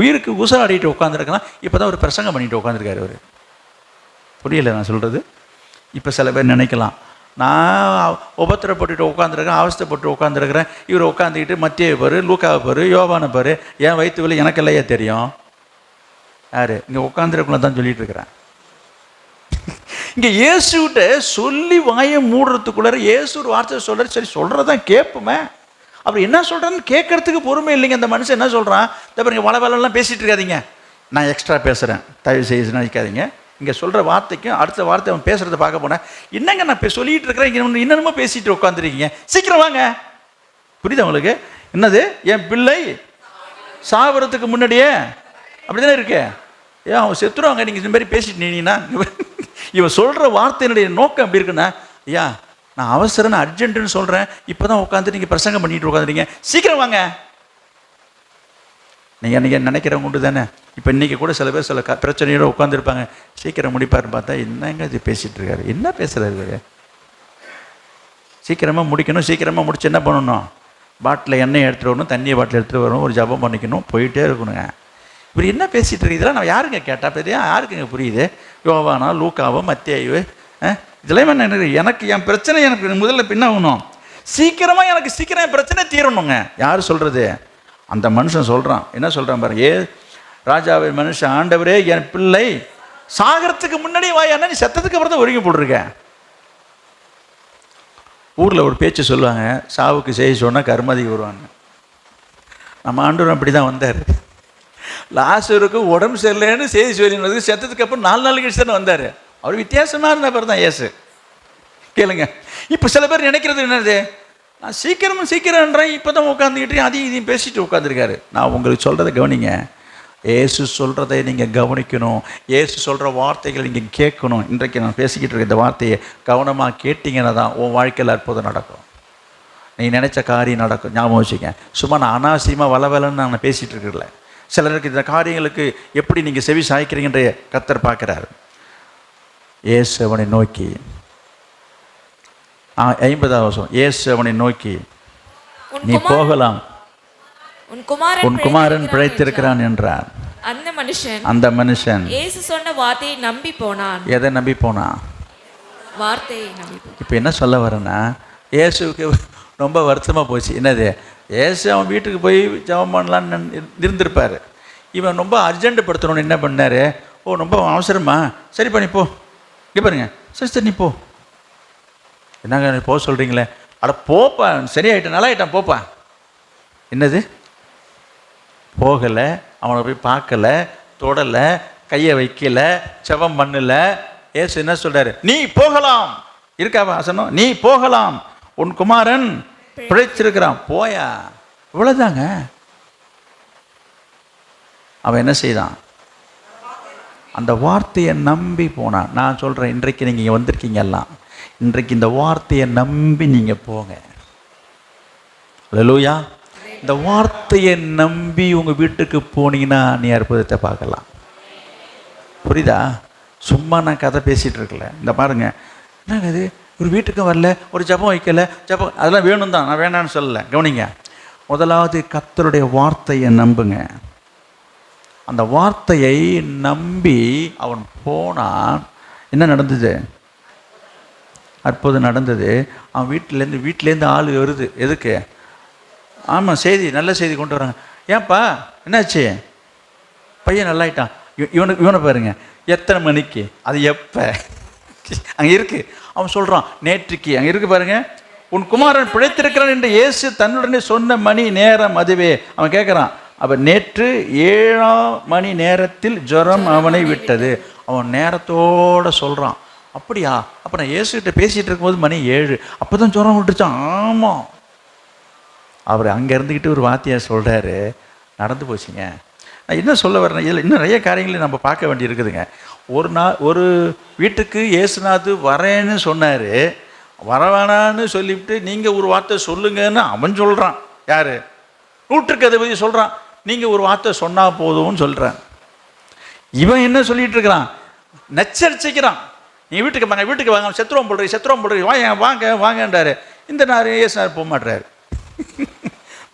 உயிருக்கு உசுராடிட்டு உட்காந்துருக்கலாம். இப்போ தான் ஒரு பிரசங்கம் பண்ணிட்டு உட்காந்துருக்காரு அவர். புரியலை நான் சொல்கிறது? இப்போ சில பேர் நினைக்கலாம், நான் உபத்திரப்பட்டுட்டு உட்காந்துருக்கேன், அவஸ்தைப்பட்டு உட்காந்துருக்கிறேன், இவர் உட்காந்துக்கிட்டு மத்திய பாரு, லூக்காவை பாரு, யோவானை பாரு, என் வயிற்று வலி எனக்கு இல்லையா தெரியும். யார் இங்கே உட்காந்துருக்குள்ள தான் சொல்லிட்டு இருக்கிறேன். இங்கே இயேசுகிட்ட சொல்லி வாயை மூடுறதுக்குள்ளார இயேசு ஒரு வார்த்தை சொல்கிறார். சரி, சொல்கிறதான் கேட்போமே. அப்புறம் என்ன சொல்கிறான்னு கேட்கறதுக்கு பொறுமை இல்லைங்க. அந்த மனுஷன் என்ன சொல்கிறான்? பாருங்க, வள வேலைலாம் பேசிகிட்டு இருக்காதீங்க, நான் எக்ஸ்ட்ரா பேசுகிறேன், தயவு செய்து நினைக்காதீங்க. இங்கே சொல்கிற வார்த்தைக்கும் அடுத்த வார்த்தை அவன் பேசுகிறத பார்க்க போனேன். என்னங்க நான் இப்போ சொல்லிகிட்டு இருக்கிறேன், இங்கே இன்னமும் பேசிகிட்டு உட்காந்துருக்கீங்க, சீக்கிரம் வாங்க. புரியுது உங்களுக்கு? என்னது? என் பிள்ளை சாவறதுக்கு முன்னாடியே அப்படி தானே இருக்கு. ஏன் அவன் செத்துருவாங்க நீங்கள் இந்த மாதிரி பேசிட்டு நீங்கன்னா? இவன் சொல்கிற வார்த்தையினுடைய நோக்கம் எப்படி இருக்குன்னா, ஐயா நான் அவசரம் அர்ஜென்ட்டுன்னு சொல்கிறேன், இப்போ தான் உட்காந்து நீங்கள் பிரசங்கம் பண்ணிட்டு உட்காந்துருக்கீங்க, சீக்கிரம் வாங்க. நீங்கள் நினைக்கிறவங்க உண்டு தானே. இப்போ இன்றைக்கி கூட சில பேர் சில பிரச்சனையோடு உட்காந்துருப்பாங்க, சீக்கிரம் முடிப்பாருன்னு பார்த்தா என்னங்க இது பேசிகிட்டு இருக்காரு, என்ன பேசுகிறாரு? சீக்கிரமாக முடிக்கணும், சீக்கிரமாக முடிச்சு என்ன பண்ணணும்? பாட்டில் எண்ணெய் எடுத்துகிட்டு வரணும், தண்ணியை பாட்டில் எடுத்துகிட்டு வரணும், ஒரு ஜபம் பண்ணிக்கணும், போயிட்டே இருக்கணுங்க. இப்படி என்ன பேசிகிட்டு இருக்கு? இதெல்லாம் நான் யாருங்க கேட்டால் பெரிய யாருக்குங்க புரியுது? யோவானா, லூக்காவோ, மத்தேயு, இதெல்லாம் எனக்கு என் பிரச்சனை எனக்கு முதல்ல பின்னாகணும், சீக்கிரமாக எனக்கு சீக்கிரம் என் பிரச்சனை தீரணுங்க. யார் சொல்கிறது? அந்த மனுஷன் சொல்கிறான். என்ன சொல்கிறான் பாருங்க, ராஜாவின் மனுஷன், ஆண்டவரே என் பிள்ளை சாகிறதுக்கு முன்னாடி வாயானா, நீ செத்ததுக்கு அப்புறம் தான் ஒருங்கி போட்டிருக்கேன். ஊரில் ஒரு பேச்சு சொல்லுவாங்க, சாவுக்கு செய்தி சொன்னால் கருமாதிக்கு வருவாங்க. நம்ம ஆண்டவர் அப்படி தான் வந்தார். லாசருக்கு உடம்பு சரியில்லைன்னு செய்தி சொல்லினது, செத்ததுக்கு அப்புறம் 4 நாள் கழிச்சு தானே வந்தார். அவர் வித்தியாசமாக இருந்த பேர் தான் இயேசு. கேளுங்க, இப்போ சில பேர் நினைக்கிறது என்னது, நான் சீக்கிரம்ன்றேன், இப்போ தான் உட்காந்துக்கிட்டு அதையும் இதையும் பேசிட்டு உட்காந்துருக்காரு. நான் உங்களுக்கு சொல்கிறத கவனிங்க. ஏசு சொல்கிறதை நீங்கள் கவனிக்கணும், ஏசு சொல்கிற வார்த்தைகளை நீங்கள் கேட்கணும். இன்றைக்கு நான் பேசிக்கிட்டு இருக்க இந்த வார்த்தையை கவனமாக கேட்டிங்கன்னா தான் உன் வாழ்க்கையில் அற்புதம் நடக்கும். நீ நினைச்ச காரியம் நடக்கும். ஞாபகம் வச்சுக்க. சும்மா நான் அனாவசியமாக வளவலன்னு நான் பேசிகிட்டு இருக்கிறல. சிலருக்கு இந்த காரியங்களுக்கு எப்படி நீங்கள் செவி சாய்க்கிறீங்கன்ற கர்த்தர் பார்க்குறாரு. இயேசு அவனை நோக்கி 50வது வசனம், இயேசு அவனை நோக்கி நீ போகலாம், உன் குமாரன் பிழைத்திருக்கிறான் என்றார். அந்த மனுஷன் இயேசு சொன்ன வார்த்தையை நம்பி போனான். எதை நம்பி போனான்? வார்த்தையை நம்பி. இப்போ என்ன சொல்ல வரேன்னா, இயேசுக்கு ரொம்ப வருத்தமாக போச்சு. என்னது, இயேசு அவன் வீட்டுக்கு போய் ஜெபம் பண்ணலான்னு இருந்திருப்பார். இவன் ரொம்ப அர்ஜென்ட் படுத்தணும்னு என்ன பண்ணார், ஓ ரொம்ப அவசரமா, சரி பண்ணி போ, இங்கே பாருங்க, சரி சரி நீ போ. என்னங்க நீ போக சொல்கிறீங்களே, அட போப்பா, சரியாயிட்டான், நல்லா ஆயிட்டான், போப்பா. என்னது, போகலை, அவனை போய் பார்க்கலை, தொடலை, கையை வைக்கல, ஜெபம் பண்ணலை. இயேசு என்ன சொல்கிறாரு, நீ போகலாம். இருக்கா வசனம், நீ போகலாம், உன் குமாரன் பிழைச்சிருக்கிறான், போயா. இவ்வளோதாங்க. அவன் என்ன செய்தான், அந்த வார்த்தையை நம்பி போனான். நான் சொல்கிறேன், இன்றைக்கு நீங்கள் இங்கே வந்திருக்கீங்க எல்லாம், இன்றைக்கு இந்த வார்த்தையை நம்பி நீங்கள் போங்க. அல்லேலூயா. இந்த வார்த்தையை நம்பி உங்கள் வீட்டுக்கு போனீங்கன்னா நீ அற்புதத்தை பார்க்கலாம். புரியுதா? சும்மா நான் கதை பேசிகிட்டு இருக்கல. இந்த பாருங்க, என்னங்க இது, ஒரு வீட்டுக்கும் வரல, ஒரு ஜெபம் வைக்கல, ஜெபம் அதெல்லாம் வேணும் தான், நான் வேணான்னு சொல்லலை. கவனிங்க, முதலாவது கர்த்தருடைய வார்த்தையை நம்புங்க. அந்த வார்த்தையை நம்பி அவன் போனான். என்ன நடந்தது? அற்புதம் நடந்தது. அவன் வீட்டிலேருந்து ஆள் வருது. எதுக்கு? ஆமாம், செய்தி, நல்ல செய்தி கொண்டு வராங்க. ஏன்ப்பா என்னாச்சு? பையன் நல்லாயிட்டான். இவனை பாருங்க, எத்தனை மணிக்கு, அது எப்போ அங்கே இருக்கு. அவன் சொல்கிறான், நேற்றுக்கு அங்கே இருக்கு பாருங்க, உன் குமாரன் பிழைத்திருக்கிறான் என்று இயேசு தன்னுடனே சொன்ன மணி நேரம் அதுவே. அவன் கேட்குறான், அப்போ நேற்று 7ஆம் மணி நேரத்தில் ஜுரம் அவனை விட்டது. அவன் நேரத்தோடு சொல்கிறான். அப்படியா? அப்போ நான் இயேசுகிட்ட பேசிகிட்டு இருக்கும்போது மணி 7, அப்போ தான் ஜுரம் விட்டுருச்சான். ஆமாம். அவர் அங்கே இருந்துக்கிட்டு ஒரு வார்த்தையை சொல்கிறாரு, நடந்து போச்சுங்க. நான் என்ன சொல்ல வரேன், இதில் இன்னும் நிறைய காரியங்களை நம்ம பார்க்க வேண்டி இருக்குதுங்க. ஒரு வீட்டுக்கு இயேசுநாது வரேன்னு சொன்னார், வரவேணான்னு சொல்லிவிட்டு நீங்கள் ஒரு வார்த்தை சொல்லுங்கன்னு அவன் சொல்கிறான். யார்? நூற்றுக்கு அதிபதி சொல்கிறான், நீங்கள் ஒரு வார்த்தை சொன்னால் போதும்னு சொல்கிறேன். இவன் என்ன சொல்லிட்டு இருக்கிறான், நச்சரிச்சிக்கிறான். நீங்கள் வீட்டுக்கு வாங்க, செத்துருவோம் போடுறீங்க, வாங்க வாங்கன்றாரு. இந்த நார் இயேசுநாதர் போக மாட்டுறாரு.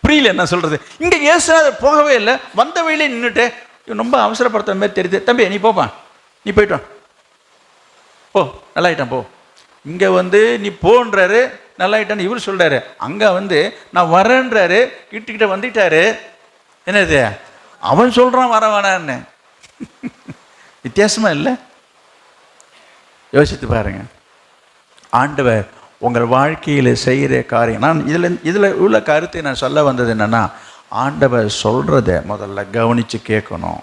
புரியல என்ன சொல்கிறது. இங்கே இயேசுநாதர் போகவே இல்லை, வந்த வழியிலே நின்றுட்டு ரொம்ப அவசரப்படுத்துற மாதிரி தெரியுது. தம்பி நீ போப்பா, நீ போயிட்டு வா, போ, நல்லாயிட்டான் போ. இங்கே நீ போன்றாரு, நல்லாயிட்டான்னு இவர் சொல்கிறாரு. அங்கே நான் வரேன்றாரு, கிட்ட வந்துட்டாரு. என்னது, அவன் சொல்கிறான் வர வேணான்னு. வித்தியாசமாக இல்லை? யோசித்து பாருங்க. ஆண்டவர் உங்கள் வாழ்க்கையில் செய்கிற காரியம், நான் இதில் உள்ள கருத்தை நான் சொல்ல வந்தது என்னென்னா, ஆண்டவர் சொல்கிறத முதல்ல கவனித்து கேட்கணும்.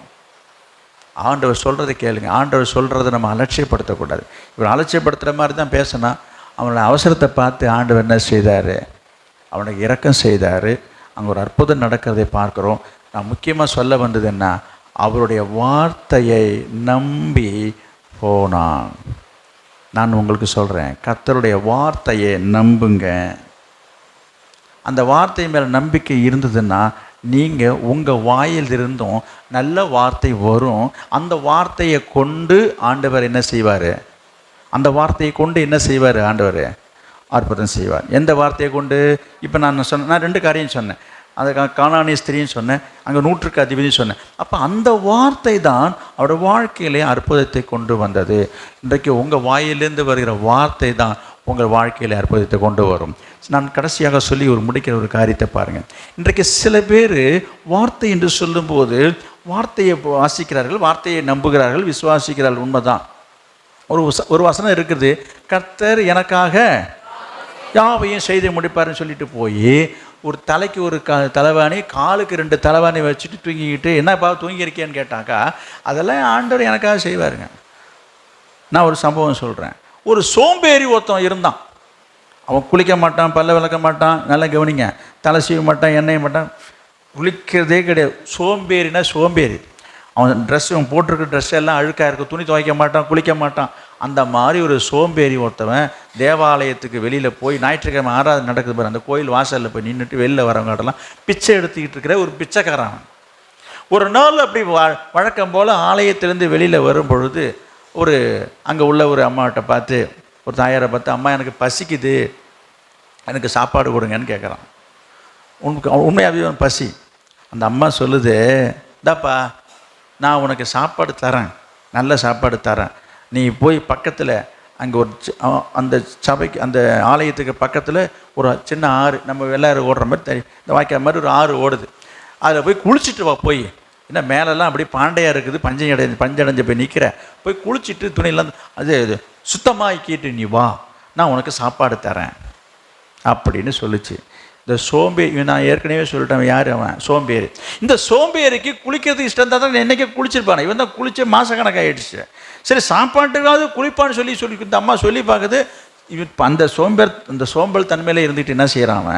ஆண்டவர் சொல்கிறத கேளுங்க. ஆண்டவர் சொல்கிறத நம்ம அலட்சியப்படுத்தக்கூடாது. இவர் அலட்சியப்படுத்துகிற மாதிரி தான் பேசினா, அவனோட அவசரத்தை பார்த்து ஆண்டவர் என்ன செய்தார், அவனுக்கு இரக்கம் செய்தார். அங்கே ஒரு அற்புதம் நடக்கிறதை பார்க்குறோம். நான் முக்கியமாக சொல்ல வந்தது என்ன, அவருடைய வார்த்தையை நம்பி போனான். நான் உங்களுக்கு சொல்கிறேன், கர்த்தருடைய வார்த்தையை நம்புங்க. அந்த வார்த்தை மேலே நம்பிக்கை இருந்ததுன்னா நீங்கள் உங்கள் வாயிலிருந்தும் நல்ல வார்த்தை வரும். அந்த வார்த்தையை கொண்டு ஆண்டவர் என்ன செய்வார், அந்த வார்த்தையை கொண்டு என்ன செய்வார் ஆண்டவர், அற்புதம் செய்வார். எந்த வார்த்தையை கொண்டு? இப்போ நான் 2 காரியம் சொன்னேன். அந்த கானானிய ஸ்திரின்னு சொன்னேன், அங்கே நூற்றுக்கு அதிபதி சொன்னேன். அப்போ அந்த வார்த்தை தான் அவரோட வாழ்க்கையிலே அற்புதத்தை கொண்டு வந்தது. இன்றைக்கு உங்கள் வாயிலிருந்து வருகிற வார்த்தை தான் உங்கள் வாழ்க்கையில் அற்புதத்தை கொண்டு வரும். நான் கடைசியாக சொல்லி முடிக்கிற ஒரு காரியத்தை பாருங்கள். இன்றைக்கு சில பேர் வார்த்தை என்று சொல்லும்போது வார்த்தையை வாசிக்கிறார்கள், வார்த்தையை நம்புகிறார்கள், விசுவாசிக்கிறார்கள். உண்மைதான். ஒரு வசனம் இருக்குது, கர்த்தர் எனக்காக யாவையும் செய்து முடிப்பாருன்னு சொல்லிட்டு போய் ஒரு தலைக்கு ஒரு தலைவாணி, காலுக்கு 2 தலைவாணி வச்சுட்டு தூங்கிக்கிட்டு, என்னப்பா தூங்கி இருக்கேன்னு கேட்டாக்கா, அதெல்லாம் ஆண்டவர் எனக்காக செய்வாருங்க. நான் ஒரு சம்பவம் சொல்கிறேன். ஒரு சோம்பேறி ஒருத்தன் இருந்தான். அவன் குளிக்க மாட்டான், பல்ல விளக்க மாட்டான், நல்லா கவனிங்க, தலை சீவ மாட்டான், எண்ணெய் மாட்டான், குளிக்கிறதே கிடையாது. சோம்பேறினா சோம்பேறி. அவன் ட்ரெஸ், அவன் போட்டிருக்க ட்ரெஸ் எல்லாம் அழுக்காக இருக்கும், துணி துவைக்க மாட்டான், குளிக்க மாட்டான். அந்த மாதிரி ஒரு சோம்பேறி ஒருத்தவன் தேவாலயத்துக்கு வெளியில் போய் ஞாயிற்றுக்கிழமை ஆராதனை நடக்குது பாரு, அந்த கோயில் வாசலில் போய் நின்றுட்டு வெளியில் வரவங்கட்டெல்லாம் பிச்சை எடுத்துக்கிட்டு இருக்கிற ஒரு பிச்சைக்காரன். ஒரு நாள் அப்படி வழக்கம் போல் ஆலயத்திலேருந்து வெளியில் வரும் பொழுது அங்கே உள்ள ஒரு அம்மாகிட்ட பார்த்து, ஒரு தாயாரை பார்த்து, அம்மா எனக்கு பசிக்குது, எனக்கு சாப்பாடு கொடுங்கன்னு கேட்குறான். உண்மையாகவே பசி. அந்த அம்மா சொல்லுது, இதாப்பா நான் உனக்கு சாப்பாடு தரேன், நல்ல சாப்பாடு தரேன், நீ போய் பக்கத்தில் அங்கே அந்த சபைக்கு அந்த ஆலயத்துக்கு பக்கத்தில் ஒரு சின்ன ஆறு, நம்ம எல்லாரும் ஓடுற மாதிரி இந்த வாய்க்கால் மாதிரி ஒரு ஆறு ஓடுது, அதில் போய் குளிச்சுட்டு வா. போய் என்ன மேலெல்லாம் அப்படி பாண்டையாக இருக்குது, பஞ்சடைஞ்சு போய் நிற்கிற, போய் குளிச்சுட்டு துணியெல்லாம் அது சுத்தமாக்கிட்டு நீ வா, நான் உனக்கு சாப்பாடு தரேன் அப்படின்னு சொல்லிச்சு. இந்த சோம்பேறி, நான் ஏற்கனவே சொல்லிட்டேன் யார் அவன், சோம்பேறி. இந்த சோம்பேறிக்கு குளிக்கிறதுக்கு இஷ்டம் தான் என்றைக்கே குளிச்சிருப்பானே, இவன் தான் குளிச்சு மாதக்கணக்காகிடுச்சு. சரி சாப்பாட்டுக்காவது குளிப்பான்னு சொல்லி இந்த அம்மா சொல்லி பார்க்குது. அந்த சோம்பல் தன்மையில இருந்துட்டு என்ன செய்கிறான்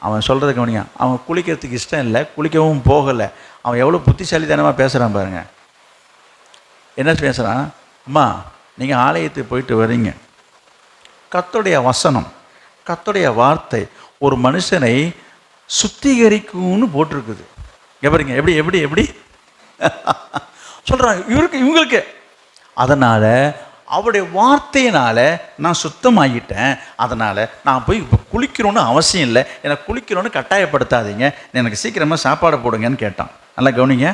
அவன் சொல்கிறது கவனிங்க. அவன் குளிக்கிறதுக்கு இஷ்டம் இல்லை, குளிக்கவும் போகலை. அவன் எவ்வளோ புத்திசாலித்தனமாக பேசுகிறான் பாருங்க. என்ன பேசுகிறான், அம்மா நீங்கள் ஆலயத்துக்கு போயிட்டு வரீங்க, கர்த்தருடைய வசனம், கர்த்தருடைய வார்த்தை ஒரு மனுஷனை சுத்திகரிக்கும்னு போட்டிருக்குது. எப்படிங்க எப்படி எப்படி எப்படி சொல்கிறாங்க இவங்களுக்கு. அதனால் அவருடைய வார்த்தையினால் நான் சுத்தமாகிட்டேன், அதனால் நான் போய் இப்போ குளிக்கணும்னு அவசியம் இல்லை, எனக்கு குளிக்கணும்னு கட்டாயப்படுத்தாதீங்க, எனக்கு சீக்கிரமாக சாப்பாடு போடுங்கன்னு கேட்டான். நல்லா கவனிங்க,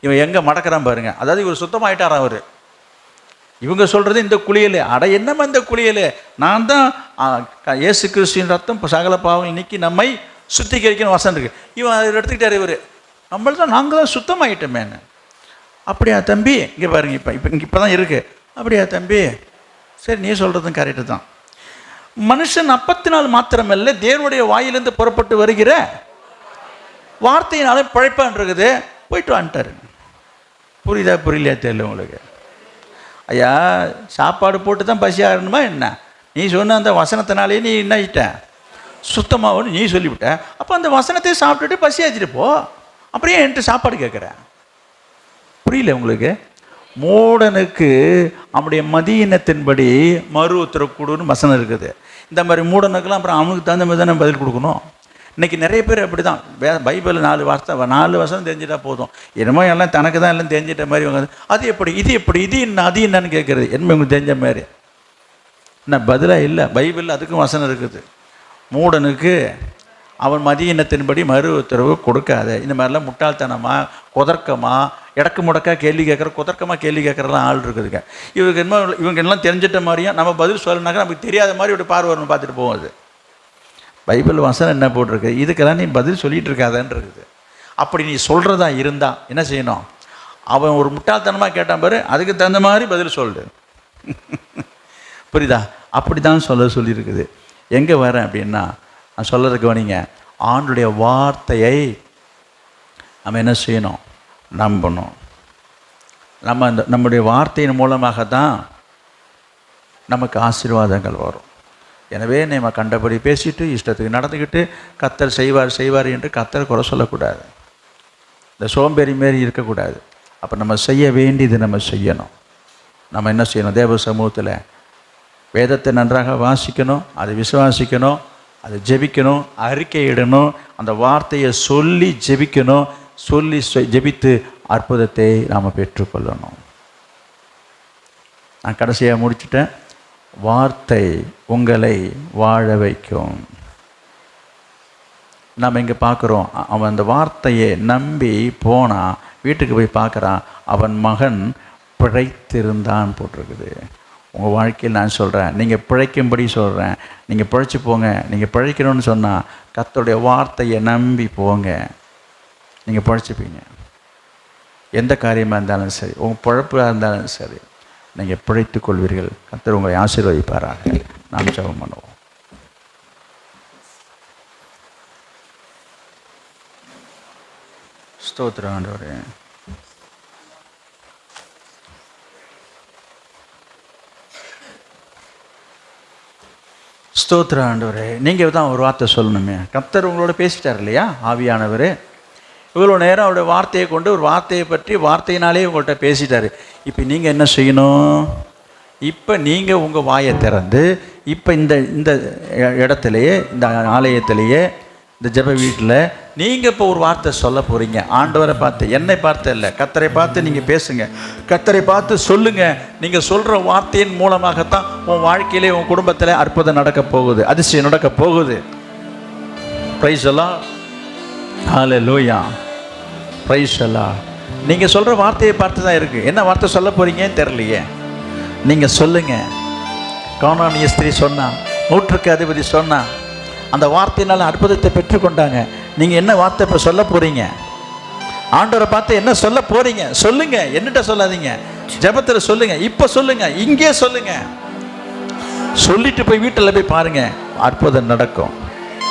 இவன் எங்கே மடக்கிறான் பாருங்க. அதாவது இவர் சுத்தமாகிட்டார் அவர். இவங்க சொல்கிறது இந்த குளியல், அட என்னம்மா இந்த குளியல், நான் தான் இயேசு கிறிஸ்துவின் ரத்தம் சகல பாவங்கள் நீக்கி நம்மை சுத்திகரிக்கணும் வசனம் இருக்குது. இவன் அதை எடுத்துக்கிட்டார். இவர் நம்மள தான் நாங்கள் தான் சுத்தமாகிட்டோமேன்னு. அப்படியா தம்பி, இங்கே பாருங்க, இப்போ தான் இருக்குது. அப்படியா தம்பி, சரி நீ சொல்கிறதும் கரெக்டு தான். மனுஷன் அப்பத்தினால் மாத்திரமல்ல தேவனுடைய வாயிலிருந்து புறப்பட்டு வருகிற வார்த்தையினாலே பழைப்பான் இருக்குது. போயிட்டு வந்துட்டார். புரியுதா புரியலையா தெரியல உங்களுக்கு? ஐயா சாப்பாடு போட்டு தான் பசி ஆகணுமா என்ன? நீ சொன்ன அந்த வசனத்தினாலே நீ என்ன ஆகிட்ட, சுத்தமாகனு நீ சொல்லிவிட்ட. அப்போ அந்த வசனத்தை சாப்பிட்டுட்டு பசி ஆச்சுட்டு போ, அப்புறம் ஏன் என்கிட்ட சாப்பாடு கேட்குற? புரியல உங்களுக்கு? மூடனுக்கு அவனுடைய மதியினத்தின்படி மறு உத்தரக்கூடுன்னு வசனம் இருக்குது. இந்த மாதிரி மூடனுக்கெல்லாம் அப்புறம் அவனுக்கு தகுந்த மாதிரி தானே பதில் கொடுக்கணும். இன்றைக்கி நிறைய பேர் அப்படி தான். பைபிள் 4 வசனம் தெரிஞ்சிட்டா போதும், என்னமோ எல்லாம் தனக்கு தான் எல்லாம் தெரிஞ்சிட்ட மாதிரி இவங்க அது எப்படி இது எப்படி இது என்ன அது என்னன்னு கேட்குறது. என்ன இவங்களுக்கு தெரிஞ்ச மாதிரி என்ன பதிலாக இல்லை. பைபிளில் அதுக்கும் வசனம் இருக்குது. மூடனுக்கு அவன் மதியினத்தின்படி மறு உத்தரவு கொடுக்காத. இந்த மாதிரிலாம் முட்டாள்தனமாக குதர்க்கமாக இடக்கு முடக்காக கேள்வி கேட்குற, குதர்க்கமாக கேள்வி கேட்குறலாம் ஆள் இருக்குதுங்க. இவங்க எல்லாம் தெரிஞ்சிட்ட மாதிரியும் நம்ம பதில் சொல்லணுனாக்கா நமக்கு தெரியாத மாதிரி இப்படி பார்வை பார்த்துட்டு போகும். அது பைபிள் வசனம் என்ன போட்டிருக்கு, இதுக்கெல்லாம் நீ பதில் சொல்லிகிட்டு இருக்காதான்னு இருக்குது. அப்படி நீ சொல்கிறதா இருந்தால் என்ன செய்யணும், அவன் ஒரு முட்டாள்தனமாக கேட்டான் பாரு, அதுக்கு தகுந்த மாதிரி பதில் சொல்லு. புரியுதா? அப்படி தான் சொல்லியிருக்குது. எங்கே வரேன் அப்படின்னா, நான் சொல்கிறதுக்கு கவனிங்க, ஆண்டுடைய வார்த்தையை நம்ம என்ன செய்யணும், நம்பணும். நம்முடைய வார்த்தையின் மூலமாக தான் நமக்கு ஆசீர்வாதங்கள் வரும். எனவே நம்ம கண்டபடி பேசிட்டு இஷ்டத்துக்கு நடந்துக்கிட்டு கர்த்தர் செய்வார் என்று கர்த்தர் குறை சொல்லக்கூடாது. இந்த சோம்பேறி மாரி இருக்கக்கூடாது. அப்போ நம்ம செய்ய வேண்டியது நம்ம செய்யணும். நம்ம என்ன செய்யணும், தேவ சமூகத்தில் வேதத்தை நன்றாக வாசிக்கணும், அதை விசுவாசிக்கணும், அதை ஜெபிக்கணும், அறிக்கையிடணும், அந்த வார்த்தையை சொல்லி ஜெபிக்கணும், சொல்லி ஜெபித்து அற்புதத்தை நாம் பெற்றுக்கொள்ளணும். நான் கடைசியாக முடிச்சுட்டேன். வார்த்தை உங்களை வாழ வைக்கும். நம்ம இங்கே பார்க்குறோம், அவன் அந்த வார்த்தையை நம்பி போனான், வீட்டுக்கு போய் பார்க்குறான், அவன் மகன் பிழைத்திருந்தான் போட்டிருக்குது. உங்கள் வாழ்க்கையில் நான் சொல்கிறேன், நீங்கள் பிழைக்கும்படி சொல்கிறேன், நீங்கள் பிழைச்சி போங்க. நீங்கள் பிழைக்கணும்னு சொன்னால் கர்த்தருடைய வார்த்தையை நம்பி போங்க, நீங்கள் பிழைச்சிப்பீங்க. எந்த காரியமாக இருந்தாலும் சரி, உங்கள் பிழைப்பாக இருந்தாலும் சரி, நீங்கள் பிழைத்துக் கொள்வீர்கள். கர்த்தர் உங்களை ஆசீர்வதிப்பாராக. நாம் ஜெபம் பண்ணுவோம். ஸ்தோத்திரம் ஆண்டவரே. ஸ்தோத்திரம் ஆண்டவரே. நீங்கள் தான் ஒரு வார்த்தை சொல்லணுமே. கர்த்தர் உங்களோட பேசிட்டார் இல்லையா, ஆவியானவர் இவ்வளோ நேரம் அவருடைய வார்த்தையை கொண்டு ஒரு வார்த்தையை பற்றி வார்த்தையினாலே உங்கள்கிட்ட பேசிட்டார். இப்போ நீங்கள் என்ன செய்யணும், இப்போ நீங்கள் உங்கள் வாயை திறந்து இப்போ இந்த இந்த இடத்துலையே, இந்த ஆலயத்திலேயே, இந்த ஜெப வீட்டில் நீங்கள் இப்போ ஒரு வார்த்தை சொல்ல போகிறீங்க. ஆண்டவரை பார்த்து, என்னை பார்த்து இல்லை, கர்த்தரை பார்த்து நீங்கள் பேசுங்க. கர்த்தரை பார்த்து சொல்லுங்கள். நீங்கள் சொல்கிற வார்த்தையின் மூலமாகத்தான் உன் வாழ்க்கையிலே, உன் குடும்பத்தில் அற்புதம் நடக்க போகுது, அதிசயம் நடக்க போகுது. பிரைஸ் எல்லாம், ஹல்லேலூயா, பிரைஸ் எல்லாம். நீங்கள் சொல்கிற வார்த்தையை பார்த்து தான் இருக்குது. என்ன வார்த்தை சொல்ல போகிறீங்கன்னு தெரியலையே. நீங்கள் சொல்லுங்கள். கானானிய ஸ்திரீ சொன்னா, 100க்கு அதிபதி சொன்னா, அந்த வார்த்தையினால் அற்புதத்தை பெற்றுக்கொண்டாங்க. நீங்கள் என்ன வார்த்தை இப்போ சொல்ல போகிறீங்க? ஆண்டவரை பார்த்து என்ன சொல்ல போகிறீங்க? சொல்லுங்க. என்னட்ட சொல்லாதீங்க, ஜெபத்தில் சொல்லுங்க. இப்போ சொல்லுங்க, இங்கே சொல்லுங்க. சொல்லிட்டு போய் வீட்டில் போய் பாருங்க, அற்புதம் நடக்கும்.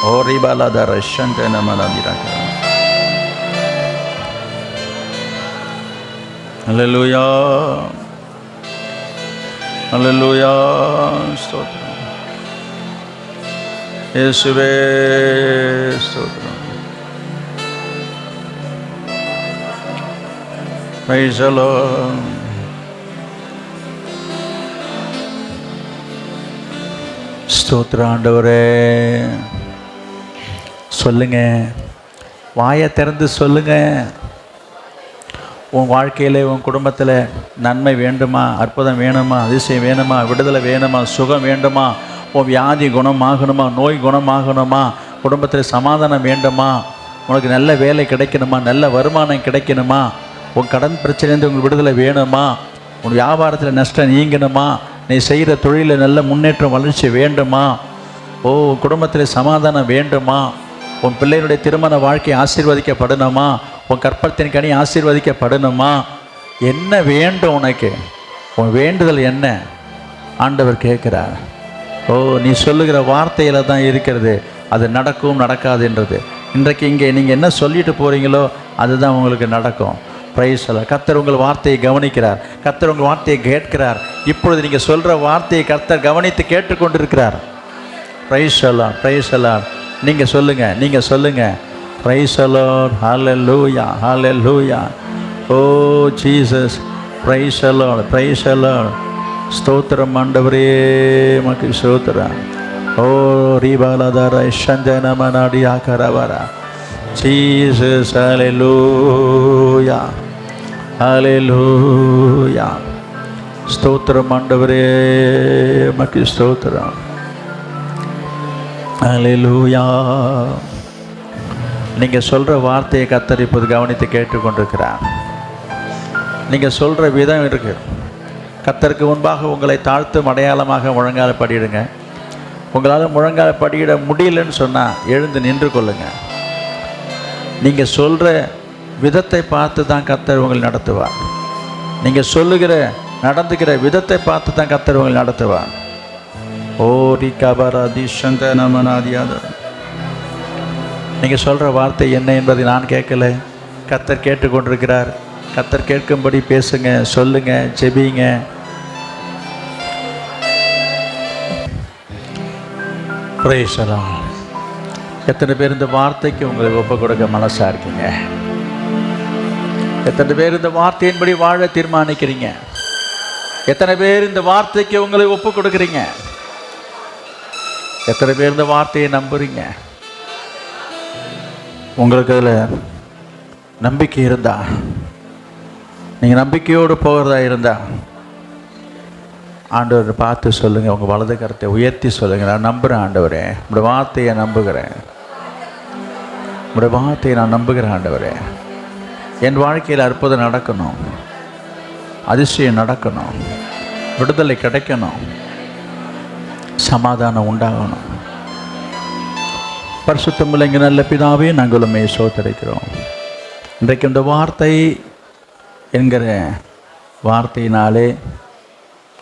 ஓ ரிபாலாதார சந்தனமலாதிராக. ஹல்லேலூயா, ஹல்லேலூயா, ஸ்தோத்திரம் இயேசுவே, ஸ்தோத்திரம். Price the Lord. ஸ்தோத்திரம் ஆண்டவரே. சொல்லுங்க, வாயை திறந்து சொல்லுங்க. உன் வாழ்க்கையில், உன் குடும்பத்தில் நன்மை வேண்டுமா? அற்புதம் வேணுமா? அதிசயம் வேணுமா? விடுதலை வேணுமா? சுகம் வேண்டுமா? உன் வியாதி குணமாகணுமா? நோய் குணமாகணுமா? குடும்பத்தில் சமாதானம் வேண்டுமா? உனக்கு நல்ல வேலை கிடைக்கணுமா? நல்ல வருமானம் கிடைக்கணுமா? உன் கடன் பிரச்சனைலேருந்து உங்களுக்கு விடுதலை வேணுமா? உன் வியாபாரத்தில் நஷ்டம் நீங்கணுமா? நீ செய்கிற தொழிலில் நல்ல முன்னேற்றம் வளர்ச்சி வேண்டுமா? ஓ, உன் குடும்பத்தில் சமாதானம் வேண்டுமா? உன் பிள்ளைகளுடைய திருமண வாழ்க்கை ஆசீர்வதிக்கப்படணுமா? உன் கற்பத்தின் கனி ஆசீர்வதிக்கப்படணுமா? என்ன வேண்டும் உனக்கு? உன் வேண்டுதல் என்ன? ஆண்டவர் கேட்குறார். ஓ, நீ சொல்லுகிற வார்த்தையில் தான் இருக்கிறது அது நடக்கும் நடக்காதுன்றது. இன்றைக்கு இங்கே நீங்கள் என்ன சொல்லிட்டு போகிறீங்களோ அதுதான் உங்களுக்கு நடக்கும். பிரைஸ் அல்ல. கர்த்தர் உங்கள் வார்த்தையை கவனிக்கிறார். கர்த்தர் உங்கள் வார்த்தையை கேட்கிறார். இப்பொழுது நீங்கள் சொல்கிற வார்த்தையை கர்த்தர் கவனித்து கேட்டுக்கொண்டிருக்கிறார். பிரைஸ் அல்லாஹ், பிரைஸ் அல்லாஹ். நீங்கள் சொல்லுங்கள், நீங்கள் சொல்லுங்கள். பிரைஸ் அல்லாஹ், ஹல்லேலூயா, ஹல்லேலூயா. ஓ ஜீசஸ், பிரைஸ் அல்லாஹ், பிரைஸ் அல்லாஹ். ஸ்தோத்திரம் ஆண்டவரே, மக்கு ஸ்தோத்திரம். ஓ ரீபாலதார சந்தனமனாடி ஆகரவரா. ஜீசஸ், ஹல்லேலூயா, ஹல்லேலூயா. ஸ்தோத்திரம் ஆண்டவரே, மக்கு ஸ்தோத்திரம். ஹல்லேலூயா. நீங்கள் சொல்கிற வார்த்தையை கர்த்தர் இப்போது கவனித்து கேட்டுக்கொண்டிருக்கிறார். நீங்கள் சொல்கிற விதம் இருக்கு. கர்த்தருக்கு முன்பாக உங்களை தாழ்த்தும் அடையாளமாக முழங்கால படியிடுங்க. உங்களால் முழங்கால படியிட முடியலன்னு சொன்னால் எழுந்து நின்று கொள்ளுங்க. நீங்கள் சொல்கிற விதத்தை பார்த்து தான் கர்த்தர் உங்களை நடத்துவார். நீங்கள் சொல்லுகிற நடந்துக்கிற விதத்தை பார்த்து தான் கர்த்தர் உங்களை நடத்துவார். ஓரி கபராதி சந்தனமனாதியாத. நீங்கள் சொல்கிற வார்த்தை என்ன என்பதை நான் கேட்கல, கர்த்தர் கேட்டுக்கொண்டிருக்கிறார். கர்த்தர் கேட்கும்படி பேசுங்க, சொல்லுங்க, ஜெபிங்க. Price the Lord. எத்தனை பேர் இந்த வார்த்தைக்கு உங்களை ஒப்பு கொடுக்க மனசா இருக்கீங்க? எத்தனை பேர் இந்த வார்த்தையின்படி வாழ தீர்மானிக்கிறீங்க? எத்தனை பேர் இந்த வார்த்தைக்கு உங்களை ஒப்பு கொடுக்குறீங்க? எத்தனை பேர் இந்த வார்த்தையை நம்புறீங்க? உங்களுக்கு அதில் நம்பிக்கை இருந்தா, நீங்கள் நம்பிக்கையோடு போகிறதா இருந்தா, ஆண்டவரை பார்த்து சொல்லுங்கள். உங்கள் வலது கரத்தை உயர்த்தி சொல்லுங்கள். நான் நம்புகிறேன் ஆண்டவரே, உங்களுடைய வார்த்தையை நம்புகிறேன். உங்களுடைய வார்த்தையை நான் நம்புகிறேன் ஆண்டவரே. என் வாழ்க்கையில் அற்புதம் நடக்கணும், அதிசயம் நடக்கணும், விடுதலை கிடைக்கணும், சமாதானம் உண்டாகணும். பரிசுத்தமுள்ள எங்கள் நல்ல பிதாவே, நாங்கள் உம்மை ஸ்தோத்திரிக்கிறோம். இன்றைக்கு இந்த வார்த்தை என்கிற வார்த்தையினாலே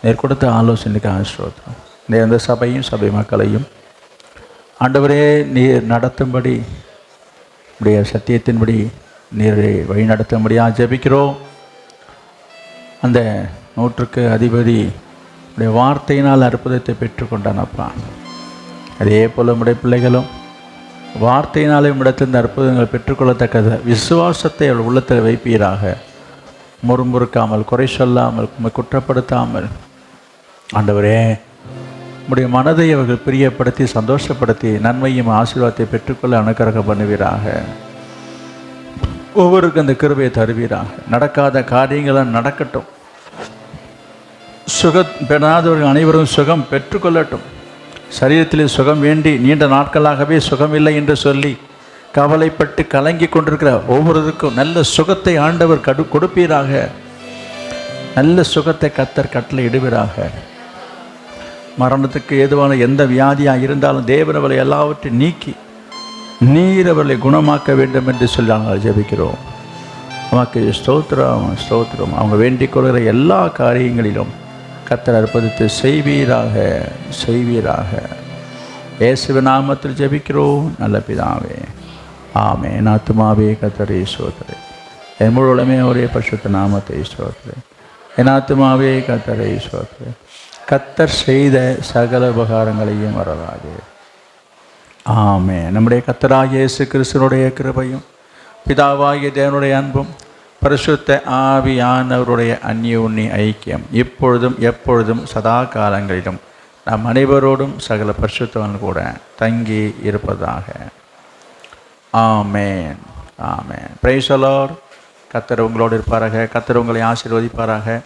நீர் கொடுத்த ஆலோசனைக்கு ஸ்தோத்திரம். நீர் இந்த சபையும் சபை மக்களையும் ஆண்டவரே நீர் நடத்தும்படி, உடைய சத்தியத்தின்படி நீரை வழி நடத்தும்படியாக ஜெபிக்கிறோம். அந்த 100க்கு அதிபதி உடைய வார்த்தையினால் அற்புதத்தை பெற்றுக்கொண்டானப்பா. அதே போல் உடைய பிள்ளைகளும் வார்த்தையினாலே உம்மிடத்திலிருந்து அற்புதங்கள் பெற்றுக்கொள்ளத்தக்கது விசுவாசத்தை அவள் உள்ளத்தில் வைப்பீராக. முறுமுறுக்காமல், குறை சொல்லாமல், உம்மை குற்றப்படுத்தாமல், ஆண்டவரே, உம்முடைய மனதை அவர்கள் பிரியப்படுத்தி சந்தோஷப்படுத்தி நன்மையும் ஆசீர்வாதத்தை பெற்றுக்கொள்ள அனுக்கிரகம் பண்ணுவீராக. ஒவ்வொருக்கும் அந்த கிருபையை தருவீராக. நடக்காத காரியங்களும் நடக்கட்டும். சுகம் பெறாதவர்கள் அனைவரும் சுகம் பெற்றுக்கொள்ளட்டும். சரீரத்தில் சுகம் வேண்டி நீண்ட நாட்களாகவே சுகமில்லை என்று சொல்லி கவலைப்பட்டு கலங்கி கொண்டிருக்கிற ஒவ்வொருவருக்கும் நல்ல சுகத்தை ஆண்டவர் கொடுப்பீராக. நல்ல சுகத்தை கர்த்தர் கட்டளை இடுவீராக. மரணத்துக்கு ஏதுவான எந்த வியாதியாக இருந்தாலும் தேவன் அவர்களை எல்லாவற்றையும் நீக்கி நீர் அவர்களை குணமாக்க வேண்டும் என்று சொல்லி நாங்கள் ஜெபிக்கிறோம். நமக்கு ஸ்தோத்திரம் ஸ்தோத்திரம். அவங்க வேண்டிக் கொள்கிற எல்லா காரியங்களிலும் கர்த்தர் அற்புதத்தை செய்வீராக செய்வீராக. இயேசுவின் நாமத்தில் ஜெபிக்கிறோம் நல்ல பிதாவே, ஆமென். ஆத்துமாவே கர்த்தரை ஸ்தோத்திரி, என் முழு உலகமே ஒரே பரிசுத்த நாமத்தை ஸ்தோத்திரி. என் ஆத்துமாவே கர்த்தரை ஸ்தோத்திரி. கர்த்தர் செய்த சகல உபகாரங்களையும் மறவாதே. ஆமென். நம்முடைய கர்த்தராகிய இயேசு கிறிஸ்துவினுடைய கிருபையும் பிதாவாகிய தேவனுடைய அன்பும் பரிசுத்த ஆவியானவருடைய அந்யோன்ய ஐக்கியம் இப்பொழுதும் எப்பொழுதும் சதா காலங்களிலும் நம் அனைவரோடும் சகல பரிசுத்தவன் கூட தங்கி இருப்பதாக. Amen amen. Praise the lord. கர்த்தர் உங்களோடு இருப்பாராக. கர்த்தர் உங்களை ஆசீர்வதிப்பாராக.